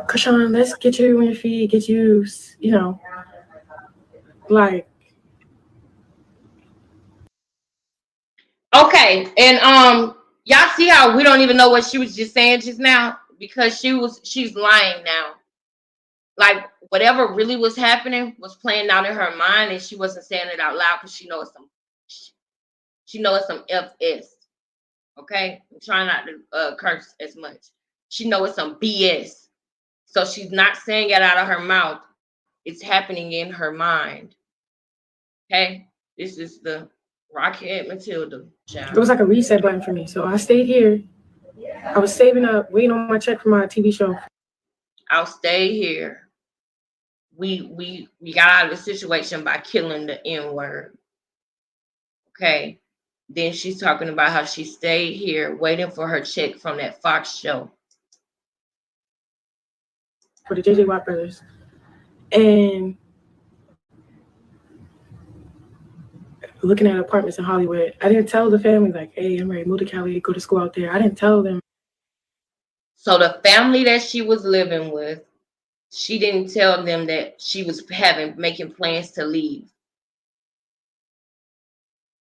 Chrisean, let's get you on your feet, get you, you know, like. Okay, and y'all see how we don't even know what she was just saying just now, because she's lying now. Like whatever really was happening was playing out in her mind, and she wasn't saying it out loud because she knows some FS. Okay, I'm trying not to curse as much. She knows some BS, so she's not saying it out of her mouth. It's happening in her mind. Okay, this is the Rockhead Matilda child. It was like a reset button for me. So I stayed here. I was saving up, waiting on my check for my TV show. I'll stay here. We got out of the situation by killing the N-word. Okay. Then she's talking about how she stayed here waiting for her check from that Fox show. For the JJ Watt brothers. And looking at apartments in Hollywood. I didn't tell the family, like, hey, I'm ready to move to Cali, go to school out there. I didn't tell them. So the family that she was living with, she didn't tell them that she was making plans to leave.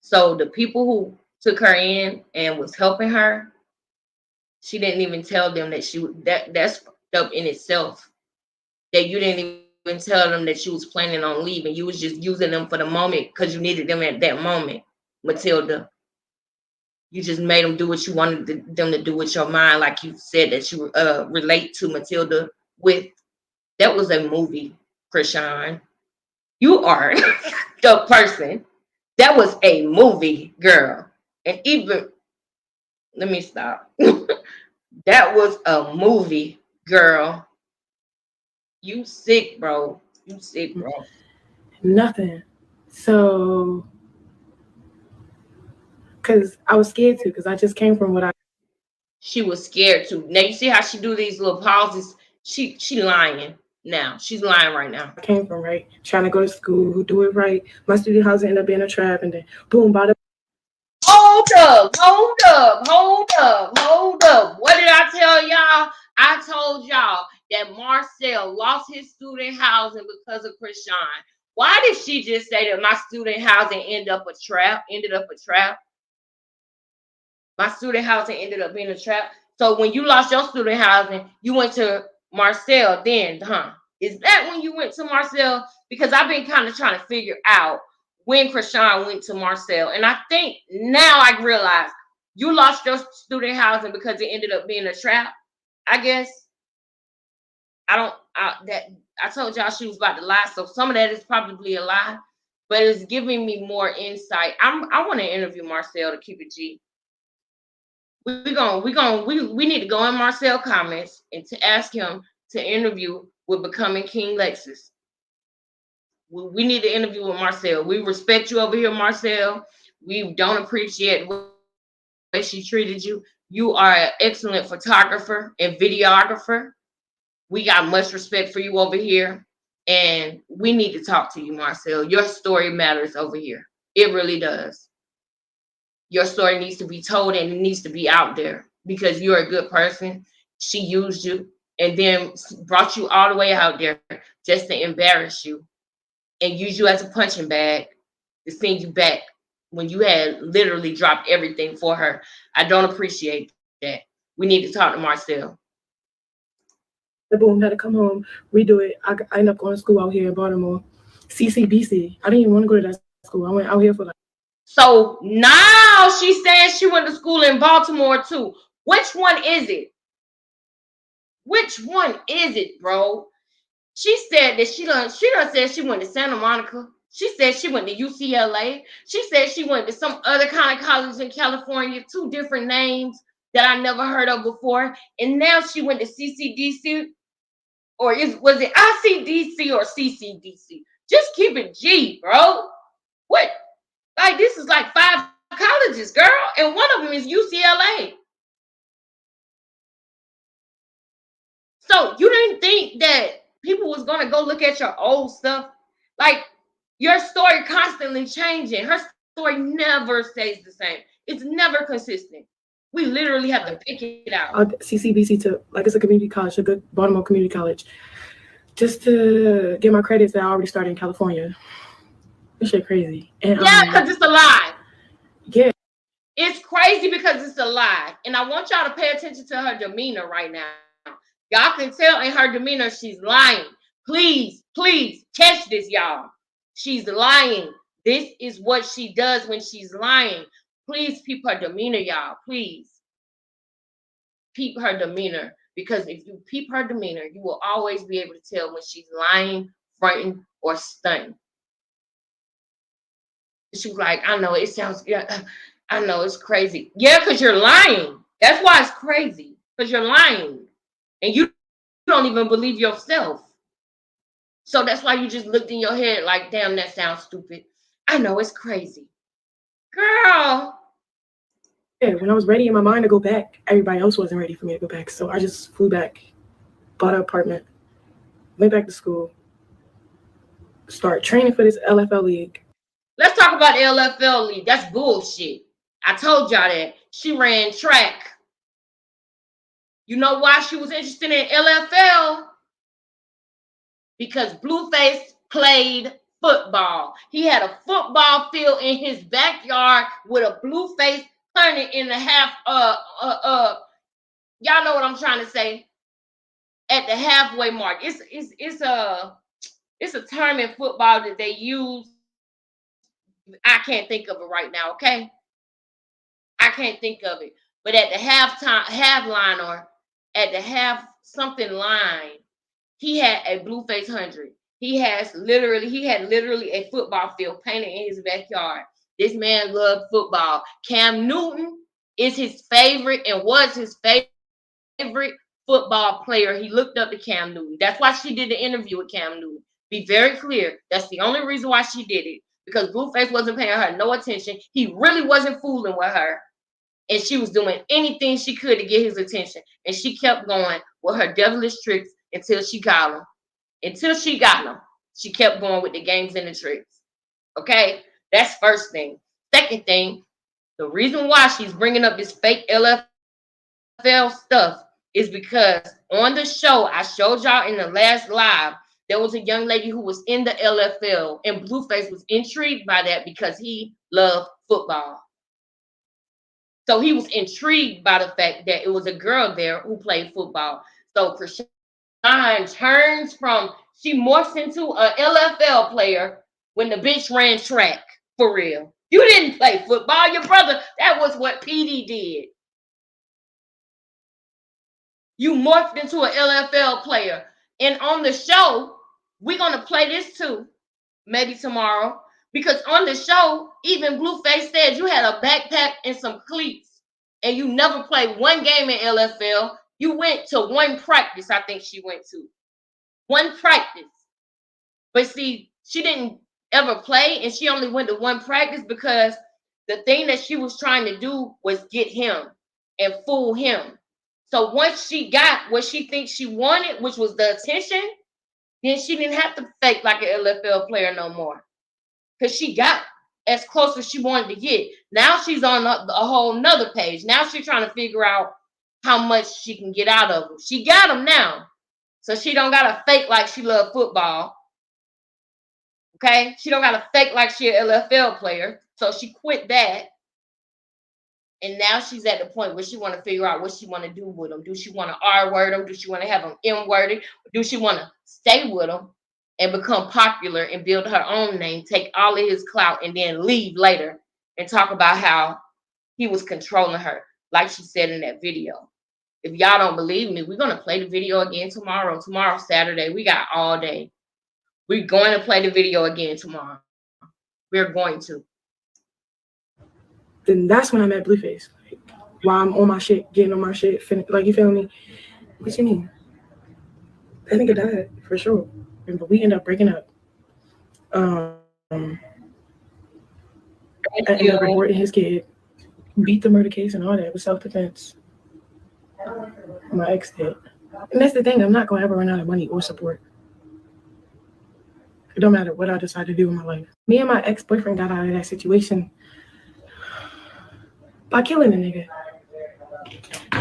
So the people who took her in and was helping her, she didn't even tell them that that's fucked up in itself. That you didn't even tell them that she was planning on leaving. You was just using them for the moment because you needed them at that moment, Matilda. You just made them do what you wanted them to do with your mind, like you said that you relate to Matilda with. That was a movie, Chrisean. You are the person. That was a movie, girl. And even, let me stop. That was a movie, girl. You sick, bro. You sick, bro. Nothing. So, because I was scared to, because I just came from what I. She was scared too. Now you see how she do these little pauses. She lying now. She's lying right now. I came from, right? Trying to go to school, do it right. My student housing ended up being a trap, and then boom, bada. Hold up. What did I tell y'all? I told y'all that Marcel lost his student housing because of Krishan. Why did she just say that my student housing ended up a trap? My student housing ended up being a trap. So when you lost your student housing, you went to Marcel then, huh? Is that when you went to Marcel? Because I've been kind of trying to figure out when Krishan went to Marcel. And I think now I realize you lost your student housing because it ended up being a trap, I guess. I told y'all she was about to lie. So some of that is probably a lie, but it's giving me more insight. I want to interview Marcel to keep it G. We need to go in Marcel comments and to ask him to interview with Becoming King Lexus. We need to interview with Marcel. We respect you over here, Marcel. We don't appreciate the way she treated you. You are an excellent photographer and videographer. We got much respect for you over here. And we need to talk to you, Marcel. Your story matters over here. It really does. Your story needs to be told and it needs to be out there because you're a good person. She used you and then brought you all the way out there just to embarrass you and use you as a punching bag to send you back when you had literally dropped everything for her. I don't appreciate that. We need to talk to Marcel. The boom, had to come home, redo it. I ended up going to school out here in Baltimore, CCBC. I didn't even want to go to that school. I went out here for like. So now she's saying she went to school in Baltimore too. Which one is it? Which one is it, bro? She said that she done said she went to Santa Monica. She said she went to UCLA. She said she went to some other kind of college in California, 2 different names that I never heard of before. And now she went to CCDC, or was it ICDC or CCDC? Just keep it G, bro. What? Like, this is like 5 colleges, girl, and one of them is UCLA. So you didn't think that people was going to go look at your old stuff? Like, your story constantly changing. Her story never stays the same. It's never consistent. We literally have to pick it out. CCBC to, like, it's a community college, a good Baltimore community college, just to get my credits that I already started in California. This shit crazy. And, yeah, because it's a lie. Yeah. It's crazy because it's a lie. And I want y'all to pay attention to her demeanor right now. Y'all can tell in her demeanor she's lying. Please catch this, y'all. She's lying. This is what she does when she's lying. Please peep her demeanor, y'all. Please. Peep her demeanor. Because if you peep her demeanor, you will always be able to tell when she's lying, fronting, or stunting. She's like, I know, it sounds, yeah, I know, it's crazy. Yeah, because you're lying. That's why it's crazy. Because you're lying. And you don't even believe yourself. So that's why you just looked in your head like, damn, that sounds stupid. I know, it's crazy. Girl. Yeah, when I was ready in my mind to go back, everybody else wasn't ready for me to go back. So I just flew back, bought an apartment, went back to school, started training for this LFL league. Let's talk about the LFL league. That's bullshit. I told y'all that. She ran track. You know why she was interested in LFL? Because Blueface played football. He had a football field in his backyard with a Blueface turning in the half. Y'all know what I'm trying to say. At the halfway mark, it's a term in football that they use. I can't think of it right now, okay? I can't think of it. But at the half line or at the half something line, he had a Blueface 100. He had literally a football field painted in his backyard. This man loved football. Cam Newton is his favorite and was his favorite favorite football player. He looked up to Cam Newton. That's why she did the interview with Cam Newton. Be very clear. That's the only reason why she did it. Because Blueface wasn't paying her no attention. He really wasn't fooling with her. And she was doing anything she could to get his attention. And she kept going with her devilish tricks until she got him. Until she got him. She kept going with the games and the tricks. Okay? That's first thing. Second thing, the reason why she's bringing up this fake LFL stuff is because on the show, I showed y'all in the last live, there was a young lady who was in the LFL, and Blueface was intrigued by that because he loved football. So he was intrigued by the fact that it was a girl there who played football. So Chrisean turns from, she morphs into an LFL player when the bitch ran track, for real. You didn't play football, your brother. That was what PD did. You morphed into an LFL player. And on the show, we're going to play this too, maybe tomorrow. Because on the show, even Blueface said you had a backpack and some cleats. And you never played one game in LFL. You went to one practice, I think she went to. One practice. But see, she didn't ever play, and she only went to one practice because the thing that she was trying to do was get him and fool him. So once she got what she thinks she wanted, which was the attention, then she didn't have to fake like an LFL player no more. Because she got as close as she wanted to get. Now she's on a whole nother page. Now she's trying to figure out how much she can get out of him. She got him now. So she don't got to fake like she loved football. Okay? She don't got to fake like she an LFL player. So she quit that. And now she's at the point where she want to figure out what she want to do with him. Do she want to R-word him? Do she want to have him M-worded? Do she want to stay with him and become popular and build her own name, take all of his clout, and then leave later and talk about how he was controlling her, like she said in that video? If y'all don't believe me, we're going to play the video again tomorrow. Tomorrow's Saturday. We got all day. We're going to play the video again tomorrow. We're going to. Then that's when I met Blueface. Like, while I'm on my shit, getting on my shit, like, you feel me? What you mean? That nigga died, for sure. But we ended up breaking up. I ended up reporting his kid, beat the murder case and all that with self-defense. My ex did. And that's the thing, I'm not going to ever run out of money or support. It don't matter what I decide to do in my life. Me and my ex-boyfriend got out of that situation by killing a nigga.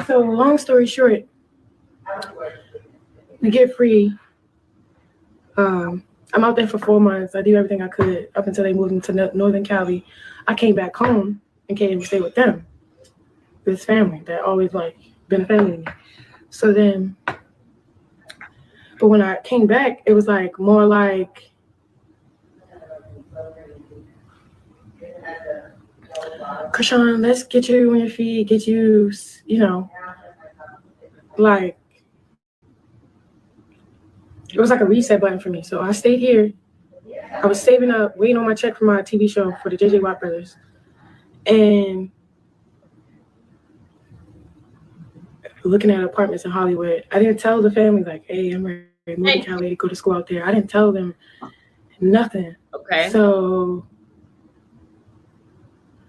So long story short, we get free. I'm out there for 4 months. I do everything I could up until they moved into Northern Cali. I came back home and came to stay with them. This family that always like been a family to me. So then, but when I came back, it was like more like Chrisean, let's get you on your feet, get you, you know, like, it was like a reset button for me. So I stayed here. I was saving up, waiting on my check for my TV show for the JJ Watt Brothers. And looking at apartments in Hollywood. I didn't tell the family, like, hey, I'm ready to move to Cali to go to school out there. I didn't tell them nothing. Okay. So,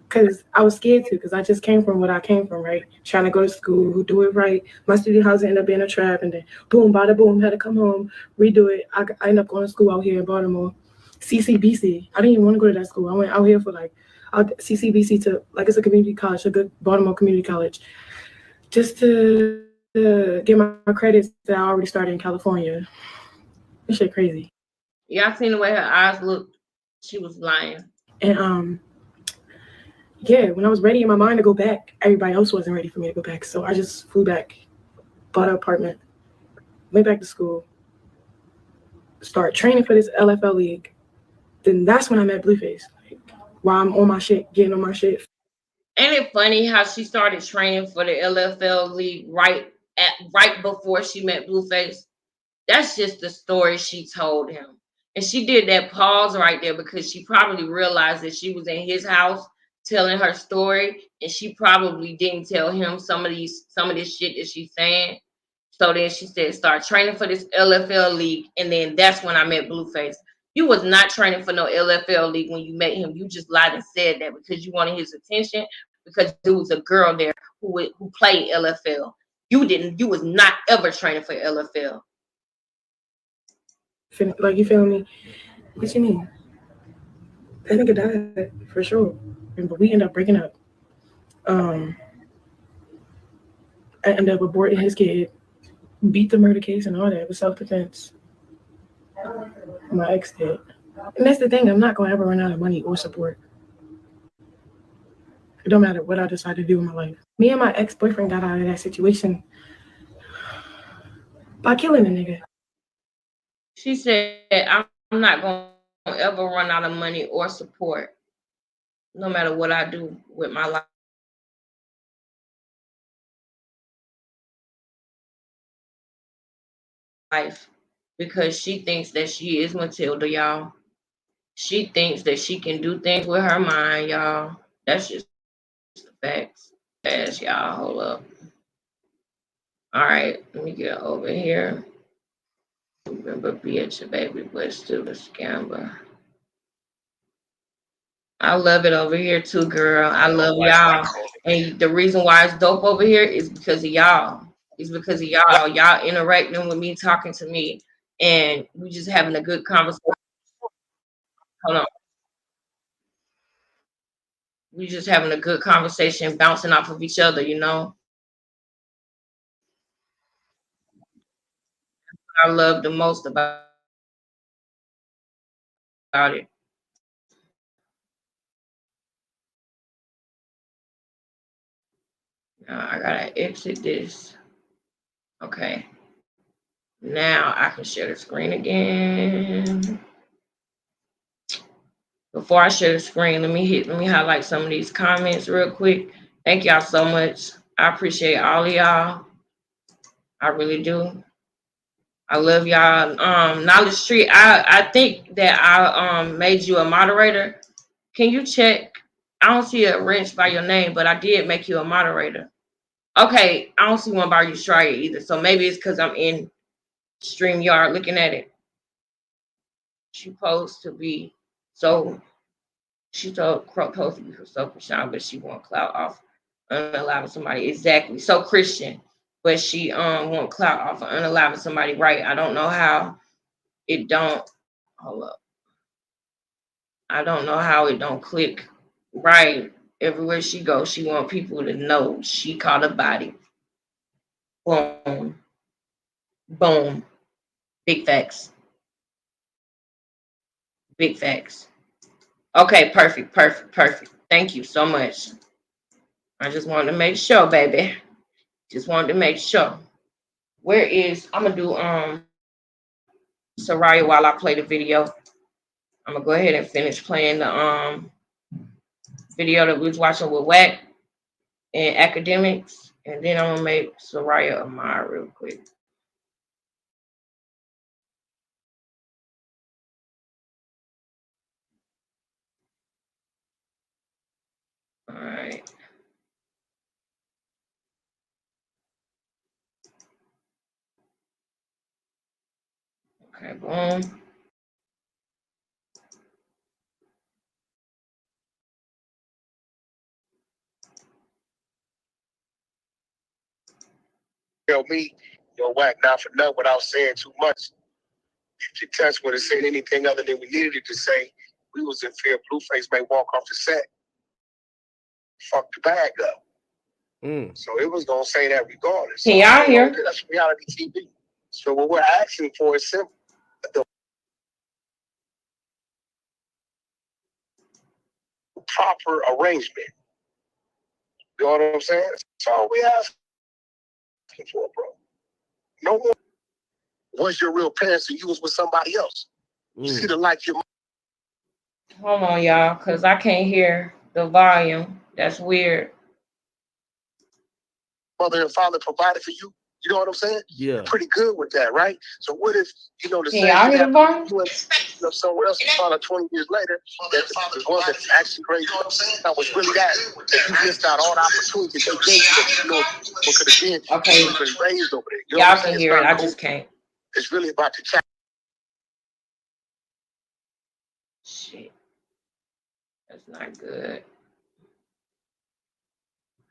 because I was scared to, because I just came from what I came from, right? Trying to go to school, do it right. My student housing ended up being a trap, and then boom, bada boom, had to come home, redo it. I ended up going to school out here in Baltimore, CCBC. I didn't even want to go to that school. I went out here for like CCBC to, like, it's a community college, a good Baltimore community college, just to get my credits that I already started in California. This shit crazy. Yeah, I seen the way her eyes looked. She was lying. And yeah, when I was ready in my mind to go back, everybody else wasn't ready for me to go back. So I just flew back, bought an apartment, went back to school, started training for this LFL league. Then that's when I met Blueface. Like, while I'm on my shit, getting on my shit. Ain't it funny how she started training for the LFL league right before she met Blueface? That's just the story she told him. And she did that pause right there because she probably realized that she was in his house telling her story, and she probably didn't tell him some of this shit that she's saying. So then she said, start training for this LFL league. And then that's when I met Blueface. You was not training for no LFL league when you met him. You just lied and said that because you wanted his attention, because there was a girl there who played LFL. You was not ever training for LFL. Like, you feel me? What you mean? That nigga died for sure. But we ended up breaking up. I ended up aborting his kid, beat the murder case and all that with self-defense. My ex did. And that's the thing, I'm not gonna ever run out of money or support. It don't matter what I decide to do in my life. Me and my ex-boyfriend got out of that situation by killing a nigga. She said, I'm not gonna ever run out of money or support, no matter what I do with my life, because she thinks that she is Matilda, y'all. She thinks that she can do things with her mind, y'all. That's just the facts. Fast, y'all. Hold up. All right, let me get over here. Remember, bitch, baby, but still a scammer. I love it over here too, girl. I love y'all. And the reason why it's dope over here is because of y'all. It's because of y'all. Y'all interacting with me, talking to me, and we just having a good conversation. Hold on. We just having a good conversation, bouncing off of each other, you know. I love the most about it. Now I gotta exit this. Okay. Now I can share the screen again. Before I share the screen, let me highlight some of these comments real quick. Thank y'all so much. I appreciate all of y'all. I really do. I love y'all. Knowledge Street, I think that I made you a moderator. Can you check? I don't see a wrench by your name, but I did make you a moderator. Okay, I don't see one by you, Straya, either. So maybe it's because I'm in StreamYard looking at it. She's supposed to be so. She told supposed to be for self-shine, but she want clout off unallowing somebody. Exactly. So Christian, but she want clout off of unallowing somebody. Right. I don't know how it don't. Hold up. I don't know how it don't click right. Everywhere she goes, she want people to know she caught a body. Boom. Boom. Big facts. Big facts. Okay, perfect. Thank you so much. I just wanted to make sure, baby. Just wanted to make sure. Where is, I'm gonna do Soraya while I play the video. I'm gonna go ahead and finish playing the video that we was watching with Wack and Academics, and then I'm gonna make Soraya a mod real quick. All right. Okay, boom. Tell me, Wack, not for nothing without saying too much. If your test would have said anything other than we needed it to say, we was in fear Blueface may walk off the set. Fuck the bag up. So it was gonna say that regardless. Can y'all hear? That's reality TV. So what we're asking for is simple. The proper arrangement. You know what I'm saying? That's all we asking for, bro. No more. Was your real parents and you was with somebody else? You see the like your. Hold on, y'all, because I can't hear the volume. That's weird. Mother and father provided for you, You know what I'm saying? Yeah. You're pretty good with that, right? So what if, the Can same y'all hear the bar? you went somewhere else and found out 20 years later that the one that's actually great, that was really that you missed out all the opportunities they gave you that you know what could have been. Okay. You could have raised over there. You know Y'all what I'm can saying? hear it. I Cool. just can't. It's really about the challenge. Shit. That's not good.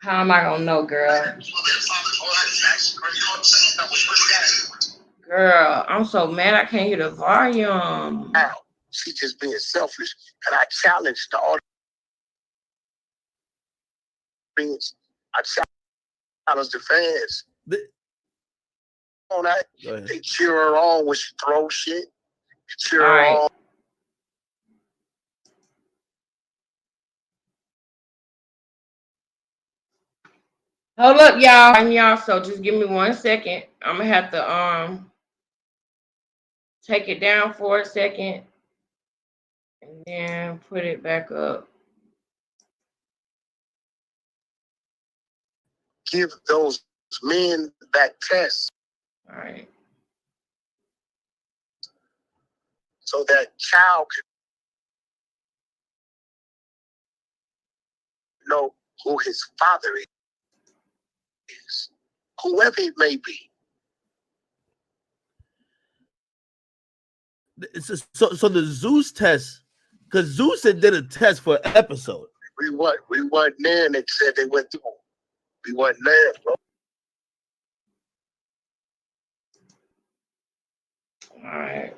How am I gonna know, girl? Girl, I'm so mad I can't hear the volume. Now, she's just being selfish. And I challenge the audience. I challenge the fans. They cheer her on when she throws shit. They cheer her on. Hold up, y'all. So just give me 1 second. I'm gonna have to take it down for a second and then put it back up. Give those men that test. All right. So that child can know who his father is, whoever it may be. So the Zeus test, because Zeus did a test for an episode. We wasn't there, and they said they went through. We wasn't there, bro. All right.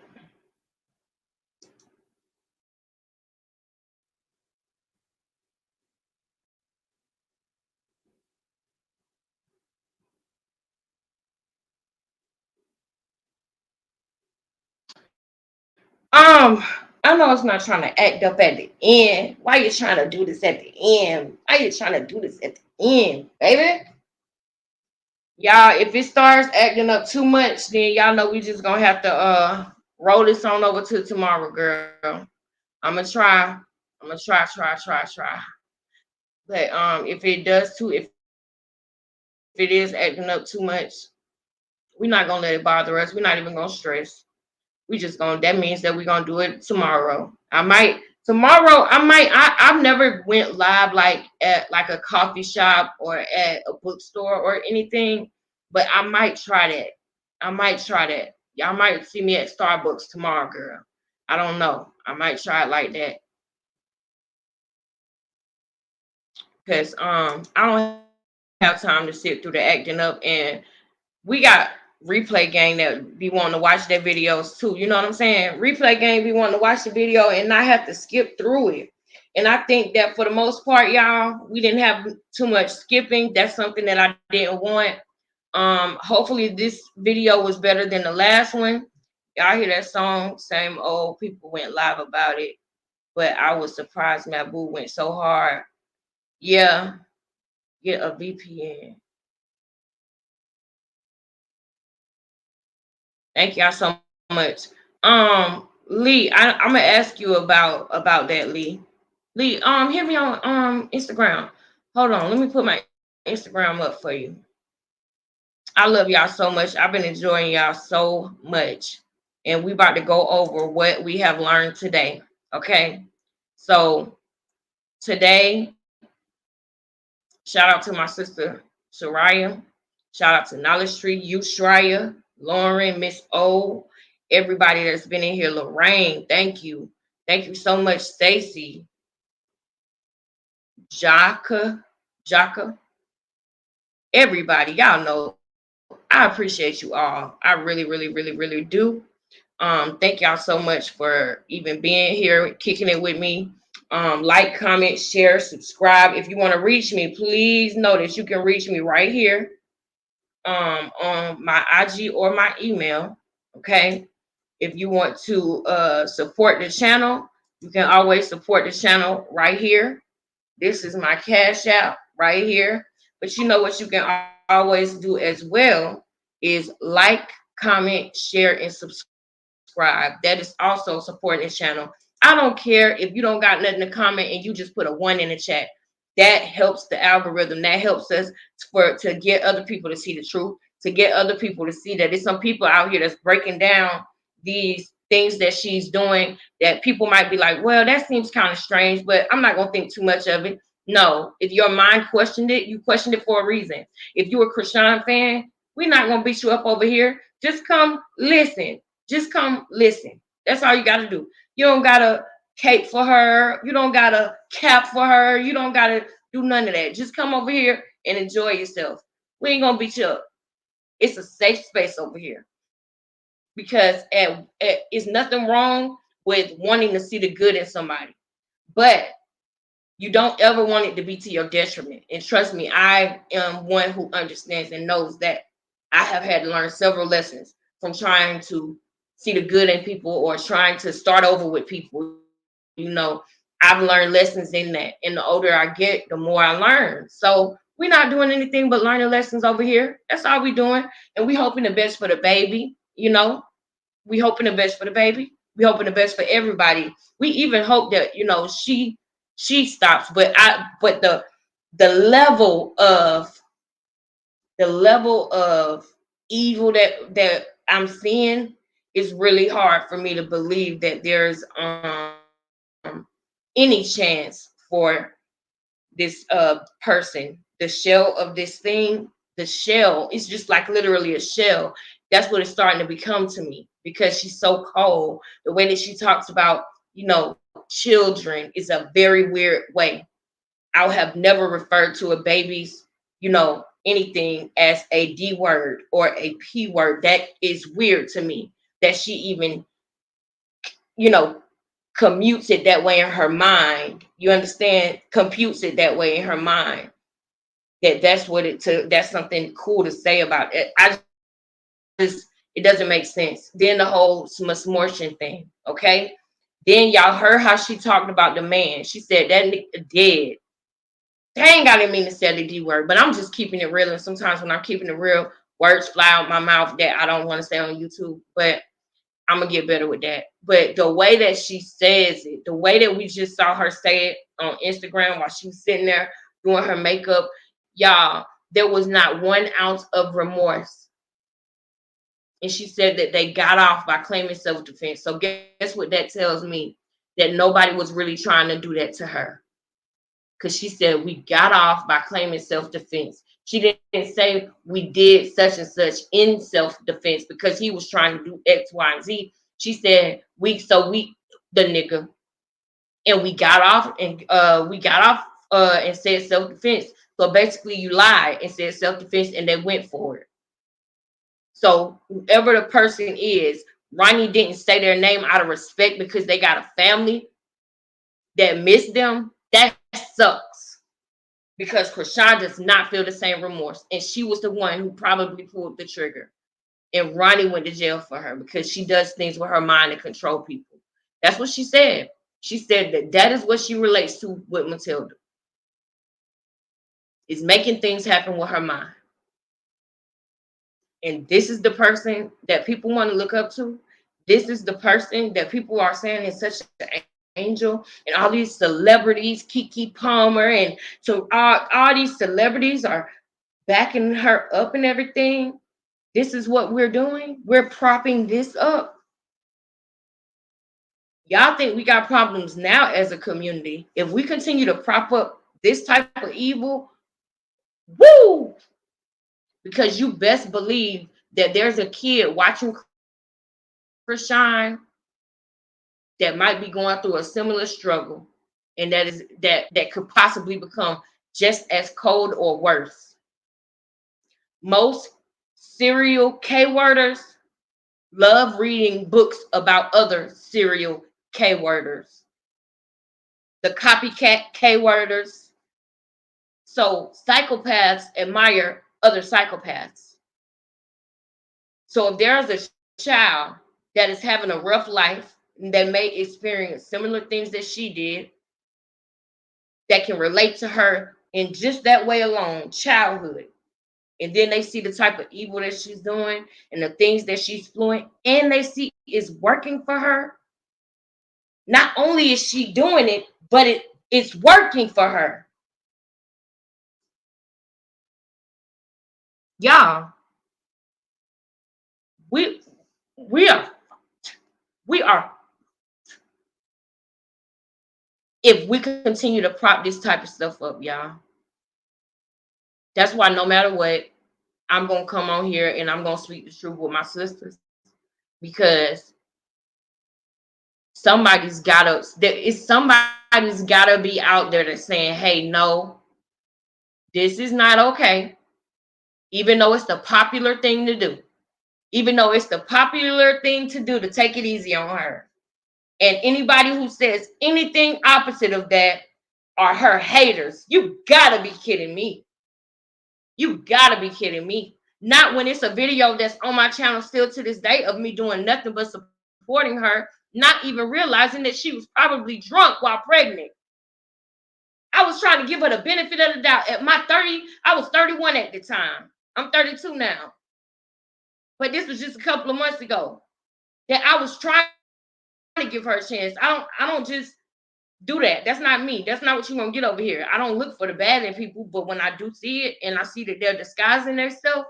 I know it's not trying to act up at the end. Why you trying to do this at the end? Why you trying to do this at the end, baby? Y'all, if it starts acting up too much, then y'all know we just gonna have to roll this on over to tomorrow, girl. I'm gonna try. But if it does too, if it is acting up too much, we're not gonna let it bother us. We're not even gonna stress. We just that means that we're gonna do it tomorrow. I've never went live like at like a coffee shop or at a bookstore or anything, but I might try that. Y'all might see me at Starbucks tomorrow, girl. I don't know. I might try it like that. Because I don't have time to sit through the acting up, and we got replay gang that be wanting to watch their videos too. You know what I'm saying? Replay gang be wanting to watch the video and not have to skip through it. And I think that for the most part, y'all, we didn't have too much skipping. That's something that I didn't want. Hopefully this video was better than the last one. Y'all hear that song? Same old. People went live about it, but I was surprised Mabu went so hard. Yeah, get a VPN. Thank y'all so much. Lee, I'm gonna ask you about that, Lee. Lee, hit me on Instagram. Hold on, let me put my Instagram up for you. I love y'all so much. I've been enjoying y'all so much. And we about to go over what we have learned today. Okay. So today, shout out to my sister Soraya. Shout out to Knowledge Tree, Ushraya, Lauren, Miss O, everybody that's been in here. Lorraine, thank you. Thank you so much, Stacy. Jaka. Everybody, y'all know I appreciate you all. I really, really, really, really do. Thank y'all so much for even being here, kicking it with me. Like, comment, share, subscribe. If you want to reach me, please know that you can reach me right here on my IG or my email. Okay. If you want to support the channel, you can always support the channel right here. This is my Cash App right here. But you know what you can always do as well is like, comment, share, and subscribe. That is also supporting the channel. I don't care if you don't got nothing to comment and you just put a 1 in the chat. That helps the algorithm. That helps us to get other people to see the truth, to get other people to see that there's some people out here that's breaking down these things that she's doing that people might be like, well, that seems kind of strange, but I'm not going to think too much of it. No, if your mind questioned it, you questioned it for a reason. If you're a Chrisean fan, we're not going to beat you up over here. Just come listen. Just come listen. That's all you got to do. You don't got to cape for her. You don't got to cap for her. You don't got to do none of that. Just come over here and enjoy yourself. We ain't going to beat you up. It's a safe space over here. Because it's nothing wrong with wanting to see the good in somebody. But you don't ever want it to be to your detriment. And trust me, I am one who understands and knows that I have had to learn several lessons from trying to see the good in people or trying to start over with people. You know, I've learned lessons in that. And the older I get, the more I learn. So we're not doing anything but learning lessons over here. That's all we're doing. And we hoping the best for the baby. You know, we hoping the best for the baby. We hoping the best for everybody. We even hope that, you know, she stops. But the level of evil that I'm seeing is really hard for me to believe that there's any chance for this person. The shell of this thing, the shell is just like literally a shell. That's what it's starting to become to me, because she's so cold. The way that she talks about, you know, children is a very weird way. I have never referred to a baby's, you know, anything as a D word or a P word. That is weird to me that she even, you know, commutes it that way in her mind. You understand? Computes it that way in her mind. That's what that's something cool to say about it. It doesn't make sense. Then the whole smortion thing, okay? Then y'all heard how she talked about the man. She said that nigga dead. Dang, I didn't mean to say the D word, but I'm just keeping it real. And sometimes when I'm keeping it real, words fly out my mouth that I don't want to say on YouTube. But I'm gonna get better with that. But the way that she says it, the way that we just saw her say it on Instagram while she was sitting there doing her makeup, y'all, there was not 1 ounce of remorse. And she said that they got off by claiming self-defense. So guess what that tells me? That nobody was really trying to do that to her. Because she said we got off by claiming self-defense. She didn't say we did such and such in self-defense because he was trying to do X, Y, and Z. She said we the nigga, and we got off and said self-defense. So basically you lied and said self-defense and they went for it. So whoever the person is, Ronnie didn't say their name out of respect because they got a family that missed them. That sucks. Because Chrisean does not feel the same remorse. And she was the one who probably pulled the trigger. And Ronnie went to jail for her because she does things with her mind to control people. That's what she said. She said that is what she relates to with Matilda. Is making things happen with her mind. And this is the person that people want to look up to. This is the person that people are saying is such an angel. And all these celebrities, Keke Palmer, and so all these celebrities are backing her up and everything. This is what we're doing. We're propping this up. Y'all think we got problems now as a community. If we continue to prop up this type of evil, woo! Because you best believe that there's a kid watching Chrisean that might be going through a similar struggle, and that could possibly become just as cold or worse. Most serial K-worders love reading books about other serial K-worders, the copycat K-worders. So psychopaths admire other psychopaths. So if there's a child that is having a rough life, that may experience similar things that she did, that can relate to her in just that way alone, childhood, and then they see the type of evil that she's doing and the things that she's doing, and they see it's working for her. Not only is she doing it, but it's working for her. Y'all, We are. If we continue to prop this type of stuff up, y'all. That's why no matter what, I'm gonna come on here and I'm gonna speak the truth with my sisters, because somebody's gotta be out there that's saying, hey, no, this is not okay. Even though it's the popular thing to do. Even though it's the popular thing to do to take it easy on her. And anybody who says anything opposite of that are her haters. You gotta be kidding me. You gotta be kidding me. Not when it's a video that's on my channel still to this day of me doing nothing but supporting her, not even realizing that she was probably drunk while pregnant. I was trying to give her the benefit of the doubt. At my 30, I was 31 at the time. I'm 32 now. But this was just a couple of months ago that I was trying to give her a chance. I don't just do that. That's not me. That's not what you're gonna get over here. I don't look for the bad in people, but when I do see it and I see that they're disguising themselves,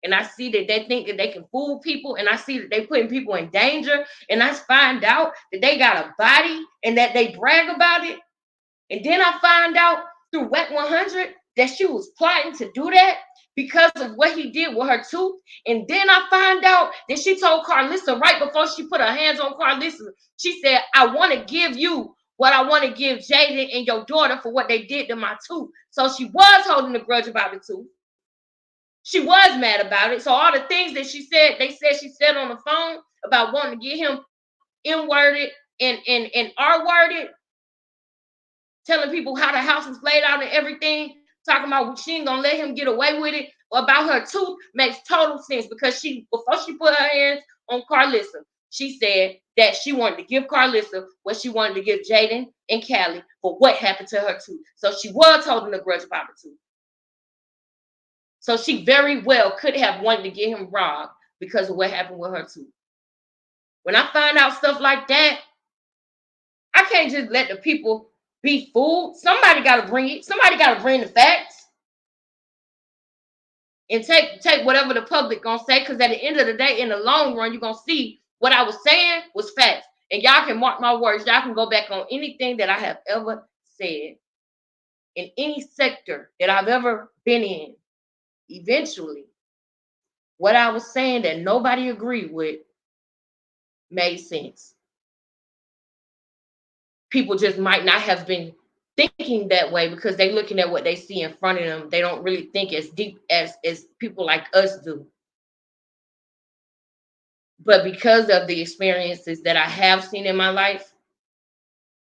and I see that they think that they can fool people, and I see that they putting people in danger, and I find out that they got a body and that they brag about it, and then I find out through Wet 100 that she was plotting to do that because of what he did with her tooth. And then I find out that she told Carlissa right before she put her hands on Carlissa, she said, I want to give you what I want to give Jaden and your daughter for what they did to my tooth. So she was holding a grudge about the tooth. She was mad about it. So all the things that she said, she said on the phone about wanting to get him N-worded and R-worded, telling people how the house was laid out and everything, talking about she ain't gonna let him get away with it, or about her tooth, makes total sense, because before she put her hands on Carlissa, she said that she wanted to give Carlissa what she wanted to give Jaden and Callie for what happened to her tooth. So she was holding a grudge about the tooth. So she very well could have wanted to get him robbed because of what happened with her tooth. When I find out stuff like that, I can't just let the people be fooled. Somebody got to bring it. Somebody got to bring the facts and take whatever the public gonna say. Because at the end of the day, in the long run, you're gonna see what I was saying was facts. And y'all can mark my words. Y'all can go back on anything that I have ever said in any sector that I've ever been in. Eventually, what I was saying that nobody agreed with made sense. People just might not have been thinking that way because they're looking at what they see in front of them. They don't really think as deep as people like us do. But because of the experiences that I have seen in my life,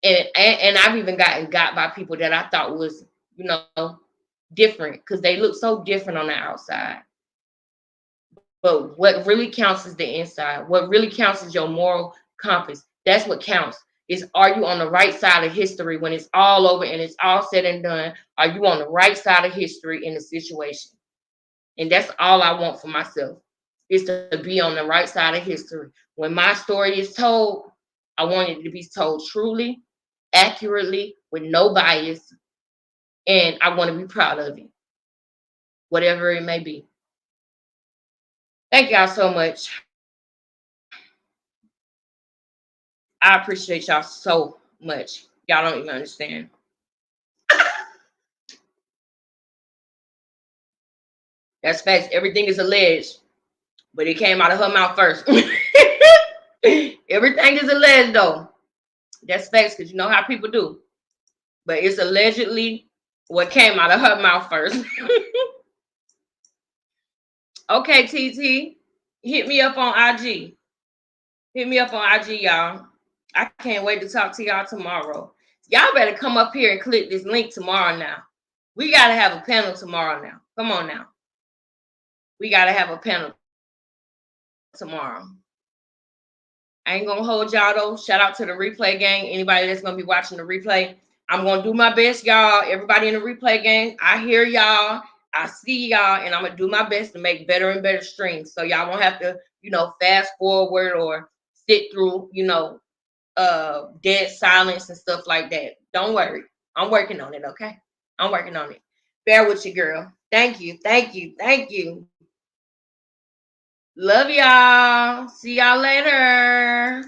and I've even got by people that I thought was, different, because they look so different on the outside. But what really counts is the inside. What really counts is your moral compass. That's what counts. Is, are you on the right side of history when it's all over and it's all said and done? Are you on the right side of history in the situation? And that's all I want for myself, is to be on the right side of history. When my story is told, I want it to be told truly, accurately, with no bias. And I want to be proud of it, whatever it may be. Thank y'all so much. I appreciate y'all so much. Y'all don't even understand. That's facts. Everything is alleged, but it came out of her mouth first. Everything is alleged, though. That's facts, because you know how people do. But it's allegedly what came out of her mouth first. Okay, TT. Hit me up on IG. Hit me up on IG, y'all. I can't wait to talk to y'all tomorrow. Y'all better come up here and click this link tomorrow now. We got to have a panel tomorrow now. Come on now. We got to have a panel tomorrow. I ain't going to hold y'all, though. Shout out to the replay gang. Anybody that's going to be watching the replay, I'm going to do my best, y'all. Everybody in the replay gang, I hear y'all. I see y'all, and I'm going to do my best to make better and better streams. So y'all won't have to, fast forward or sit through, dead silence and stuff like that. Don't worry. I'm working on it, okay? I'm working on it. Bear with you, girl. Thank you. Thank you. Thank you. Love y'all. See y'all later.